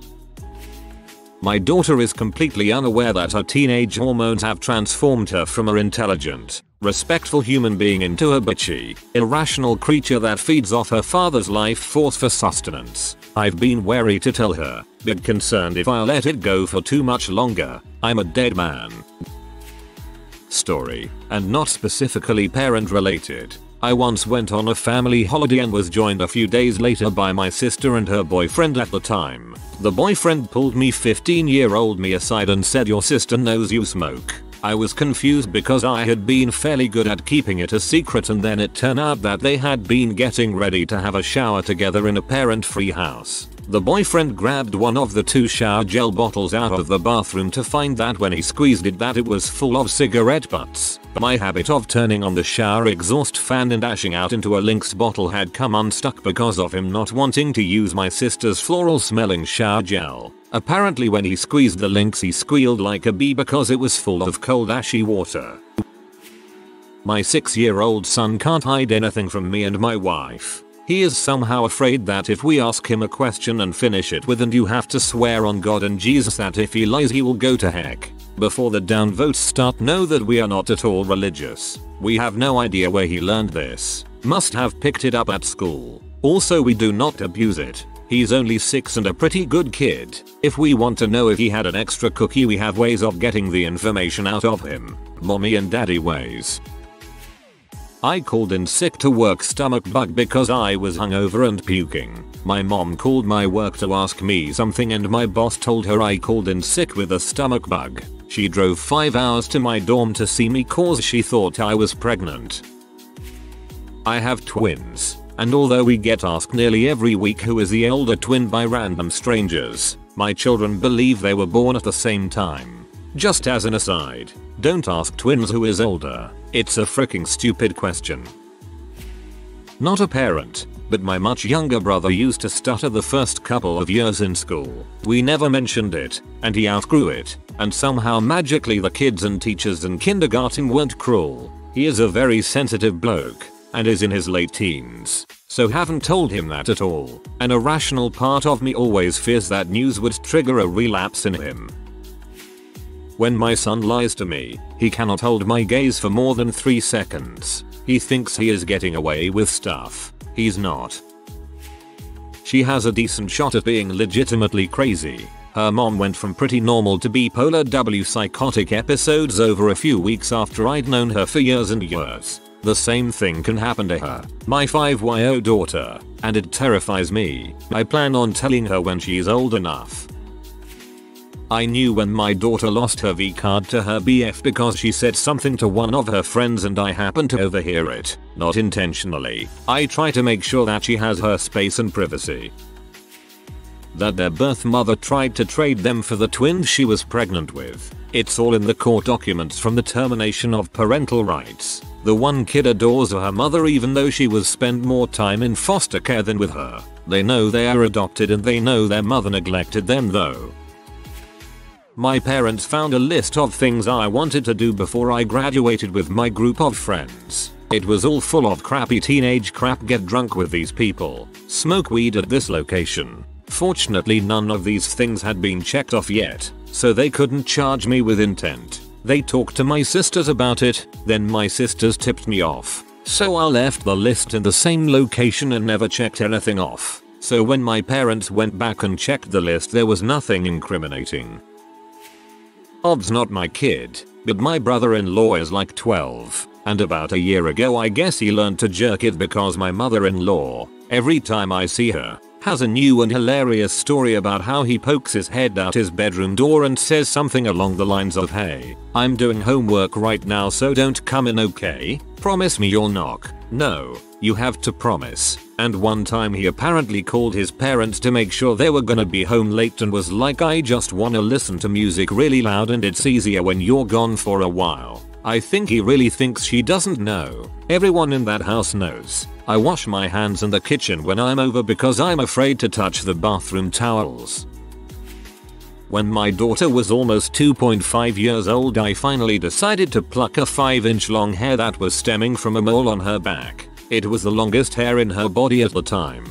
My daughter is completely unaware that her teenage hormones have transformed her from an intelligent, respectful human being into a bitchy, irrational creature that feeds off her father's life force for sustenance. I've been wary to tell her, but concerned if I'll let it go for too much longer, I'm a dead man. Story, and not specifically parent related. I once went on a family holiday and was joined a few days later by my sister and her boyfriend at the time. The boyfriend pulled me 15-year-old me aside and said, "Your sister knows you smoke." I was confused because I had been fairly good at keeping it a secret, and then it turned out that they had been getting ready to have a shower together in a parent-free house. The boyfriend grabbed one of the 2 shower gel bottles out of the bathroom to find that when he squeezed it that it was full of cigarette butts. My habit of turning on the shower exhaust fan and dashing out into a Lynx bottle had come unstuck because of him not wanting to use my sister's floral smelling shower gel. Apparently when he squeezed the Lynx he squealed like a bee because it was full of cold ashy water. My 6-year-old son can't hide anything from me and my wife. He is somehow afraid that if we ask him a question and finish it with "and you have to swear on God and Jesus that if he lies he will go to heck." Before the downvotes start, know that we are not at all religious. We have no idea where he learned this. Must have picked it up at school. Also we do not abuse it. He's only 6 and a pretty good kid. If we want to know if he had an extra cookie, we have ways of getting the information out of him. Mommy and daddy ways. I called in sick to work stomach bug because I was hungover and puking. My mom called my work to ask me something and my boss told her I called in sick with a stomach bug. She drove 5 hours to my dorm to see me cause she thought I was pregnant. I have twins, and although we get asked nearly every week who is the elder twin by random strangers, my children believe they were born at the same time. Just as an aside, don't ask twins who is older. It's a freaking stupid question. Not a parent, but my much younger brother used to stutter the first couple of years in school. We never mentioned it, and he outgrew it, and somehow magically the kids and teachers in kindergarten weren't cruel. He is a very sensitive bloke, and is in his late teens, so haven't told him that at all. An irrational part of me always fears that news would trigger a relapse in him. When my son lies to me, he cannot hold my gaze for more than 3 seconds. He thinks he is getting away with stuff. He's not. She has a decent shot at being legitimately crazy. Her mom went from pretty normal to bipolar W psychotic episodes over a few weeks after I'd known her for years and years. The same thing can happen to her, my 5-year-old daughter, and it terrifies me. I plan on telling her when she's old enough. I knew when my daughter lost her V card to her BF because she said something to one of her friends and I happened to overhear it. Not intentionally. I try to make sure that she has her space and privacy. That their birth mother tried to trade them for the twins she was pregnant with. It's all in the court documents from the termination of parental rights. The one kid adores her mother even though she was spent more time in foster care than with her. They know they are adopted and they know their mother neglected them though. My parents found a list of things I wanted to do before I graduated with my group of friends. It was all full of crappy teenage crap: get drunk with these people, smoke weed at this location. Fortunately none of these things had been checked off yet, so they couldn't charge me with intent. They talked to my sisters about it, then my sisters tipped me off. So I left the list in the same location and never checked anything off. So when my parents went back and checked the list there was nothing incriminating. Ob's not my kid, but my brother-in-law is like 12, and about a year ago I guess he learned to jerk it because my mother-in-law, every time I see her, has a new and hilarious story about how he pokes his head out his bedroom door and says something along the lines of, "Hey, I'm doing homework right now so don't come in, okay? Promise me you'll knock." No, you have to promise. And one time he apparently called his parents to make sure they were gonna be home late and was like, "I just wanna listen to music really loud and it's easier when you're gone for a while." I think he really thinks she doesn't know. Everyone in that house knows. I wash my hands in the kitchen when I'm over because I'm afraid to touch the bathroom towels. When my daughter was almost 2.5 years old, I finally decided to pluck a 5-inch long hair that was stemming from a mole on her back. It was the longest hair in her body at the time.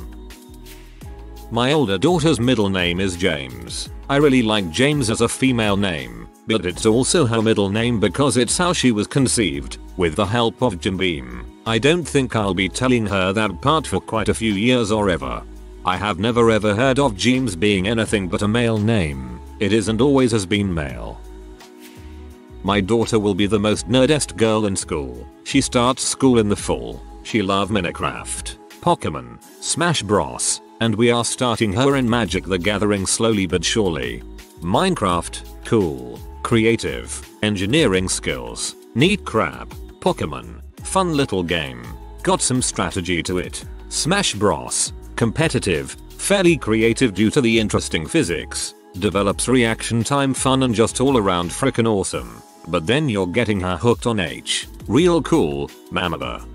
My older daughter's middle name is James. I really like James as a female name, but it's also her middle name because it's how she was conceived, with the help of Jim Beam. I don't think I'll be telling her that part for quite a few years or ever. I have never ever heard of James being anything but a male name. It isn't always has been male. My daughter will be the most nerdest girl in school. She starts school in the fall. She loves Minecraft, Pokemon, Smash Bros, and we are starting her in Magic the Gathering slowly but surely. Minecraft, cool, creative, engineering skills, neat crap, Pokemon, fun little game, got some strategy to it. Smash Bros, competitive, fairly creative due to the interesting physics, develops reaction time fun and just all around frickin' awesome. But then you're getting her hooked on H. Real cool, mamma.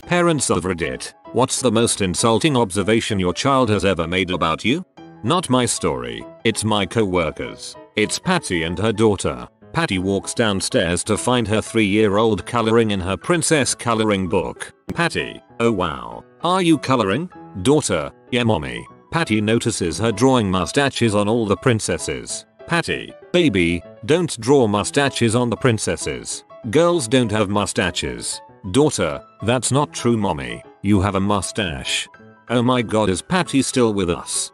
Parents of Reddit, what's the most insulting observation your child has ever made about you? Not my story, it's my co-workers. It's Patty and her daughter. Patty walks downstairs to find her 3-year-old coloring in her princess coloring book. Patty, oh wow, are you coloring? Daughter, yeah mommy. Patty notices her drawing mustaches on all the princesses. Patty, baby, don't draw mustaches on the princesses. Girls don't have mustaches. Daughter, that's not true mommy, you have a mustache. Oh my god, is Patty still with us?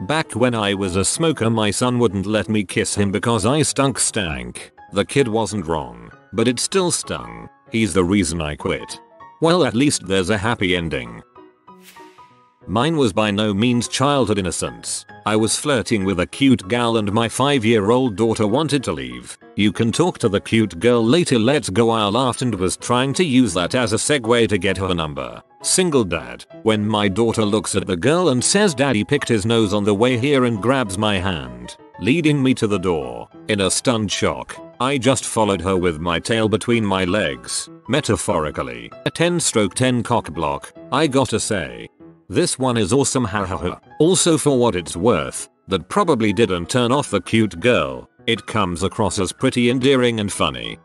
Back when I was a smoker, my son wouldn't let me kiss him because I stank. The kid wasn't wrong, but it still stung. He's the reason I quit. Well, at least there's a happy ending. Mine was by no means childhood innocence. I was flirting with a cute gal and my 5-year-old daughter wanted to leave. You can talk to the cute girl later, let's go. I laughed and was trying to use that as a segue to get her number. Single dad. When my daughter looks at the girl and says daddy picked his nose on the way here and grabs my hand, leading me to the door. In a stunned shock, I just followed her with my tail between my legs. Metaphorically, a 10/10 cock block, I gotta say. This one is awesome, hahaha. Also, for what it's worth, that probably didn't turn off the cute girl. It comes across as pretty endearing and funny.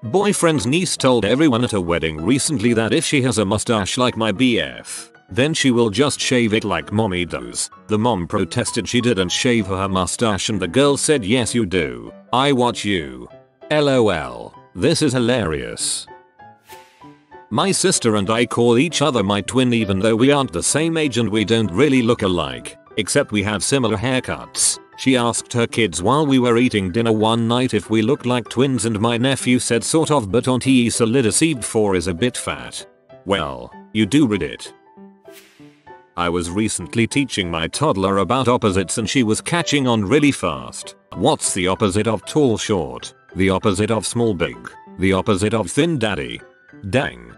Boyfriend's niece told everyone at a wedding recently that if she has a mustache like my BF, then she will just shave it like mommy does. The mom protested she didn't shave her mustache and the girl said yes you do. I watch you. LOL. This is hilarious. My sister and I call each other my twin even though we aren't the same age and we don't really look alike, except we have similar haircuts. She asked her kids while we were eating dinner one night if we looked like twins and my nephew said sort of, but on TE solidified 4 is a bit fat. Well, you do read it. I was recently teaching my toddler about opposites and she was catching on really fast. What's the opposite of tall short? The opposite of small big? The opposite of thin daddy? Dang.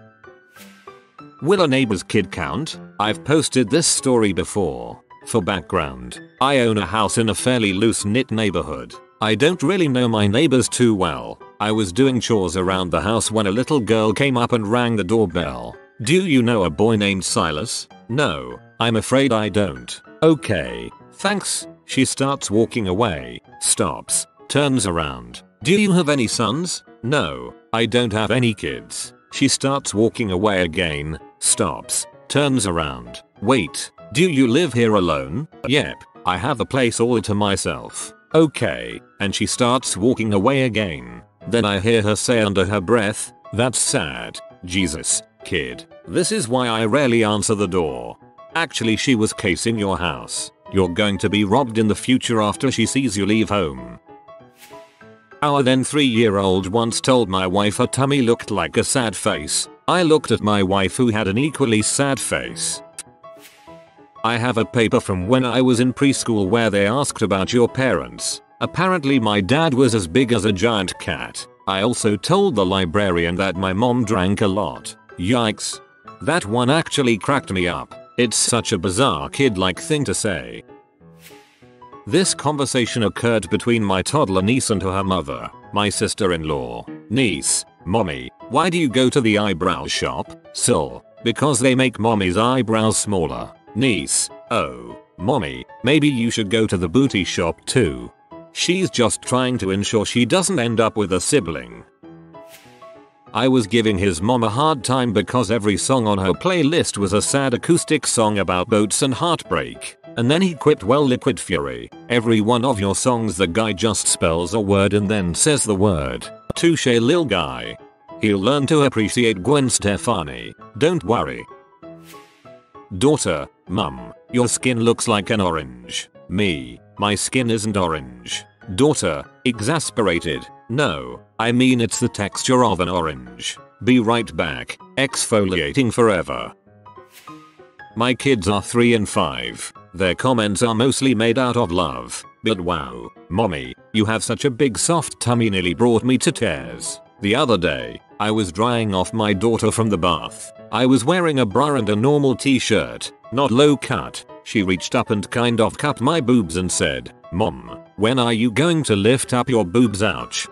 Will a neighbor's kid count? I've posted this story before. For background, I own a house in a fairly loose-knit neighborhood. I don't really know my neighbors too well. I was doing chores around the house when a little girl came up and rang the doorbell. Do you know a boy named Silas? No, I'm afraid I don't. Okay, thanks. She starts walking away, stops, turns around. Do you have any sons? No, I don't have any kids. She starts walking away again, stops, turns around. Wait, do you live here alone? Yep, I have a place all to myself. Okay, and she starts walking away again. Then I hear her say under her breath, that's sad. Jesus, kid, this is why I rarely answer the door. Actually, she was casing your house. You're going to be robbed in the future after she sees you leave home. Our then 3-year-old once told my wife her tummy looked like a sad face. I looked at my wife who had an equally sad face. I have a paper from when I was in preschool where they asked about your parents. Apparently my dad was as big as a giant cat. I also told the librarian that my mom drank a lot. Yikes. That one actually cracked me up. It's such a bizarre kid-like thing to say. This conversation occurred between my toddler niece and her mother, my sister-in-law. Niece, mommy, why do you go to the eyebrow shop? Sil, because they make mommy's eyebrows smaller. Niece, oh, Mommy, maybe you should go to the booty shop too. She's just trying to ensure she doesn't end up with a sibling. I was giving his mom a hard time because every song on her playlist was a sad acoustic song about boats and heartbreak. And then he quipped, well, liquid fury, every one of your songs the guy just spells a word and then says the word. Touche lil guy. He'll learn to appreciate Gwen Stefani, don't worry. Daughter, Mum, your skin looks like an orange. Me, my skin isn't orange. Daughter, exasperated, no, I mean it's the texture of an orange. Be right back, exfoliating forever. My kids are 3 and 5. Their comments are mostly made out of love, but wow, mommy, you have such a big soft tummy nearly brought me to tears. The other day, I was drying off my daughter from the bath. I was wearing a bra and a normal t-shirt, not low cut. She reached up and kind of cupped my boobs and said, Mom, when are you going to lift up your boobs? Ouch.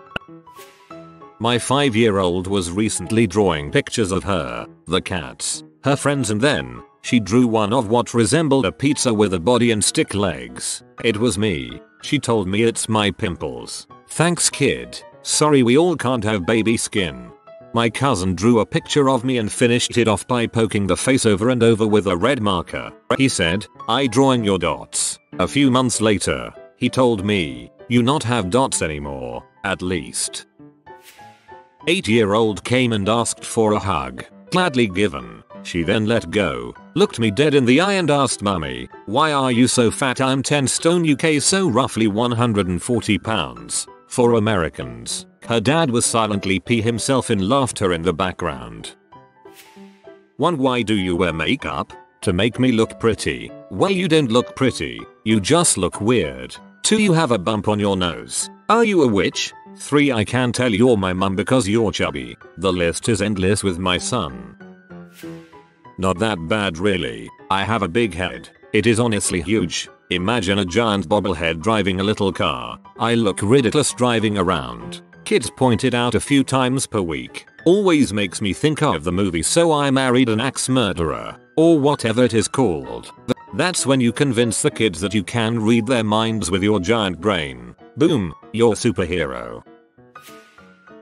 My 5-year-old was recently drawing pictures of her, the cats, her friends, and then she drew one of what resembled a pizza with a body and stick legs. It was me. She told me it's my pimples. Thanks kid. Sorry we all can't have baby skin. My cousin drew a picture of me and finished it off by poking the face over and over with a red marker. He said, I drawing your dots. A few months later, he told me, you not have dots anymore, at least. 8-year-old came and asked for a hug. Gladly given. She then let go, looked me dead in the eye and asked, Mummy, why are you so fat? I'm 10 stone UK, so roughly 140 pounds. For Americans. Her dad was silently pee himself in laughter in the background. 1. Why do you wear makeup? To make me look pretty. Well, you don't look pretty, you just look weird. 2. You have a bump on your nose. Are you a witch? 3. I can tell you're my mum because you're chubby. The list is endless with my son. Not that bad really. I have a big head. It is honestly huge. Imagine a giant bobblehead driving a little car. I look ridiculous driving around. Kids point it out a few times per week. Always makes me think of the movie So I Married an Axe Murderer, or whatever it is called. That's when you convince the kids that you can read their minds with your giant brain. Boom, you're a superhero.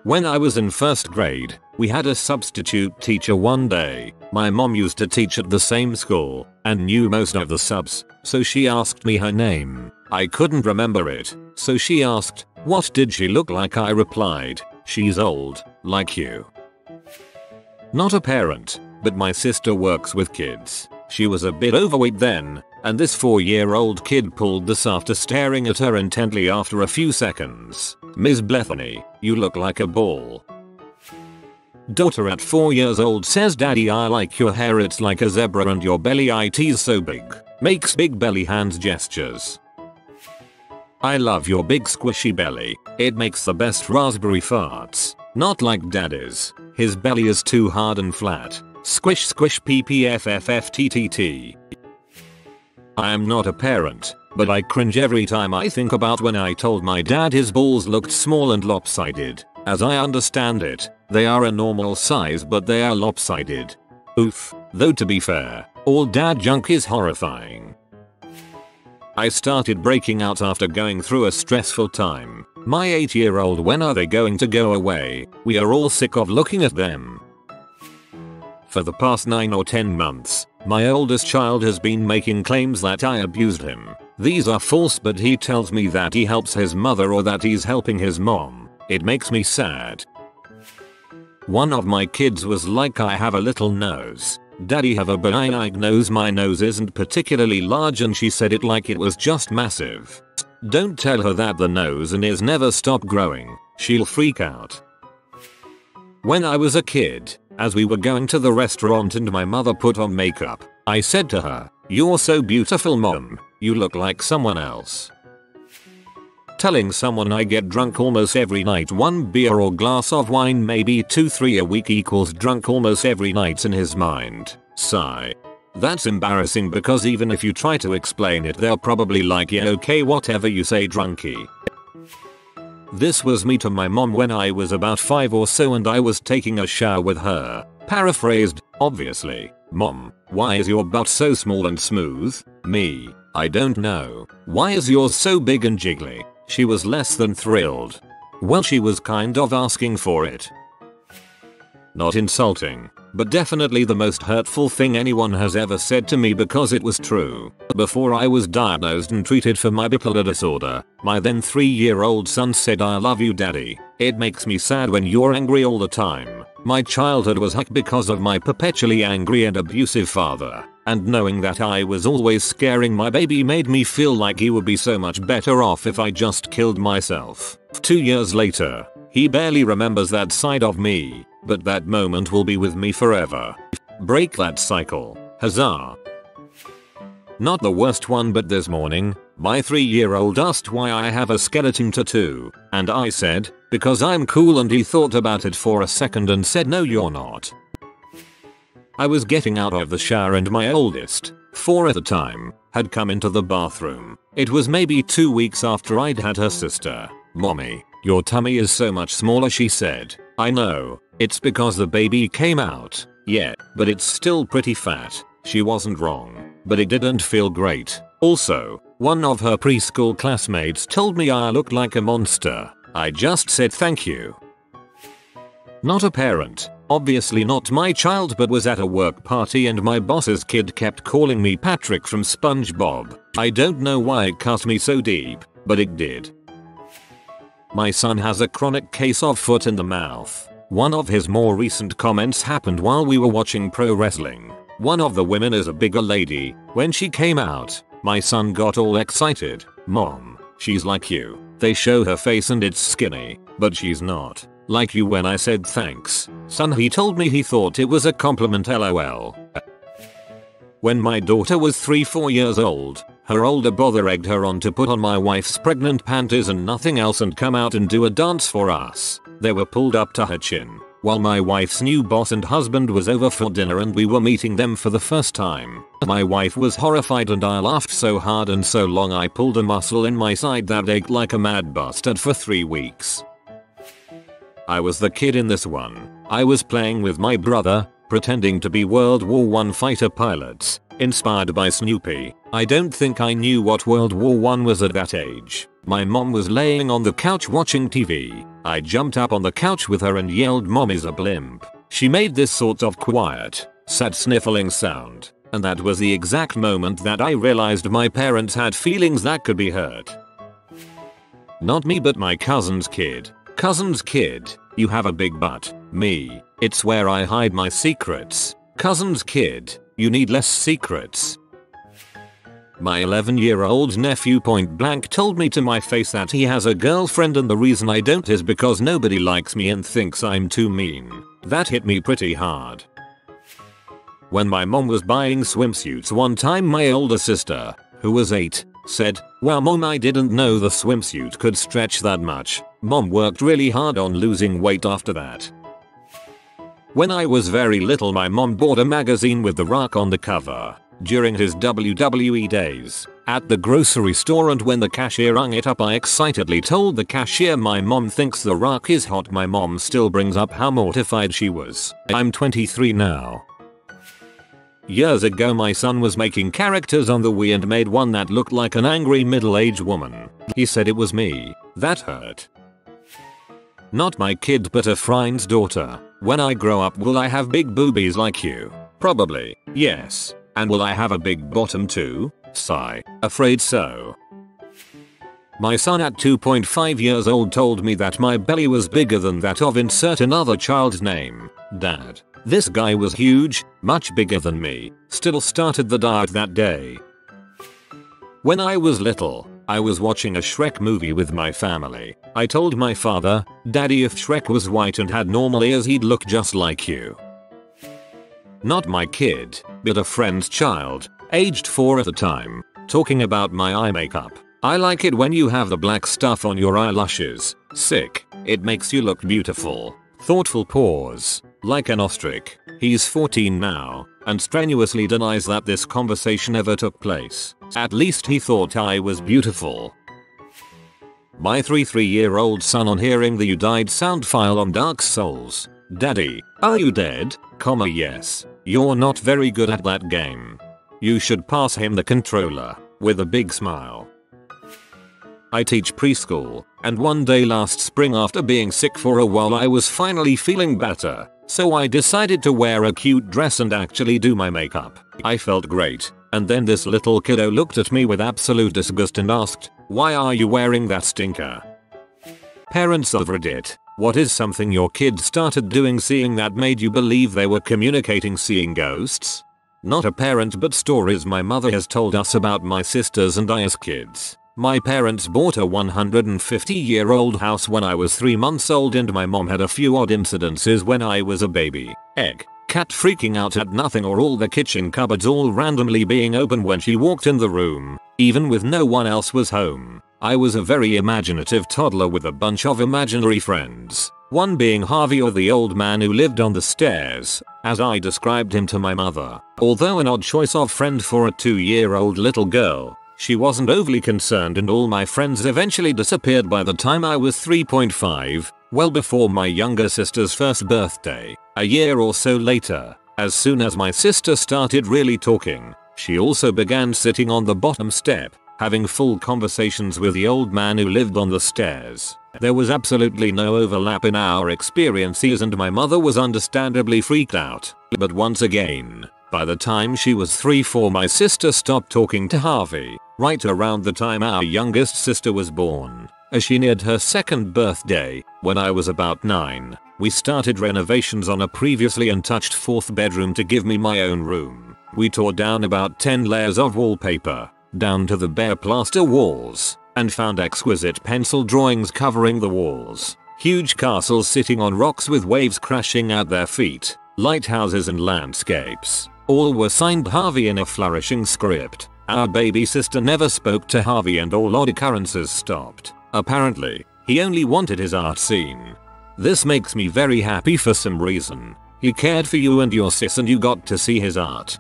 When I was in 1st grade, we had a substitute teacher one day. My mom used to teach at the same school and knew most of the subs, so she asked me her name. I couldn't remember it, so she asked, what did she look like? I replied, she's old, like you. Not a parent, but my sister works with kids. She was a bit overweight then, and this 4-year-old kid pulled this after staring at her intently after a few seconds. Ms. Bethany, you look like a ball. Daughter at 4 years old says, Daddy, I like your hair, it's like a zebra, and your belly it's so big. Makes big belly hands gestures. I love your big squishy belly. It makes the best raspberry farts. Not like Daddy's. His belly is too hard and flat. Squish squish ppfffttt. I am not a parent, but I cringe every time I think about when I told my dad his balls looked small and lopsided. As I understand it, they are a normal size but they are lopsided. Oof, though to be fair, all dad junk is horrifying. I started breaking out after going through a stressful time. My 8-year-old, when are they going to go away? We are all sick of looking at them. For the past 9 or 10 months, my oldest child has been making claims that I abused him. These are false, but he tells me that he helps his mother or that he's helping his mom. It makes me sad. One of my kids was like, I have a little nose. Daddy have a benign nose. My nose isn't particularly large, and she said it like it was just massive. Don't tell her that the nose and ears never stop growing. She'll freak out. When I was a kid, as we were going to the restaurant and my mother put on makeup, I said to her, "You're so beautiful, Mom. You look like someone else." Telling someone I get drunk almost every night, 1 beer or glass of wine, maybe 2-3 a week, equals drunk almost every night in his mind. Sigh. That's embarrassing because even if you try to explain it, they're probably like, yeah, okay, whatever you say, drunkie. This was me to my mom when I was about 5 or so and I was taking a shower with her. Paraphrased, obviously. Mom, why is your butt so small and smooth? Me, I don't know. Why is yours so big and jiggly? She was less than thrilled. Well, she was kind of asking for it. Not insulting, but definitely the most hurtful thing anyone has ever said to me because it was true. Before I was diagnosed and treated for my bipolar disorder, my then 3-year-old son said, "I love you, daddy. It makes me sad when you're angry all the time." My childhood was heck because of my perpetually angry and abusive father, and knowing that I was always scaring my baby made me feel like he would be so much better off if I just killed myself. 2 years later, he barely remembers that side of me, but that moment will be with me forever. Break that cycle. Huzzah. Not the worst one, but this morning, my 3-year-old asked why I have a skeleton tattoo, and I said, "Because I'm cool," and he thought about it for a second and said, "No, you're not." I was getting out of the shower and my oldest, 4 at the time, had come into the bathroom. It was maybe 2 weeks after I'd had her sister. "Mommy, your tummy is so much smaller," she said. "I know, it's because the baby came out. Yeah, but it's still pretty fat." She wasn't wrong, but it didn't feel great. Also, one of her preschool classmates told me I looked like a monster. I just said thank you. Not a parent, obviously not my child, but was at a work party and my boss's kid kept calling me Patrick from SpongeBob. I don't know why it cut me so deep, but it did. My son has a chronic case of foot in the mouth. One of his more recent comments happened while we were watching pro wrestling. One of the women is a bigger lady. When she came out, my son got all excited. "Mom, she's like you." They show her face and it's skinny, but she's not. "Like you." When I said thanks, son, he told me he thought it was a compliment, lol. When my daughter was 3-4 years old, her older brother egged her on to put on my wife's pregnant panties and nothing else and come out and do a dance for us. They were pulled up to her chin, while my wife's new boss and husband was over for dinner and we were meeting them for the first time. My wife was horrified and I laughed so hard and so long I pulled a muscle in my side that ached like a mad bastard for 3 weeks. I was the kid in this one. I was playing with my brother, pretending to be World War I fighter pilots, inspired by Snoopy. I don't think I knew what World War I was at that age. My mom was laying on the couch watching TV. I jumped up on the couch with her and yelled, "Mommy's a blimp." She made this sort of quiet, sad sniffling sound, and that was the exact moment that I realized my parents had feelings that could be hurt. Not me, but my cousin's kid. "Cousin's kid, you have a big butt." Me, "It's where I hide my secrets." Cousin's kid, "You need less secrets." My 11-year-old nephew point blank told me to my face that he has a girlfriend and the reason I don't is because nobody likes me and thinks I'm too mean. That hit me pretty hard. When my mom was buying swimsuits one time, my older sister, who was 8, said, "Wow mom, I didn't know the swimsuit could stretch that much." Mom worked really hard on losing weight after that. When I was very little, my mom bought a magazine with The Rock on the cover during his WWE days at the grocery store, and when the cashier rung it up I excitedly told the cashier my mom thinks The Rock is hot. My mom still brings up how mortified she was. I'm 23 now. Years ago my son was making characters on the Wii and made one that looked like an angry middle-aged woman. He said it was me. That hurt. Not my kid, but a friend's daughter. When I grow up, will I have big boobies like you? Probably, yes. And will I have a big bottom too? Sigh. Afraid so. My son at 2.5 years old told me that my belly was bigger than that of insert another child's name. Dad. This guy was huge, much bigger than me. Still started the diet that day. When I was little, I was watching a Shrek movie with my family. I told my father, "Daddy, if Shrek was white and had normal ears, he'd look just like you." Not my kid, but a friend's child, aged 4 at the time, talking about my eye makeup. "I like it when you have the black stuff on your eyelashes. Sick. It makes you look beautiful." Thoughtful pause. Like an ostrich. He's 14 now, and strenuously denies that this conversation ever took place. At least he thought I was beautiful. My 3-year-old son, on hearing the "you died" sound file on Dark Souls. "Daddy, are you dead? Yes. You're not very good at that game. You should pass him the controller." with a big smile. I teach preschool, and one day last spring after being sick for a while I was finally feeling better, so I decided to wear a cute dress and actually do my makeup. I felt great, and then this little kiddo looked at me with absolute disgust and asked, "Why are you wearing that stinker?" Parents of Reddit, what is something your kid started doing seeing that made you believe they were communicating seeing ghosts? Not a parent but stories my mother has told us about my sisters and I as kids. My parents bought a 150-year-old house when I was 3 months old and my mom had a few odd incidences when I was a baby. Cat freaking out at nothing or all the kitchen cupboards all randomly being open when she walked in the room, even with no one else was home. I was a very imaginative toddler with a bunch of imaginary friends, one being Harvey or the old man who lived on the stairs, as I described him to my mother. Although an odd choice of friend for a 2-year-old little girl, she wasn't overly concerned and all my friends eventually disappeared by the time I was 3.5, well before my younger sister's first birthday. A year or so later, as soon as my sister started really talking, she also began sitting on the bottom step, having full conversations with the old man who lived on the stairs. There was absolutely no overlap in our experiences and my mother was understandably freaked out. But once again, by the time she was 3-4 my sister stopped talking to Harvey, right around the time our youngest sister was born. As she neared her second birthday, when I was about 9, we started renovations on a previously untouched 4th bedroom to give me my own room. We tore down about 10 layers of wallpaper, down to the bare plaster walls, and found exquisite pencil drawings covering the walls. Huge castles sitting on rocks with waves crashing at their feet, lighthouses and landscapes. All were signed Harvey in a flourishing script. Our baby sister never spoke to Harvey and all odd occurrences stopped. Apparently, he only wanted his art seen. This makes me very happy for some reason. He cared for you and your sis and you got to see his art.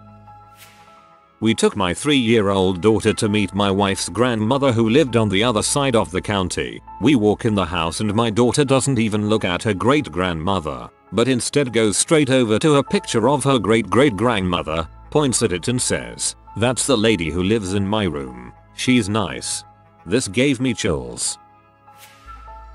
We took my 3-year-old daughter to meet my wife's grandmother who lived on the other side of the county. We walk in the house and my daughter doesn't even look at her great-grandmother, but instead goes straight over to a picture of her great-great-grandmother, points at it and says, "That's the lady who lives in my room. She's nice." This gave me chills.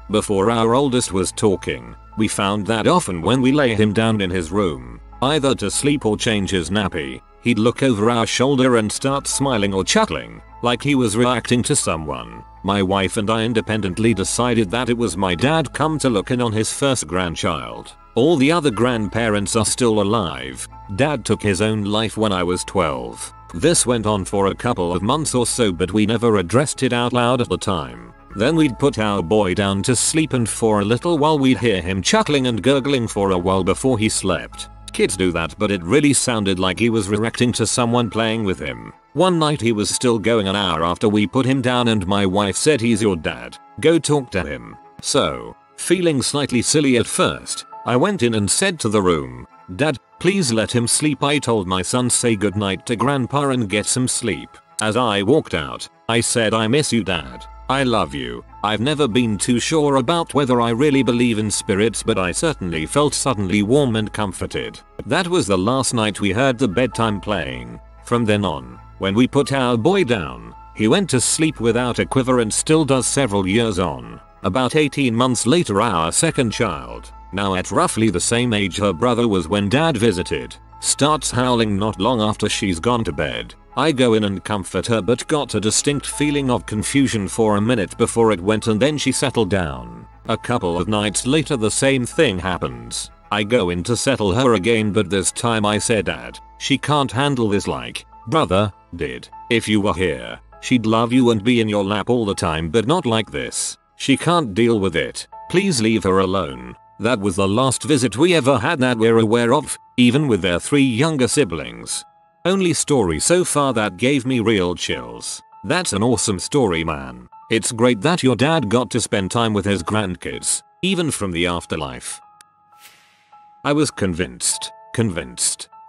Before our oldest was talking, we found that often when we lay him down in his room, either to sleep or change his nappy, he'd look over our shoulder and start smiling or chuckling, like he was reacting to someone. My wife and I independently decided that it was my dad come to look in on his first grandchild. All the other grandparents are still alive. Dad took his own life when I was 12. This went on for a couple of months or so but we never addressed it out loud at the time. Then we'd put our boy down to sleep and for a little while we'd hear him chuckling and gurgling for a while before he slept. Kids do that but it really sounded like he was reacting to someone playing with him. One night he was still going an hour after we put him down and my wife said, "He's your dad. Go talk to him." So, feeling slightly silly at first, I went in and said to the room, "Dad, please let him sleep." I told my son say goodnight to grandpa and get some sleep. As I walked out, I said, "I miss you, Dad. I love you." I've never been too sure about whether I really believe in spirits but I certainly felt suddenly warm and comforted. That was the last night we heard the bedtime playing. From then on, when we put our boy down, he went to sleep without a quiver and still does several years on. About 18 months later our second child, now at roughly the same age her brother was when Dad visited, starts howling not long after she's gone to bed. I go in and comfort her but got a distinct feeling of confusion for a minute before it went and then she settled down. A couple of nights later the same thing happens. I go in to settle her again but this time I said, "Dad, she can't handle this like brother did. If you were here, she'd love you and be in your lap all the time but not like this. She can't deal with it. Please leave her alone." That was the last visit we ever had that we're aware of, even with their 3 younger siblings. Only story so far that gave me real chills. That's an awesome story, man. It's great that your dad got to spend time with his grandkids, even from the afterlife. I was convinced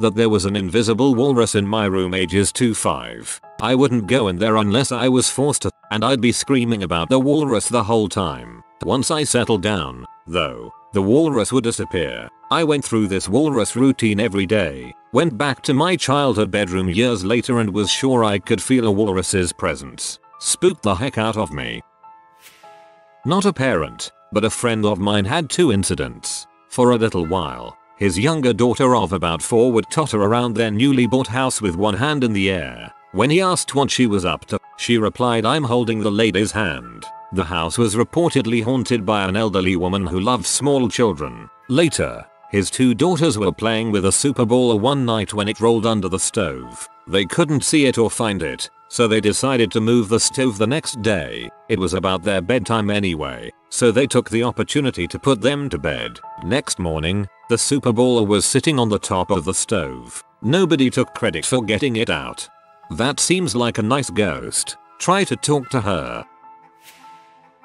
that there was an invisible walrus in my room ages 2-5. I wouldn't go in there unless I was forced to, and I'd be screaming about the walrus the whole time. Once I settled down, though, the walrus would disappear. I went through this walrus routine every day, went back to my childhood bedroom years later and was sure I could feel a walrus's presence. Spooked the heck out of me. Not a parent, but a friend of mine had two incidents. For a little while, his younger daughter of about 4 would totter around their newly bought house with one hand in the air. When he asked what she was up to, she replied, "I'm holding the lady's hand." The house was reportedly haunted by an elderly woman who loved small children. Later, his two daughters were playing with a Super Bowler one night when it rolled under the stove. They couldn't see it or find it, so they decided to move the stove the next day. It was about their bedtime anyway, so they took the opportunity to put them to bed. Next morning, the Super Bowler was sitting on the top of the stove. Nobody took credit for getting it out. That seems like a nice ghost. Try to talk to her.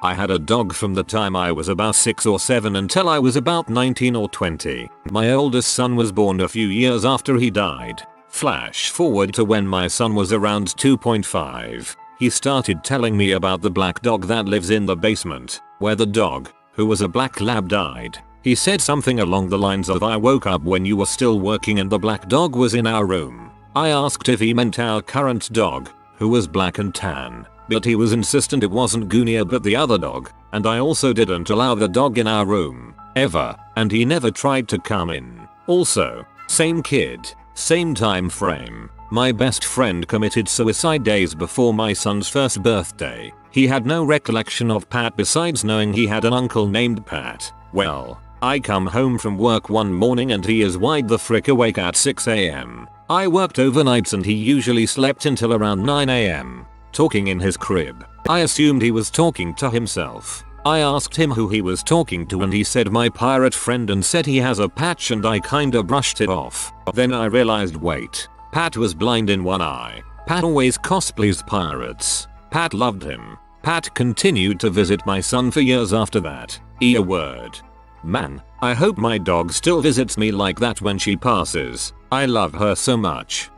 I had a dog from the time I was about 6 or 7 until I was about 19 or 20. My oldest son was born a few years after he died. Flash forward to when my son was around 2.5. He started telling me about the black dog that lives in the basement, where the dog, who was a black lab, died. He said something along the lines of, "I woke up when you were still working and the black dog was in our room." I asked if he meant our current dog, who was black and tan, but he was insistent it wasn't Goonia but the other dog, and I also didn't allow the dog in our room, ever, and he never tried to come in. Also, same kid, same time frame. My best friend committed suicide days before my son's first birthday. He had no recollection of Pat besides knowing he had an uncle named Pat. Well, I come home from work one morning and he is wide the frick awake at 6 AM. I worked overnights and he usually slept until around 9 AM. Talking in his crib. I assumed he was talking to himself. I asked him who he was talking to and he said my pirate friend and said he has a patch and I kinda brushed it off. Then I realized, wait, Pat was blind in one eye. Pat always cosplays pirates. Pat loved him. Pat continued to visit my son for years after that. A word. Man, I hope my dog still visits me like that when she passes. I love her so much.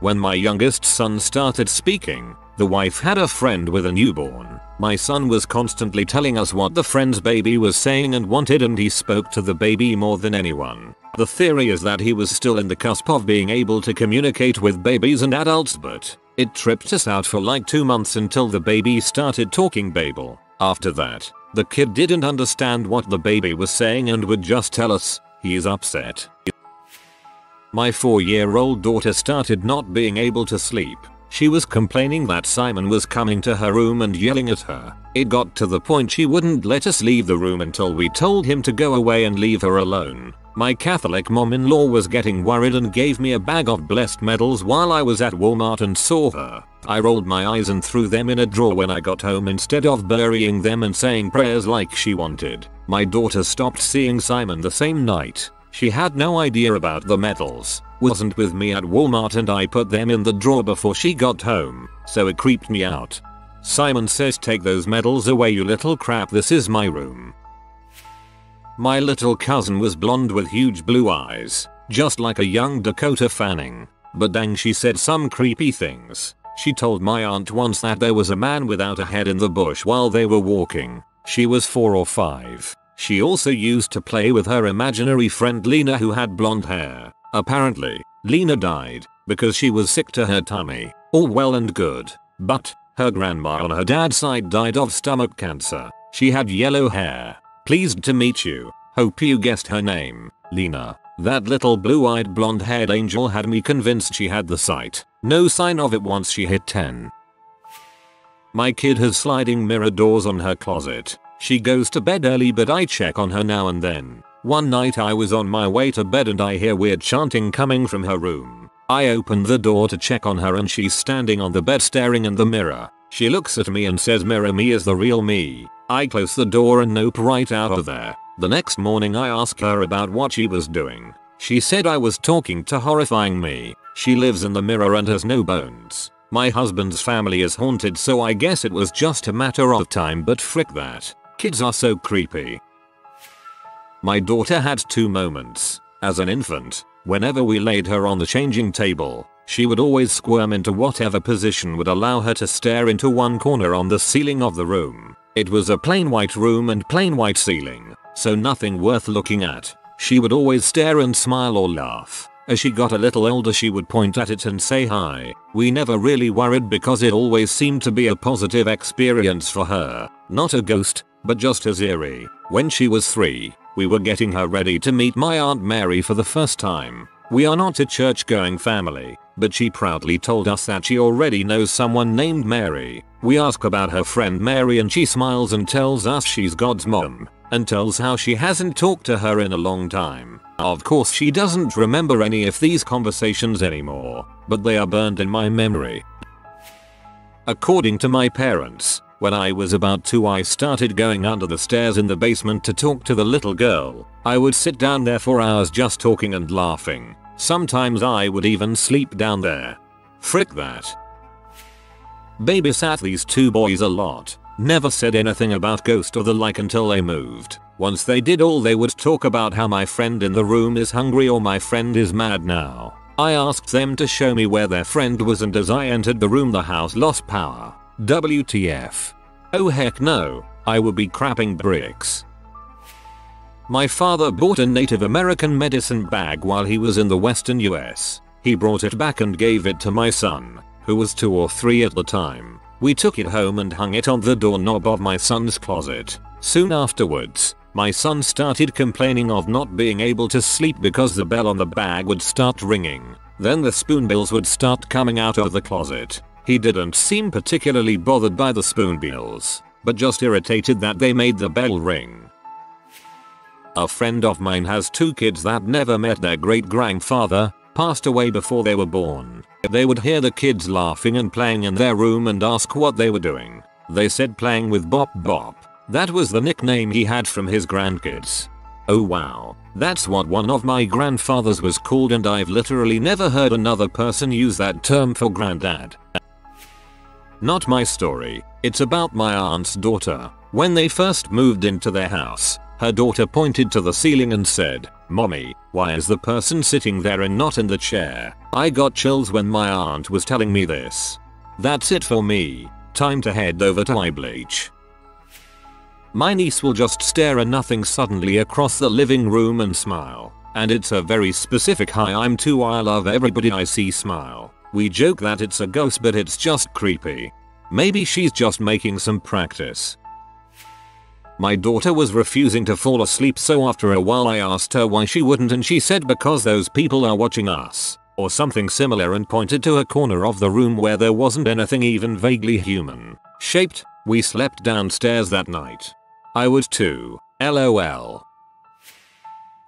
When my youngest son started speaking, the wife had a friend with a newborn. My son was constantly telling us what the friend's baby was saying and wanted, and he spoke to the baby more than anyone. The theory is that he was still in the cusp of being able to communicate with babies and adults, but it tripped us out for like 2 months until the baby started talking Babel. After that, the kid didn't understand what the baby was saying and would just tell us, "He's upset." My 4-year-old daughter started not being able to sleep. She was complaining that Simon was coming to her room and yelling at her. It got to the point she wouldn't let us leave the room until we told him to go away and leave her alone. My Catholic mom-in-law was getting worried and gave me a bag of blessed medals while I was at Walmart and saw her. I rolled my eyes and threw them in a drawer when I got home instead of burying them and saying prayers like she wanted. My daughter stopped seeing Simon the same night. She had no idea about the medals, wasn't with me at Walmart, and I put them in the drawer before she got home, so it creeped me out. Simon says, "Take those medals away, you little crap, this is my room." My little cousin was blonde with huge blue eyes, just like a young Dakota Fanning, but dang, she said some creepy things. She told my aunt once that there was a man without a head in the bush while they were walking. She was 4 or 5. She also used to play with her imaginary friend Lena, who had blonde hair. Apparently, Lena died because she was sick to her tummy. All well and good, but her grandma on her dad's side died of stomach cancer. She had yellow hair. Pleased to meet you. Hope you guessed her name. Lena. That little blue-eyed blonde-haired angel had me convinced she had the sight. No sign of it once she hit 10. My kid has sliding mirror doors on her closet. She goes to bed early, but I check on her now and then. One night I was on my way to bed and I hear weird chanting coming from her room. I open the door to check on her and she's standing on the bed staring in the mirror. She looks at me and says, "Mirror me is the real me." I close the door and nope right out of there. The next morning I asked her about what she was doing. She said I was talking to horrifying me. She lives in the mirror and has no bones. My husband's family is haunted, so I guess it was just a matter of time, but frick that. Kids are so creepy. My daughter had 2 moments. As an infant, whenever we laid her on the changing table, she would always squirm into whatever position would allow her to stare into one corner on the ceiling of the room. It was a plain white room and plain white ceiling, so nothing worth looking at. She would always stare and smile or laugh. As she got a little older she would point at it and say hi. We never really worried because it always seemed to be a positive experience for her. Not a ghost, but just as eerie. When she was 3, we were getting her ready to meet my Aunt Mary for the first time. We are not a church-going family, but she proudly told us that she already knows someone named Mary. We ask about her friend Mary and she smiles and tells us she's God's mom, and tells how she hasn't talked to her in a long time. Of course she doesn't remember any of these conversations anymore, but they are burned in my memory. According to my parents, when I was about 2 I started going under the stairs in the basement to talk to the little girl. I would sit down there for hours just talking and laughing. Sometimes I would even sleep down there. Frick that. Babysat these 2 boys a lot. Never said anything about ghost or the like until they moved. Once they did, all they would talk about how my friend in the room is hungry or my friend is mad now. I asked them to show me where their friend was, and as I entered the room the house lost power. WTF. Oh heck no, I would be crapping bricks. My father bought a Native American medicine bag while he was in the western US. He brought it back and gave it to my son, who was 2 or 3 at the time. We took it home and hung it on the doorknob of my son's closet. Soon afterwards, my son started complaining of not being able to sleep because the bell on the bag would start ringing. Then the spoonbills would start coming out of the closet. He didn't seem particularly bothered by the spoonbills, but just irritated that they made the bell ring. A friend of mine has 2 kids that never met their great-grandfather, passed away before they were born. They would hear the kids laughing and playing in their room and ask what they were doing. They said playing with Bop Bop. That was the nickname he had from his grandkids. Oh wow, that's what one of my grandfathers was called, and I've literally never heard another person use that term for granddad. Not my story, it's about my aunt's daughter. When they first moved into their house, her daughter pointed to the ceiling and said, "Mommy, why is the person sitting there and not in the chair?" I got chills when my aunt was telling me this. That's it for me. Time to head over to iBleach. My niece will just stare at nothing suddenly across the living room and smile. And it's a very specific "Hi, I'm 2, I love everybody I see" smile. We joke that it's a ghost, but it's just creepy. Maybe she's just making some practice. My daughter was refusing to fall asleep, so after a while I asked her why she wouldn't, and she said because those people are watching us, or something similar, and pointed to a corner of the room where there wasn't anything even vaguely human shaped. We slept downstairs that night. I would too. LOL.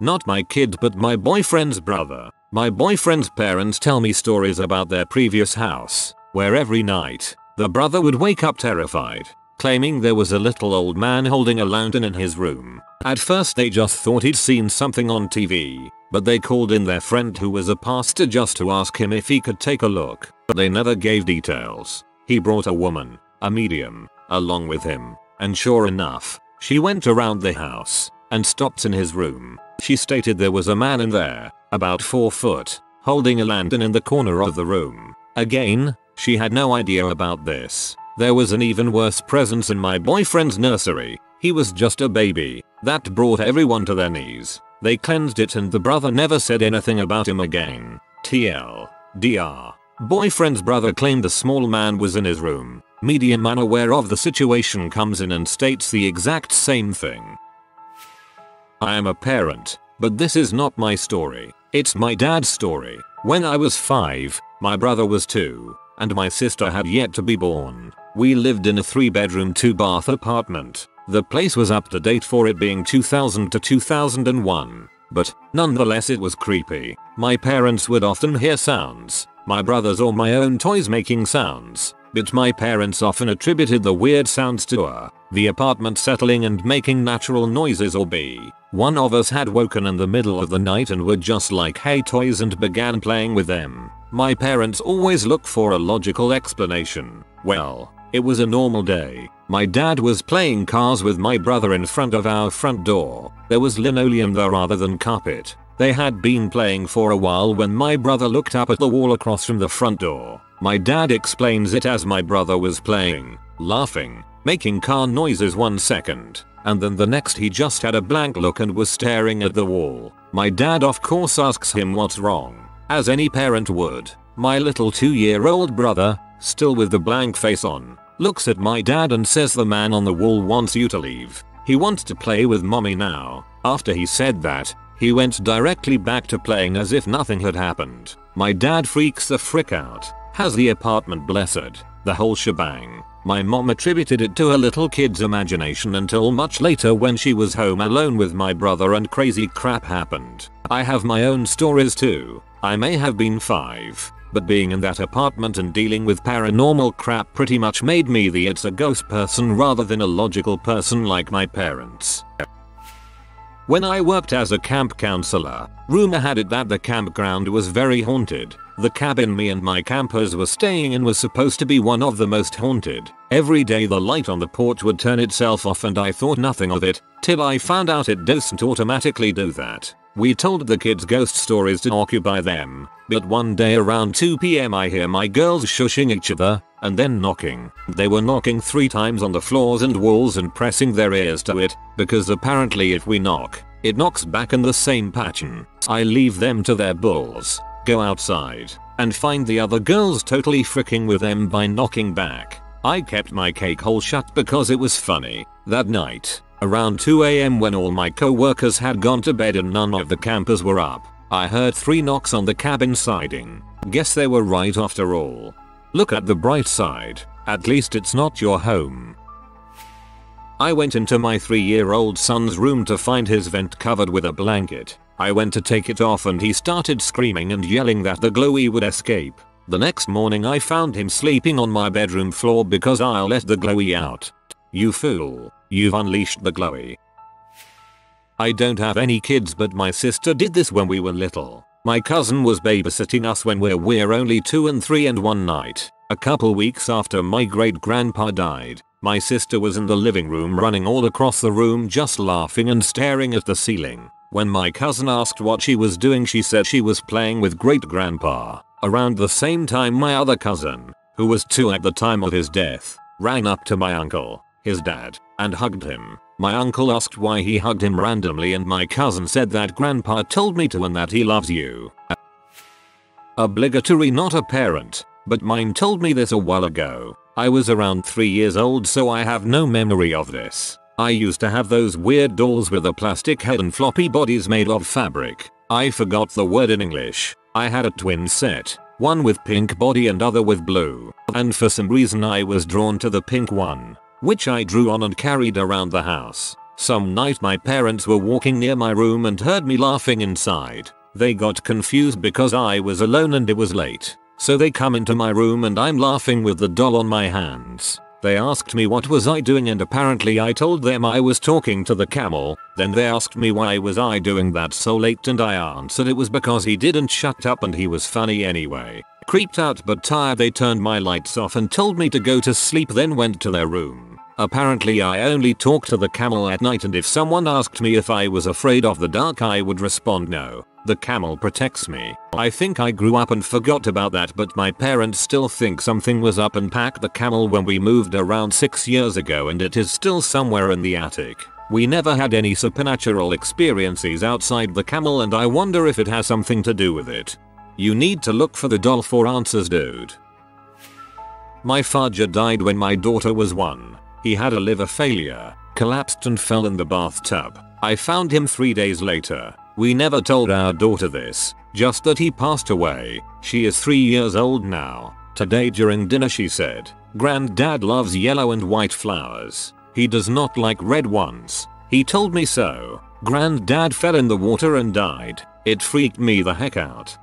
Not my kid, but my boyfriend's brother. My boyfriend's parents tell me stories about their previous house, where every night, the brother would wake up terrified, claiming there was a little old man holding a lantern in his room. At first they just thought he'd seen something on TV, but they called in their friend who was a pastor just to ask him if he could take a look, but they never gave details. He brought a woman, a medium, along with him, and sure enough, she went around the house and stopped in his room. She stated there was a man in there, about 4 foot, holding a lantern in the corner of the room. Again, she had no idea about this. There was an even worse presence in my boyfriend's nursery. He was just a baby. That brought everyone to their knees. They cleansed it and the brother never said anything about him again. TLDR. Boyfriend's brother claimed the small man was in his room. Medium, unaware of the situation, comes in and states the exact same thing. I am a parent, but this is not my story. It's my dad's story. When I was 5, my brother was 2, and my sister had yet to be born. We lived in a 3-bedroom 2-bath apartment. The place was up to date for it being 2000 to 2001, but nonetheless it was creepy. My parents would often hear sounds, my brothers or my own toys making sounds, but my parents often attributed the weird sounds to the apartment settling and making natural noises, or B, one of us had woken in the middle of the night and were just like, "Hey toys," and began playing with them. My parents always look for a logical explanation. Well, it was a normal day. My dad was playing cars with my brother in front of our front door. There was linoleum there rather than carpet. They had been playing for a while when my brother looked up at the wall across from the front door. My dad explains it as my brother was playing, laughing, making car noises 1 second. and then the next he just had a blank look and was staring at the wall. My dad of course asks him what's wrong, as any parent would. My little 2-year-old brother, still with the blank face on, looks at my dad and says the man on the wall wants you to leave. He wants to play with mommy now. After he said that, he went directly back to playing as if nothing had happened. My dad freaks the frick out, has the apartment blessed, the whole shebang. My mom attributed it to her little kid's imagination until much later when she was home alone with my brother and crazy crap happened. I have my own stories too. I may have been 5, but being in that apartment and dealing with paranormal crap pretty much made me the it's a ghost person rather than a logical person like my parents. When I worked as a camp counselor, rumor had it that the campground was very haunted. The cabin me and my campers were staying in was supposed to be one of the most haunted. Every day the light on the porch would turn itself off and I thought nothing of it, till I found out it doesn't automatically do that. We told the kids ghost stories to occupy them, but one day around 2 PM I hear my girls shushing each other, and then knocking. They were knocking 3 times on the floors and walls and pressing their ears to it, because apparently if we knock, it knocks back in the same pattern. I leave them to their bulls, go outside, and find the other girls totally freaking with them by knocking back. I kept my cake hole shut because it was funny. That night, around 2 AM when all my co-workers had gone to bed and none of the campers were up, I heard 3 knocks on the cabin siding. Guess they were right after all. Look at the bright side, at least it's not your home. I went into my 3-year-old son's room to find his vent covered with a blanket. I went to take it off and he started screaming and yelling that the glowy would escape. The next morning I found him sleeping on my bedroom floor because I let the glowy out. You fool, you've unleashed the glowy. I don't have any kids but my sister did this when we were little. My cousin was babysitting us when we're only 2 and 3 and one night, a couple weeks after my great grandpa died, my sister was in the living room running all across the room just laughing and staring at the ceiling. When my cousin asked what she was doing she said she was playing with great grandpa. Around the same time my other cousin, who was 2 at the time of his death, ran up to my uncle, his dad, and hugged him. My uncle asked why he hugged him randomly and my cousin said that grandpa told me to and that he loves you. Obligatory, not a parent, but mine told me this a while ago. I was around 3 years old so I have no memory of this. I used to have those weird dolls with a plastic head and floppy bodies made of fabric. I forgot the word in English. I had a twin set, one with pink body and other with blue, and for some reason I was drawn to the pink one, which I drew on and carried around the house. Some night my parents were walking near my room and heard me laughing inside. They got confused because I was alone and it was late. So they come into my room and I'm laughing with the doll on my hands. They asked me what was I doing and apparently I told them I was talking to the camel. Then they asked me why was I doing that so late and I answered it was because he didn't shut up and he was funny anyway. Creeped out but tired they turned my lights off and told me to go to sleep then went to their room. Apparently I only talk to the camel at night and if someone asked me if I was afraid of the dark I would respond no. The camel protects me. I think I grew up and forgot about that but my parents still think something was up and packed the camel when we moved around 6 years ago and it is still somewhere in the attic. We never had any supernatural experiences outside the camel and I wonder if it has something to do with it. You need to look for the doll for answers dude. My father died when my daughter was 1. He had a liver failure, collapsed and fell in the bathtub. I found him 3 days later. We never told our daughter this, just that he passed away. She is 3 years old now. Today during dinner she said, "Granddad loves yellow and white flowers. He does not like red ones. He told me so." Granddad fell in the water and died. It freaked me the heck out.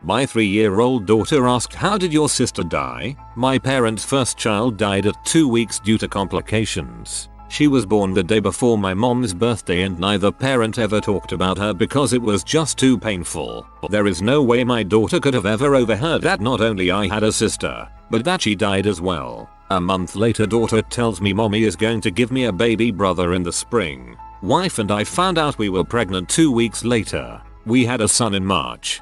My 3-year-old daughter asked, "How did your sister die?" My parents' first child died at 2 weeks due to complications. She was born the day before my mom's birthday and neither parent ever talked about her because it was just too painful. There is no way my daughter could have ever overheard that not only I had a sister, but that she died as well. A month later daughter tells me mommy is going to give me a baby brother in the spring. Wife and I found out we were pregnant 2 weeks later. We had a son in March.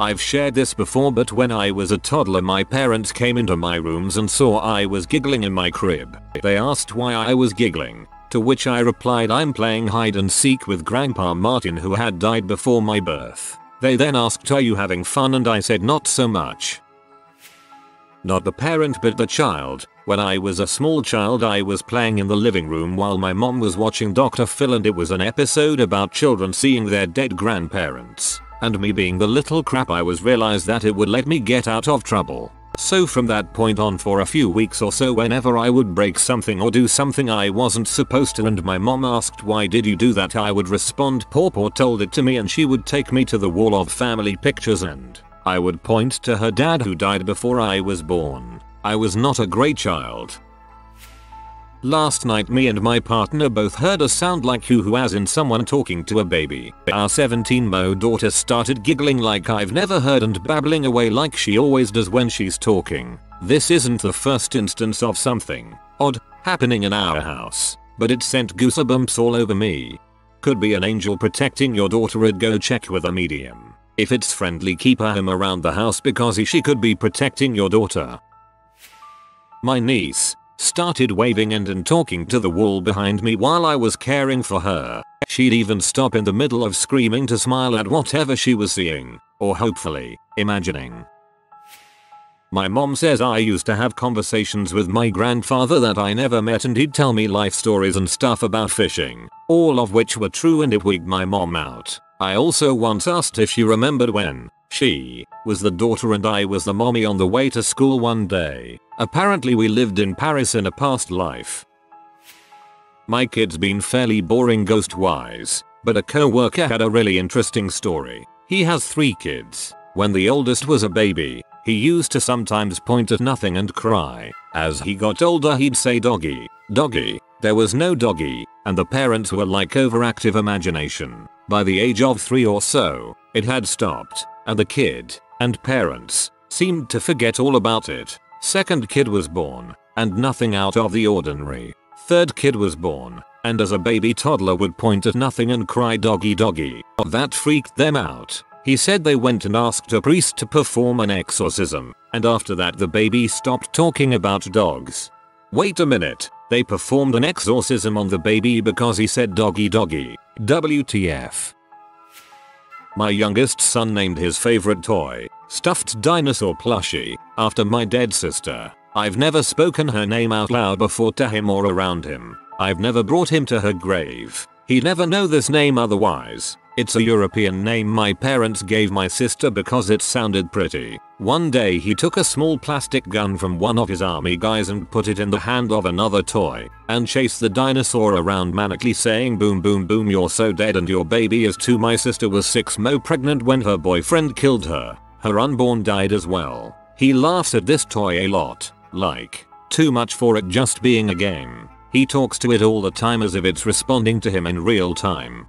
I've shared this before, but when I was a toddler my parents came into my rooms and saw I was giggling in my crib. They asked why I was giggling, to which I replied I'm playing hide and seek with Grandpa Martin who had died before my birth. They then asked are you having fun, and I said not so much. Not the parent but the child. When I was a small child I was playing in the living room while my mom was watching Dr. Phil, and it was an episode about children seeing their dead grandparents. And me being the little crap I was, realized that it would let me get out of trouble. So from that point on for a few weeks or so, whenever I would break something or do something I wasn't supposed to and my mom asked why did you do that, I would respond Paw told it to me, and she would take me to the wall of family pictures and I would point to her dad who died before I was born. I was not a great child. Last night me and my partner both heard a sound like hoo-hoo, as in someone talking to a baby. Our 17-mo daughter started giggling like I've never heard and babbling away like she always does when she's talking. This isn't the first instance of something odd happening in our house, but it sent goosebumps all over me. Could be an angel protecting your daughter. I'd go check with a medium. If it's friendly, keep him around the house because she could be protecting your daughter. My niece started waving and talking to the wall behind me while I was caring for her. She'd even stop in the middle of screaming to smile at whatever she was seeing, or hopefully, imagining. My mom says I used to have conversations with my grandfather that I never met, and he'd tell me life stories and stuff about fishing, all of which were true, and it wigged my mom out. I also once asked if she remembered when she was the daughter and I was the mommy on the way to school one day. Apparently we lived in Paris in a past life. My kid's been fairly boring ghost-wise, but a co-worker had a really interesting story. He has 3 kids. When the oldest was a baby, he used to sometimes point at nothing and cry. As he got older he'd say doggy, doggy. There was no doggy, and the parents were like overactive imagination. By the age of 3 or so, it had stopped, and the kid and parents seemed to forget all about it. Second kid was born, and nothing out of the ordinary. Third kid was born, and as a baby toddler would point at nothing and cry doggy doggy. That freaked them out. He said they went and asked a priest to perform an exorcism, and after that the baby stopped talking about dogs. Wait a minute, they performed an exorcism on the baby because he said doggy doggy. WTF. My youngest son named his favorite toy stuffed dinosaur plushie after my dead sister. I've never spoken her name out loud before to him or around him. I've never brought him to her grave. He'd never know this name otherwise. It's a European name my parents gave my sister because it sounded pretty. One day he took a small plastic gun from one of his army guys and put it in the hand of another toy and chased the dinosaur around manically saying boom boom boom, you're so dead and your baby is too. My sister was 6 mo pregnant when her boyfriend killed her. Her unborn died as well. He laughs at this toy a lot, like too much for it just being a game. He talks to it all the time as if it's responding to him in real time.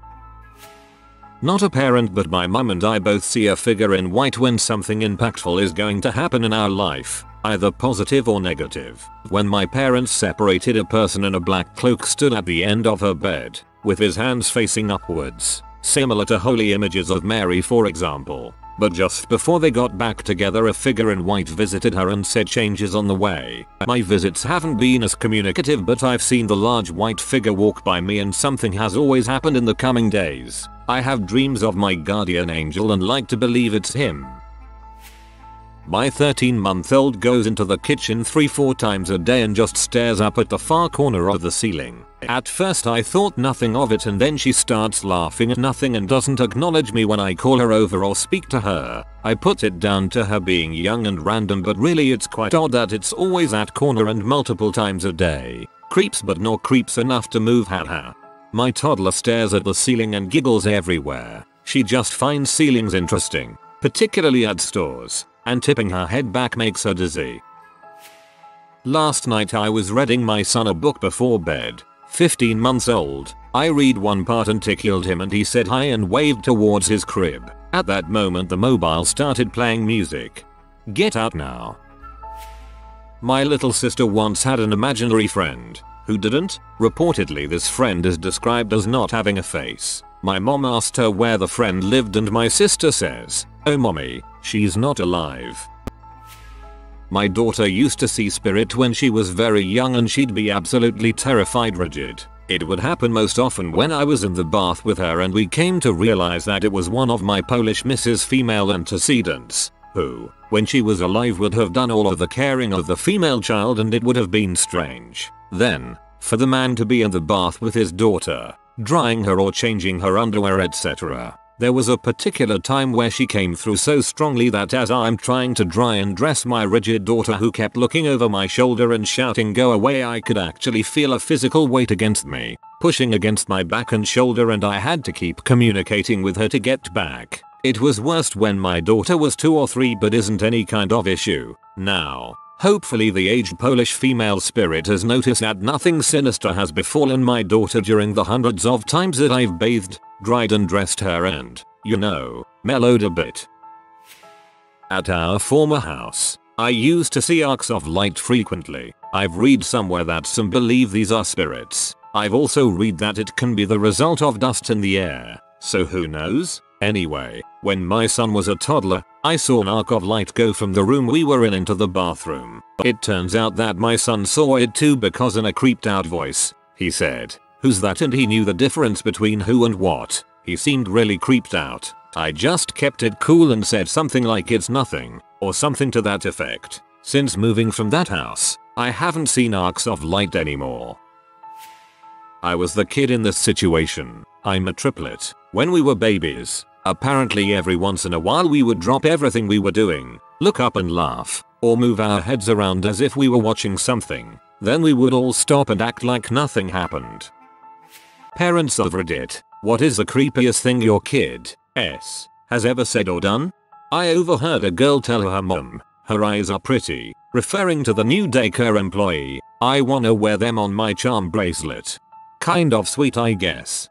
Not a parent, but my mum and I both see a figure in white when something impactful is going to happen in our life, either positive or negative. When my parents separated, a person in a black cloak stood at the end of her bed, with his hands facing upwards, similar to holy images of Mary for example. But just before they got back together, a figure in white visited her and said changes on the way. My visits haven't been as communicative, but I've seen the large white figure walk by me, and something has always happened in the coming days. I have dreams of my guardian angel and like to believe it's him. My 13-month-old goes into the kitchen 3-4 times a day and just stares up at the far corner of the ceiling. At first I thought nothing of it, and then she starts laughing at nothing and doesn't acknowledge me when I call her over or speak to her. I put it down to her being young and random, but really it's quite odd that it's always that corner and multiple times a day. Creeps, but not creeps enough to move, haha. My toddler stares at the ceiling and giggles everywhere. She just finds ceilings interesting, particularly at stores, and tipping her head back makes her dizzy. Last night I was reading my son a book before bed. 15 months old. I read one part and tickled him and he said hi and waved towards his crib. At that moment the mobile started playing music. Get out now. My little sister once had an imaginary friend. Who didn't? Reportedly this friend is described as not having a face. My mom asked her where the friend lived and my sister says, Oh mommy, she's not alive. My daughter used to see spirit when she was very young and she'd be absolutely terrified rigid. It would happen most often when I was in the bath with her and we came to realize that it was one of my Polish Mrs. female antecedents, who, when she was alive would have done all of the caring of the female child, and it would have been strange, then, for the man to be in the bath with his daughter, drying her or changing her underwear etc. There was a particular time where she came through so strongly that as I'm trying to dry and dress my rigid daughter who kept looking over my shoulder and shouting go away, I could actually feel a physical weight against me, pushing against my back and shoulder, and I had to keep communicating with her to get back. It was worst when my daughter was 2 or 3, but isn't any kind of issue now. Hopefully the aged Polish female spirit has noticed that nothing sinister has befallen my daughter during the hundreds of times that I've bathed, dried and dressed her and, you know, mellowed a bit. At our former house, I used to see arcs of light frequently. I've read somewhere that some believe these are spirits. I've also read that it can be the result of dust in the air, so who knows? Anyway, when my son was a toddler, I saw an arc of light go from the room we were in into the bathroom. It turns out that my son saw it too, because in a creeped out voice, he said, "Who's that?" and he knew the difference between who and what. He seemed really creeped out. I just kept it cool and said something like it's nothing, or something to that effect. Since moving from that house, I haven't seen arcs of light anymore. I was the kid in this situation. I'm a triplet. When we were babies, apparently every once in a while we would drop everything we were doing, look up and laugh, or move our heads around as if we were watching something. Then we would all stop and act like nothing happened. Parents of Reddit, what is the creepiest thing your kid has ever said or done? I overheard a girl tell her mom, "Her eyes are pretty," referring to the new daycare employee. "I wanna wear them on my charm bracelet." Kind of sweet, I guess.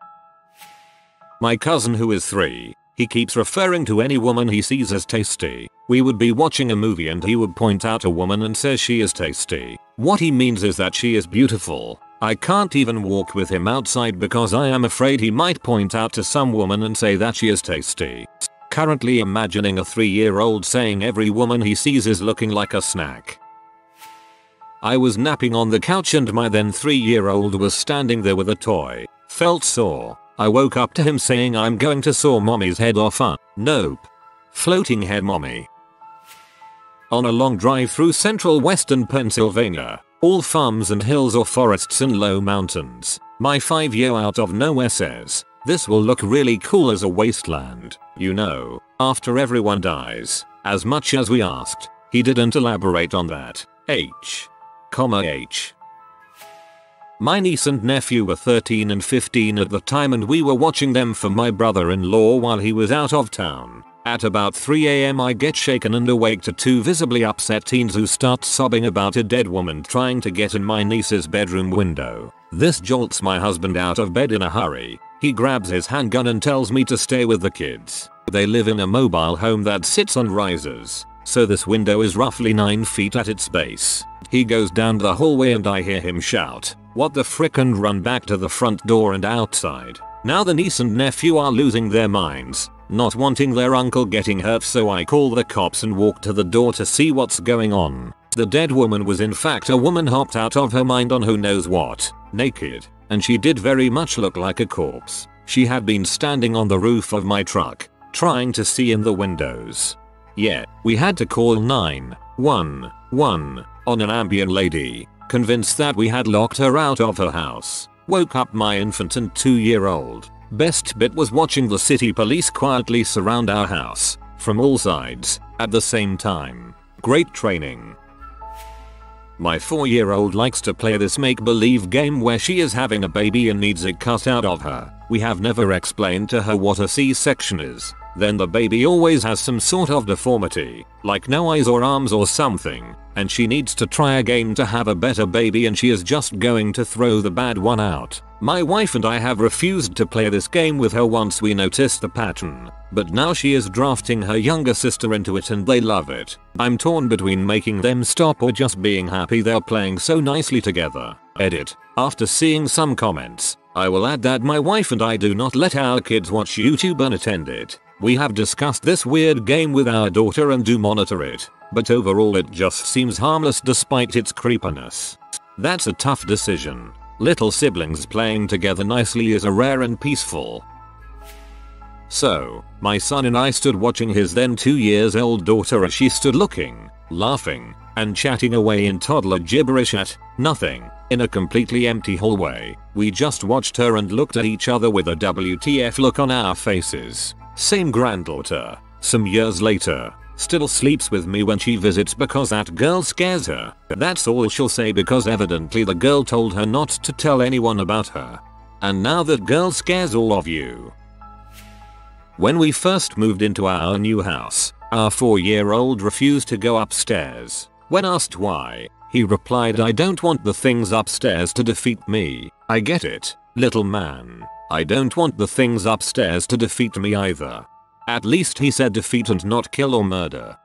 My cousin who is 3, he keeps referring to any woman he sees as tasty. We would be watching a movie and he would point out a woman and says she is tasty. What he means is that she is beautiful. I can't even walk with him outside because I am afraid he might point out to some woman and say that she is tasty. Currently imagining a 3-year-old saying every woman he sees is looking like a snack. I was napping on the couch and my then 3-year-old was standing there with a toy. Felt sore. I woke up to him saying, "I'm going to saw mommy's head off." Nope. Floating head mommy. On a long drive through central western Pennsylvania, all farms and hills or forests and low mountains, my 5-year out of nowhere says, "This will look really cool as a wasteland, you know, after everyone dies." As much as we asked, he didn't elaborate on that. H. My niece and nephew were 13 and 15 at the time, and we were watching them for my brother-in-law while he was out of town. At about 3 AM I get shaken and awake to 2 visibly upset teens who start sobbing about a dead woman trying to get in my niece's bedroom window. This jolts my husband out of bed in a hurry. He grabs his handgun and tells me to stay with the kids. They live in a mobile home that sits on risers, so this window is roughly 9 feet at its base. He goes down the hallway and I hear him shout, "What the frick?" and run back to the front door and outside. Now the niece and nephew are losing their minds, not wanting their uncle getting hurt, so I call the cops and walk to the door to see what's going on. The dead woman was in fact a woman hopped out of her mind on who knows what, naked, and she did very much look like a corpse. She had been standing on the roof of my truck, trying to see in the windows. Yeah, we had to call 911 on an ambient lady, convinced that we had locked her out of her house. Woke up my infant and 2-year-old. Best bit was watching the city police quietly surround our house, from all sides, at the same time. Great training. My 4-year-old likes to play this make-believe game where she is having a baby and needs it cut out of her. We have never explained to her what a C-section is. Then the baby always has some sort of deformity, like no eyes or arms or something, and she needs to try a game to have a better baby and she is just going to throw the bad one out. My wife and I have refused to play this game with her once we noticed the pattern, but now she is drafting her younger sister into it and they love it. I'm torn between making them stop or just being happy they're playing so nicely together. Edit. After seeing some comments, I will add that my wife and I do not let our kids watch YouTube unattended. We have discussed this weird game with our daughter and do monitor it, but overall it just seems harmless despite its creepiness. That's a tough decision. Little siblings playing together nicely is a rare and peaceful. So, my son and I stood watching his then 2 years old daughter as she stood looking, laughing, and chatting away in toddler gibberish at nothing, in a completely empty hallway. We just watched her and looked at each other with a WTF look on our faces. Same granddaughter, some years later, still sleeps with me when she visits because that girl scares her. That's all she'll say because evidently the girl told her not to tell anyone about her. And now that girl scares all of you. When we first moved into our new house, our 4-year-old refused to go upstairs. When asked why, he replied, "I don't want the things upstairs to defeat me." I get it, little man. I don't want the things upstairs to defeat me either. At least he said defeat and not kill or murder.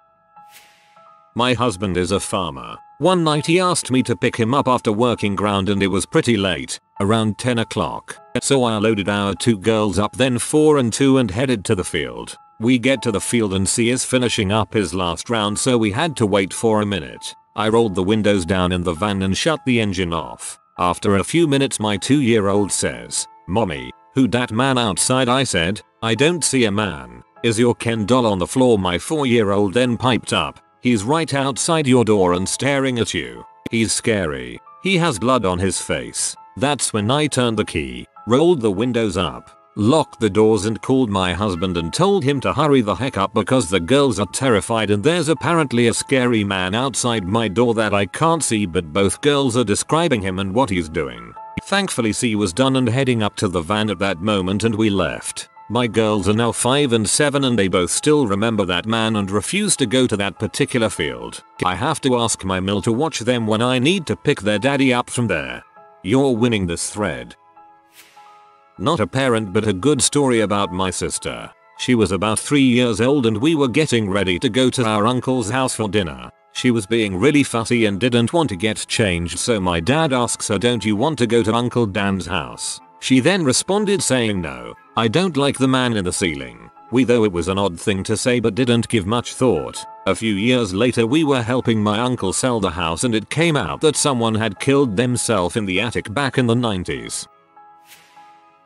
My husband is a farmer. One night he asked me to pick him up after working ground and it was pretty late, around 10 o'clock. So I loaded our 2 girls up, then 4 and 2, and headed to the field. We get to the field and see is finishing up his last round, so we had to wait for a minute. I rolled the windows down in the van and shut the engine off. After a few minutes my 2-year-old says, "Mommy, who dat man outside?" I said, "I don't see a man. Is your Ken doll on the floor?" My 4-year-old then piped up, "He's right outside your door and staring at you. He's scary. He has blood on his face." That's when I turned the key, rolled the windows up, locked the doors and called my husband and told him to hurry the heck up because the girls are terrified and there's apparently a scary man outside my door that I can't see, but both girls are describing him and what he's doing. Thankfully she was done and heading up to the van at that moment and we left. My girls are now 5 and 7 and they both still remember that man and refuse to go to that particular field. I have to ask my mill to watch them when I need to pick their daddy up from there. You're winning this thread. Not a parent but a good story about my sister. She was about 3 years old and we were getting ready to go to our uncle's house for dinner. She was being really fussy and didn't want to get changed, so my dad asks her, "Don't you want to go to Uncle Dan's house?" She then responded saying, "No, I don't like the man in the ceiling." We thought it was an odd thing to say but didn't give much thought. A few years later we were helping my uncle sell the house and it came out that someone had killed themselves in the attic back in the 90s.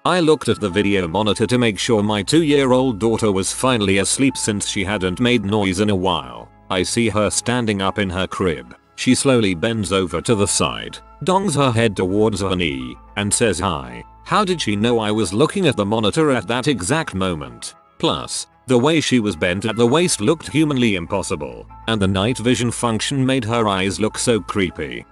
I looked at the video monitor to make sure my 2-year-old daughter was finally asleep since she hadn't made noise in a while. I see her standing up in her crib. She slowly bends over to the side, dongs her head towards her knee, and says hi. How did she know I was looking at the monitor at that exact moment? Plus, the way she was bent at the waist looked humanly impossible, and the night vision function made her eyes look so creepy.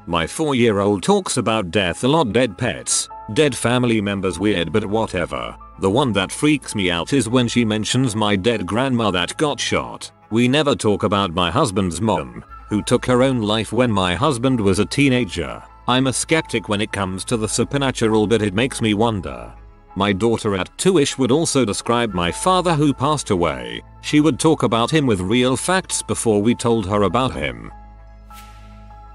My 4-year-old talks about death a lot. Dead pets, dead family members, weird but whatever. The one that freaks me out is when she mentions my dead grandma that got shot. We never talk about my husband's mom, who took her own life when my husband was a teenager. I'm a skeptic when it comes to the supernatural, but it makes me wonder. My daughter at 2ish would also describe my father who passed away. She would talk about him with real facts before we told her about him.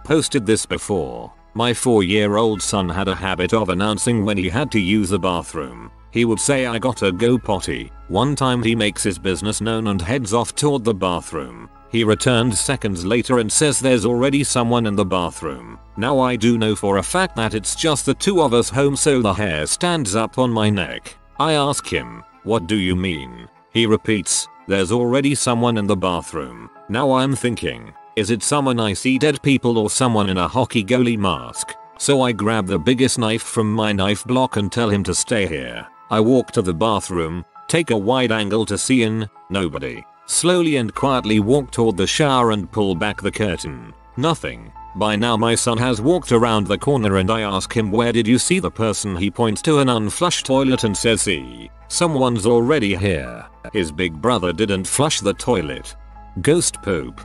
Posted this before. My 4-year-old son had a habit of announcing when he had to use the bathroom. He would say, "I gotta go potty." One time he makes his business known and heads off toward the bathroom. He returned seconds later and says there's already someone in the bathroom. Now I do know for a fact that it's just the 2 of us home, so the hair stands up on my neck. I ask him, "What do you mean?" He repeats, "There's already someone in the bathroom." Now I'm thinking, is it someone I see, dead people, or someone in a hockey goalie mask? So I grab the biggest knife from my knife block and tell him to stay here. I walk to the bathroom, take a wide angle to see in, nobody. Slowly and quietly walk toward the shower and pull back the curtain. Nothing. By now my son has walked around the corner and I ask him, "Where did you see the person?" He points to an unflushed toilet and says, "See, someone's already here." His big brother didn't flush the toilet. Ghost poop.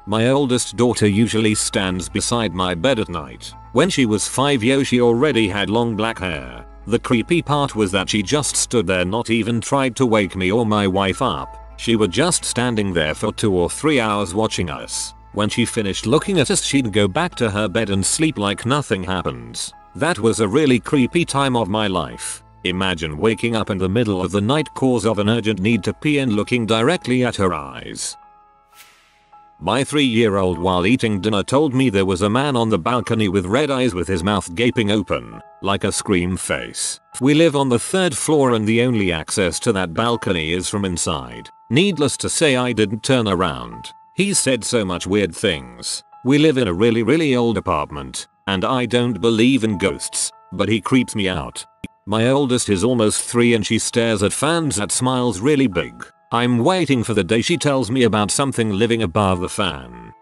My oldest daughter usually stands beside my bed at night. When she was 5, she already had long black hair. The creepy part was that she just stood there, not even tried to wake me or my wife up. She was just standing there for 2 or 3 hours watching us. When she finished looking at us, she'd go back to her bed and sleep like nothing happens. That was a really creepy time of my life. Imagine waking up in the middle of the night cause of an urgent need to pee and looking directly at her eyes. My 3-year-old while eating dinner told me there was a man on the balcony with red eyes with his mouth gaping open, like a scream face. We live on the 3rd floor and the only access to that balcony is from inside. Needless to say I didn't turn around. He said so much weird things. We live in a really old apartment, and I don't believe in ghosts, but he creeps me out. My oldest is almost 3 and she stares at fans that smiles really big. I'm waiting for the day she tells me about something living above the fan.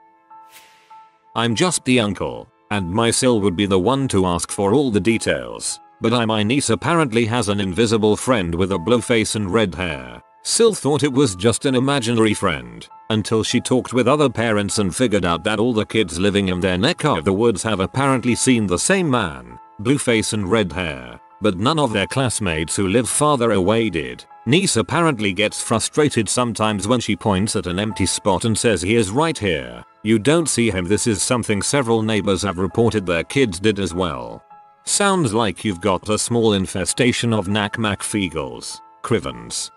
I'm just the uncle, and my Sil would be the one to ask for all the details, but my niece apparently has an invisible friend with a blue face and red hair. Sil thought it was just an imaginary friend, until she talked with other parents and figured out that all the kids living in their neck of the woods have apparently seen the same man, blue face and red hair, but none of their classmates who live farther away did. Niece apparently gets frustrated sometimes when she points at an empty spot and says he is right here. You don't see him. This is something several neighbors have reported their kids did as well. Sounds like you've got a small infestation of Knack-Mack-Feagles, Crivens.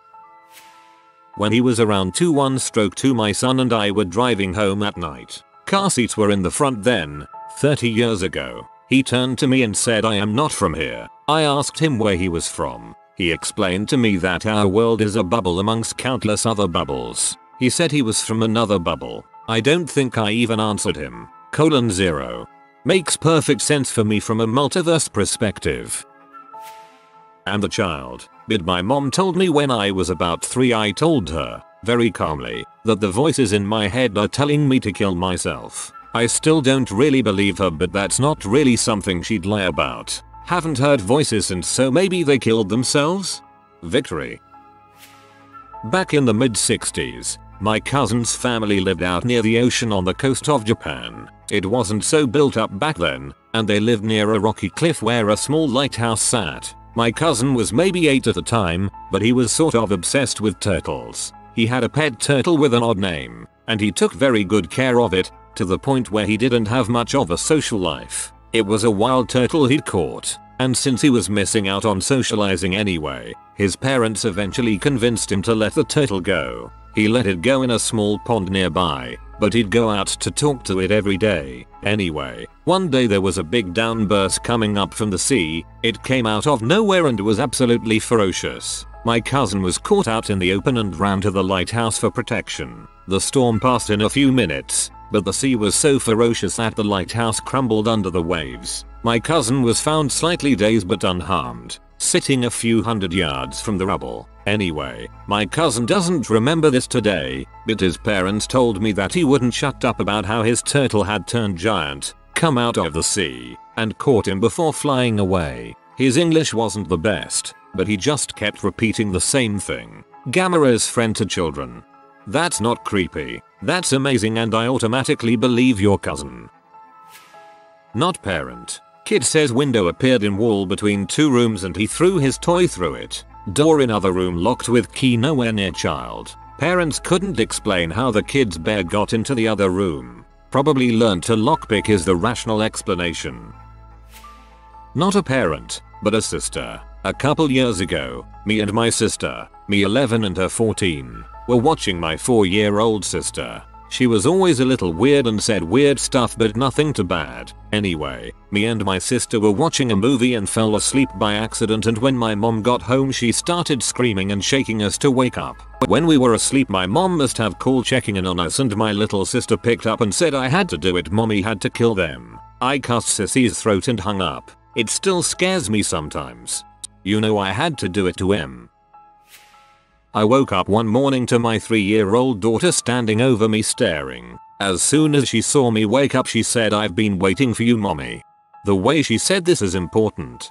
When he was around 2 my son and I were driving home at night. Car seats were in the front then, 30 years ago. He turned to me and said I am not from here. I asked him where he was from. He explained to me that our world is a bubble amongst countless other bubbles. He said he was from another bubble. I don't think I even answered him. :0. Makes perfect sense for me from a multiverse perspective. And the child. But my mom told me when I was about 3 I told her, very calmly, that the voices in my head are telling me to kill myself. I still don't really believe her, but that's not really something she'd lie about. Haven't heard voices and so maybe they killed themselves? Victory. Back in the mid-60s, my cousin's family lived out near the ocean on the coast of Japan. It wasn't so built up back then, and they lived near a rocky cliff where a small lighthouse sat. My cousin was maybe 8 at the time, but he was sort of obsessed with turtles. He had a pet turtle with an odd name, and he took very good care of it, to the point where he didn't have much of a social life. It was a wild turtle he'd caught, and since he was missing out on socializing anyway, his parents eventually convinced him to let the turtle go. He let it go in a small pond nearby, but he'd go out to talk to it every day. Anyway, one day there was a big downburst coming up from the sea. It came out of nowhere and was absolutely ferocious. My cousin was caught out in the open and ran to the lighthouse for protection. The storm passed in a few minutes, but the sea was so ferocious that the lighthouse crumbled under the waves. My cousin was found slightly dazed but unharmed, sitting a few hundred yards from the rubble. Anyway, my cousin doesn't remember this today, but his parents told me that he wouldn't shut up about how his turtle had turned giant, come out of the sea, and caught him before flying away. His English wasn't the best, but he just kept repeating the same thing. Gamma is friend to children. That's not creepy. That's amazing and I automatically believe your cousin. Not parent. Kid says window appeared in wall between 2 rooms and he threw his toy through it. Door in other room locked with key nowhere near child. Parents couldn't explain how the kid's bear got into the other room. Probably learned to lockpick is the rational explanation. Not a parent, but a sister. A couple years ago, me and my sister, me 11 and her 14, were watching my 4-year-old sister. She was always a little weird and said weird stuff but nothing too bad. Anyway, me and my sister were watching a movie and fell asleep by accident, and when my mom got home she started screaming and shaking us to wake up. When we were asleep my mom must have called checking in on us and my little sister picked up and said I had to do it, mommy had to kill them. I cussed Sissy's throat and hung up. It still scares me sometimes. You know I had to do it to him. I woke up one morning to my 3-year-old daughter standing over me staring. As soon as she saw me wake up she said, "I've been waiting for you, mommy." The way she said this is important.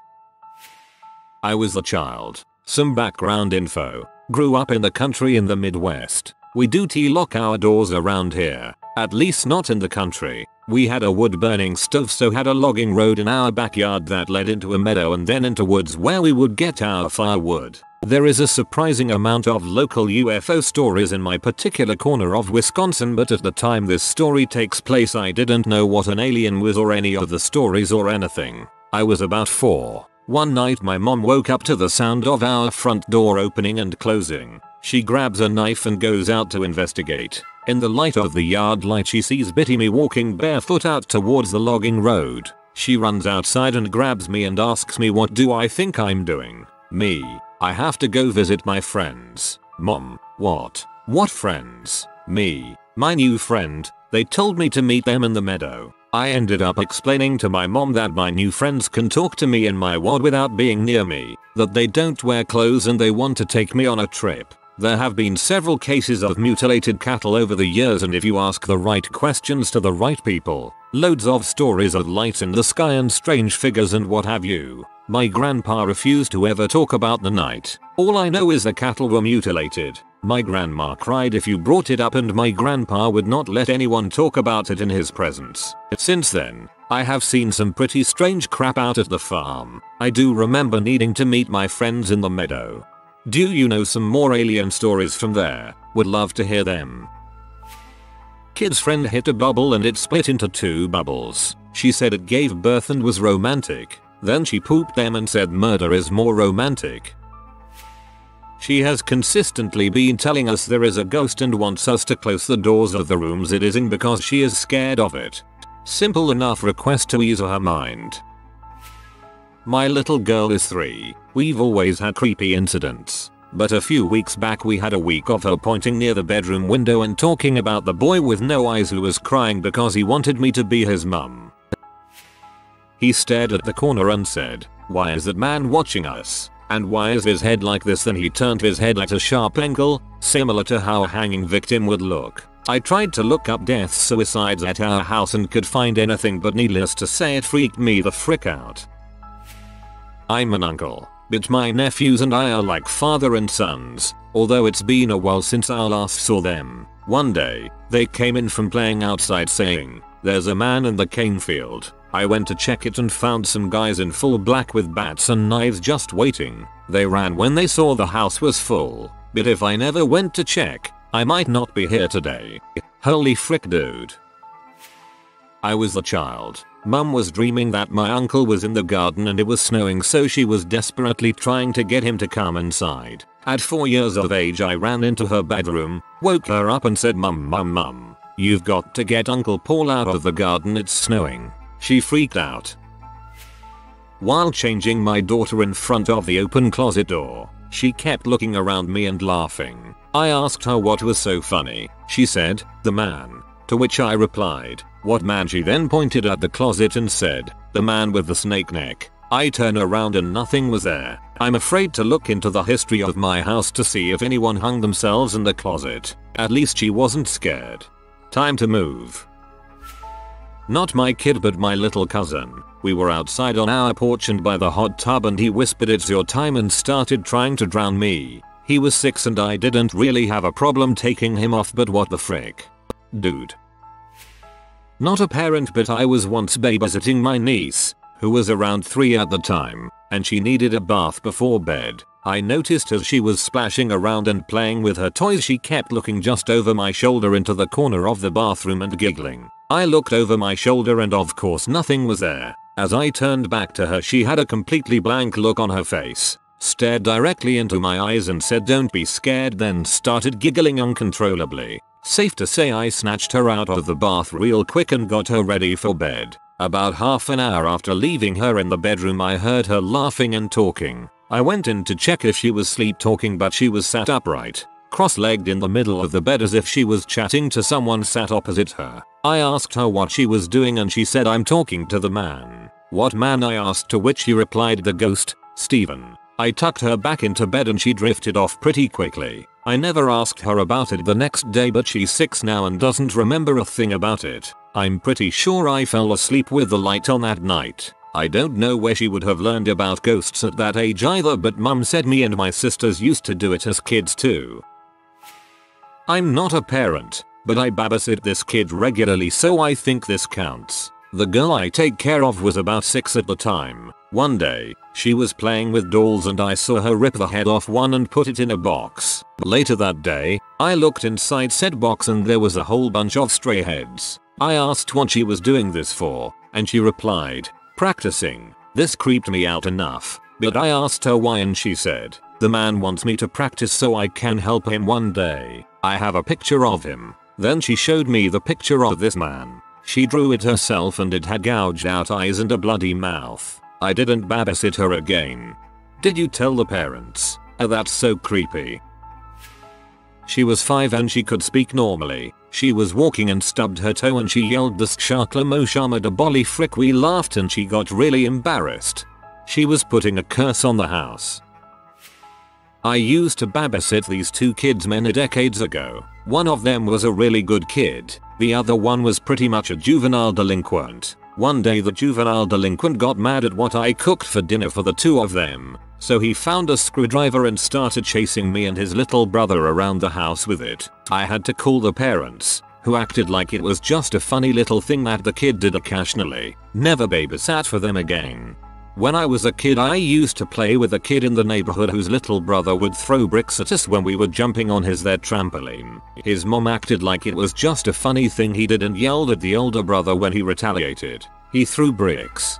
I was a child. Some background info. Grew up in the country in the Midwest. We do lock our doors around here. At least not in the country. We had a wood burning stove, so had a logging road in our backyard that led into a meadow and then into woods where we would get our firewood. There is a surprising amount of local UFO stories in my particular corner of Wisconsin, but at the time this story takes place I didn't know what an alien was or any of the stories or anything. I was about 4. One night my mom woke up to the sound of our front door opening and closing. She grabs a knife and goes out to investigate. In the light of the yard light she sees me walking barefoot out towards the logging road. She runs outside and grabs me and asks me what do I think I'm doing. Me, I have to go visit my friends. Mom, what? What friends? Me, my new friend. They told me to meet them in the meadow. I ended up explaining to my mom that my new friends can talk to me in my ward without being near me, that they don't wear clothes and they want to take me on a trip. There have been several cases of mutilated cattle over the years, and if you ask the right questions to the right people, loads of stories of lights in the sky and strange figures and what have you. My grandpa refused to ever talk about the night. All I know is the cattle were mutilated. My grandma cried if you brought it up, and my grandpa would not let anyone talk about it in his presence. Since then, I have seen some pretty strange crap out at the farm. I do remember needing to meet my friends in the meadow. Do you know some more alien stories from there? Would love to hear them. Kid's friend hit a bubble and it split into 2 bubbles. She said it gave birth and was romantic. Then she pooped them and said murder is more romantic. She has consistently been telling us there is a ghost and wants us to close the doors of the rooms it is in because she is scared of it. Simple enough request to ease her mind. My little girl is 3. We've always had creepy incidents, but a few weeks back we had a week of her pointing near the bedroom window and talking about the boy with no eyes who was crying because he wanted me to be his mum. He stared at the corner and said, "Why is that man watching us? And why is his head like this?" Then he turned his head at a sharp angle, similar to how a hanging victim would look. I tried to look up death suicides at our house and could find anything, but needless to say it freaked me the frick out. I'm an uncle, but my nephews and I are like father and sons, although it's been a while since I last saw them. One day, they came in from playing outside saying, "There's a man in the cane field." I went to check it and found some guys in full black with bats and knives just waiting. They ran when they saw the house was full, but if I never went to check, I might not be here today. Holy frick, dude. I was a child. Mum was dreaming that my uncle was in the garden and it was snowing, so she was desperately trying to get him to come inside. At 4 years of age I ran into her bedroom, woke her up and said, Mum, you've got to get Uncle Paul out of the garden, it's snowing." She freaked out. While changing my daughter in front of the open closet door, she kept looking around me and laughing. I asked her what was so funny. She said, "The man." To which I replied, "What man?" She then pointed at the closet and said, "The man with the snake neck." I turned around and nothing was there. I'm afraid to look into the history of my house to see if anyone hung themselves in the closet. At least she wasn't scared. Time to move. Not my kid, but my little cousin. We were outside on our porch and by the hot tub and he whispered, "It's your time," and started trying to drown me. He was 6 and I didn't really have a problem taking him off, but what the frick? Dude. Not a parent, but I was once babysitting my niece, who was around 3 at the time, and she needed a bath before bed. I noticed as she was splashing around and playing with her toys she kept looking just over my shoulder into the corner of the bathroom and giggling. I looked over my shoulder and of course nothing was there. As I turned back to her she had a completely blank look on her face, stared directly into my eyes and said, "Don't be scared," then started giggling uncontrollably. Safe to say I snatched her out of the bath real quick and got her ready for bed. About half an hour after leaving her in the bedroom I heard her laughing and talking. I went in to check if she was sleep talking, but she was sat upright, cross-legged in the middle of the bed as if she was chatting to someone sat opposite her. I asked her what she was doing and she said, "I'm talking to the man." "What man?" I asked, to which she replied, "The ghost, Steven." I tucked her back into bed and she drifted off pretty quickly. I never asked her about it the next day, but she's 6 now and doesn't remember a thing about it. I'm pretty sure I fell asleep with the light on that night. I don't know where she would have learned about ghosts at that age either, but Mum said me and my sisters used to do it as kids too. I'm not a parent, but I babysit this kid regularly, so I think this counts. The girl I take care of was about 6 at the time. One day, she was playing with dolls and I saw her rip the head off one and put it in a box. Later that day, I looked inside said box and there was a whole bunch of stray heads. I asked what she was doing this for, and she replied, "Practicing." This creeped me out enough, but I asked her why and she said, "The man wants me to practice so I can help him one day. I have a picture of him." Then she showed me the picture of this man. She drew it herself and it had gouged out eyes and a bloody mouth. I didn't babysit her again. Did you tell the parents? Oh, that's so creepy. She was 5 and she could speak normally. She was walking and stubbed her toe and she yelled the Shakla Shama da Bolly frick. We laughed and she got really embarrassed. She was putting a curse on the house. I used to babysit these 2 kids many decades ago. One of them was a really good kid. The other one was pretty much a juvenile delinquent. One day the juvenile delinquent got mad at what I cooked for dinner for the 2 of them. So he found a screwdriver and started chasing me and his little brother around the house with it. I had to call the parents, who acted like it was just a funny little thing that the kid did occasionally. Never babysat for them again. When I was a kid I used to play with a kid in the neighborhood whose little brother would throw bricks at us when we were jumping on their trampoline. His mom acted like it was just a funny thing he did and yelled at the older brother when he retaliated. He threw bricks.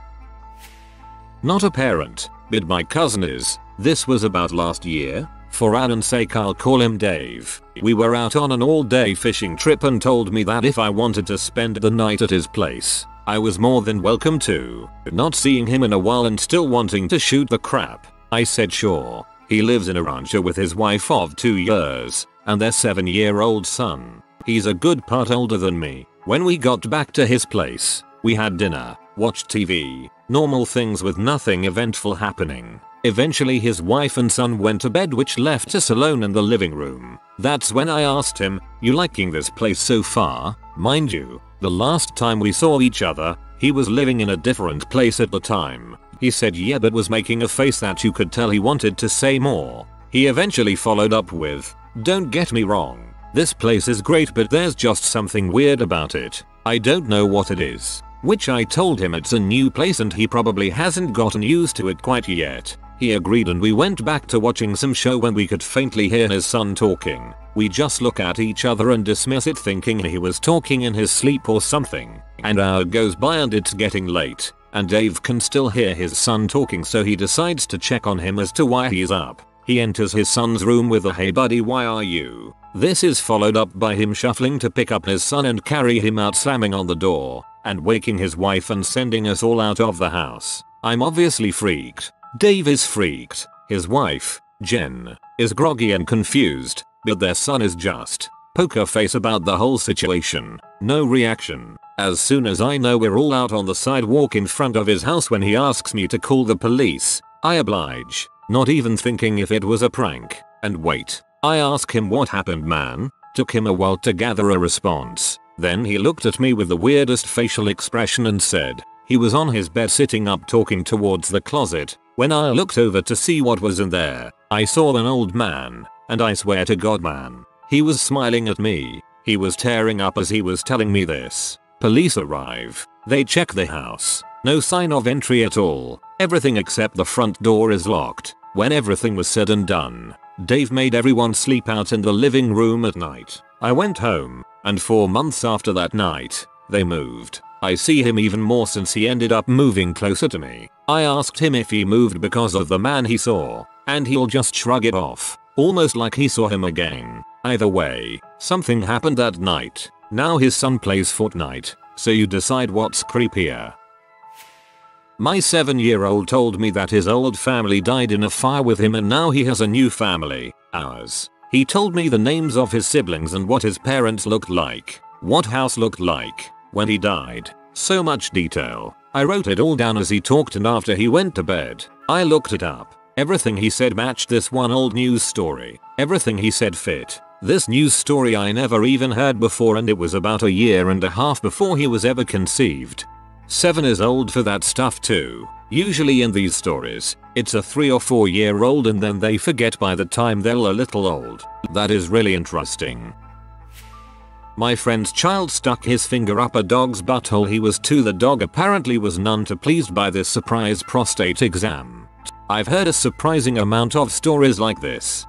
Not a parent, but my cousin is. This was about last year. For Alan's sake I'll call him Dave. We were out on an all-day fishing trip and told me that if I wanted to spend the night at his place, I was more than welcome to. Not seeing him in a while and still wanting to shoot the crap, I said sure. He lives in a rancho with his wife of 2 years and their 7-year-old son. He's a good part older than me. When we got back to his place, we had dinner, watched TV, normal things with nothing eventful happening. Eventually his wife and son went to bed, which left us alone in the living room. That's when I asked him, "You liking this place so far?" Mind you, the last time we saw each other, he was living in a different place at the time. He said yeah, but was making a face that you could tell he wanted to say more. He eventually followed up with, "Don't get me wrong, this place is great, but there's just something weird about it. I don't know what it is." Which I told him it's a new place and he probably hasn't gotten used to it quite yet. He agreed and we went back to watching some show when we could faintly hear his son talking. We just look at each other and dismiss it thinking he was talking in his sleep or something. An hour goes by and it's getting late, and Dave can still hear his son talking, so he decides to check on him as to why he's up. He enters his son's room with a "Hey buddy, why are you?" This is followed up by him shuffling to pick up his son and carry him out, slamming on the door and waking his wife and sending us all out of the house. I'm obviously freaked. Dave is freaked. His wife, Jen, is groggy and confused, but their son is just poker face about the whole situation. No reaction. As soon as I know we're all out on the sidewalk in front of his house when he asks me to call the police, I oblige, not even thinking if it was a prank. And wait, I ask him what happened, man. Took him a while to gather a response. Then he looked at me with the weirdest facial expression and said, he was on his bed sitting up talking towards the closet. When I looked over to see what was in there, I saw an old man, and I swear to God, man, he was smiling at me. He was tearing up as he was telling me this. Police arrive. They check the house. No sign of entry at all. Everything except the front door is locked. When everything was said and done, Dave made everyone sleep out in the living room at night. I went home, and 4 months after that night, they moved. I see him even more since he ended up moving closer to me. I asked him if he moved because of the man he saw, and he'll just shrug it off, almost like he saw him again. Either way, something happened that night. Now his son plays Fortnite, so you decide what's creepier. My 7-year-old told me that his old family died in a fire with him and now he has a new family, ours. He told me the names of his siblings and what his parents looked like, what house looked like when he died. So much detail. I wrote it all down as he talked, and after he went to bed, I looked it up. Everything he said matched this one old news story. Everything he said fit. This news story I never even heard before, and it was about 1.5 years before he was ever conceived. 7 is old for that stuff too. Usually in these stories, it's a 3 or 4 year old and then they forget by the time they're a little old. That is really interesting. My friend's child stuck his finger up a dog's butthole. He was 2. The dog apparently was none too pleased by this surprise prostate exam. I've heard a surprising amount of stories like this.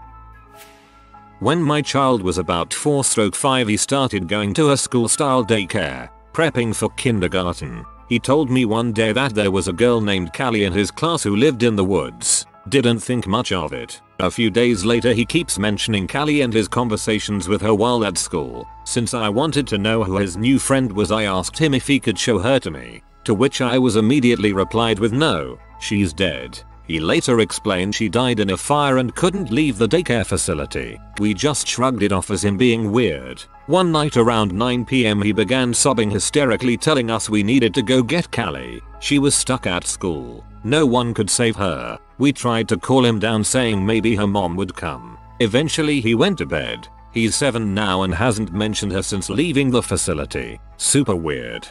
When my child was about 4/5, he started going to a school-style daycare, prepping for kindergarten. He told me one day that there was a girl named Callie in his class who lived in the woods. Didn't think much of it. A few days later he keeps mentioning Callie and his conversations with her while at school. Since I wanted to know who his new friend was, I asked him if he could show her to me. To which I was immediately replied with no, she's dead. He later explained she died in a fire and couldn't leave the daycare facility. We just shrugged it off as him being weird. One night around 9 PM he began sobbing hysterically, telling us we needed to go get Callie. She was stuck at school. No one could save her. We tried to call him down saying maybe her mom would come. Eventually he went to bed. He's 7 now and hasn't mentioned her since leaving the facility. Super weird.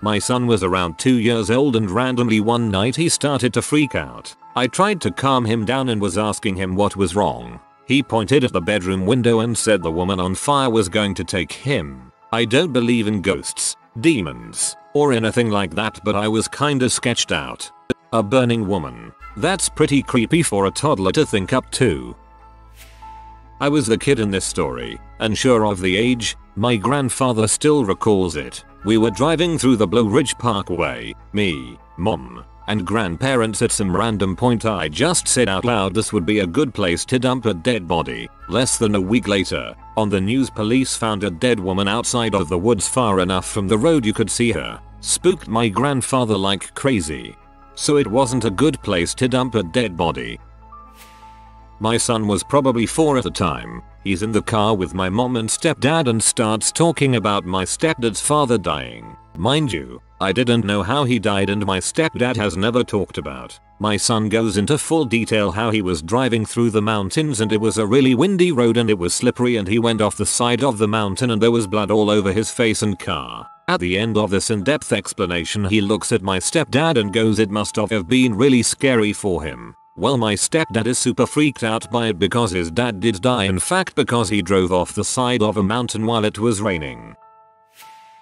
My son was around 2 years old and randomly one night he started to freak out. I tried to calm him down and was asking him what was wrong. He pointed at the bedroom window and said the woman on fire was going to take him. I don't believe in ghosts, demons, or anything like that, but I was kinda sketched out. A burning woman. That's pretty creepy for a toddler to think up to. I was the kid in this story, unsure of the age. My grandfather still recalls it. We were driving through the Blue Ridge Parkway, me, mom, and grandparents. At some random point I just said out loud this would be a good place to dump a dead body. Less than a week later, on the news, police found a dead woman outside of the woods far enough from the road you could see her. Spooked my grandfather like crazy. So it wasn't a good place to dump a dead body. My son was probably 4 at the time. He's in the car with my mom and stepdad and starts talking about my stepdad's father dying. Mind you, I didn't know how he died and my stepdad has never talked about. My son goes into full detail how he was driving through the mountains and it was a really windy road and it was slippery and he went off the side of the mountain and there was blood all over his face and car. At the end of this in-depth explanation he looks at my stepdad and goes, "It must have been really scary for him." Well, my stepdad is super freaked out by it because his dad did die, in fact because he drove off the side of a mountain while it was raining.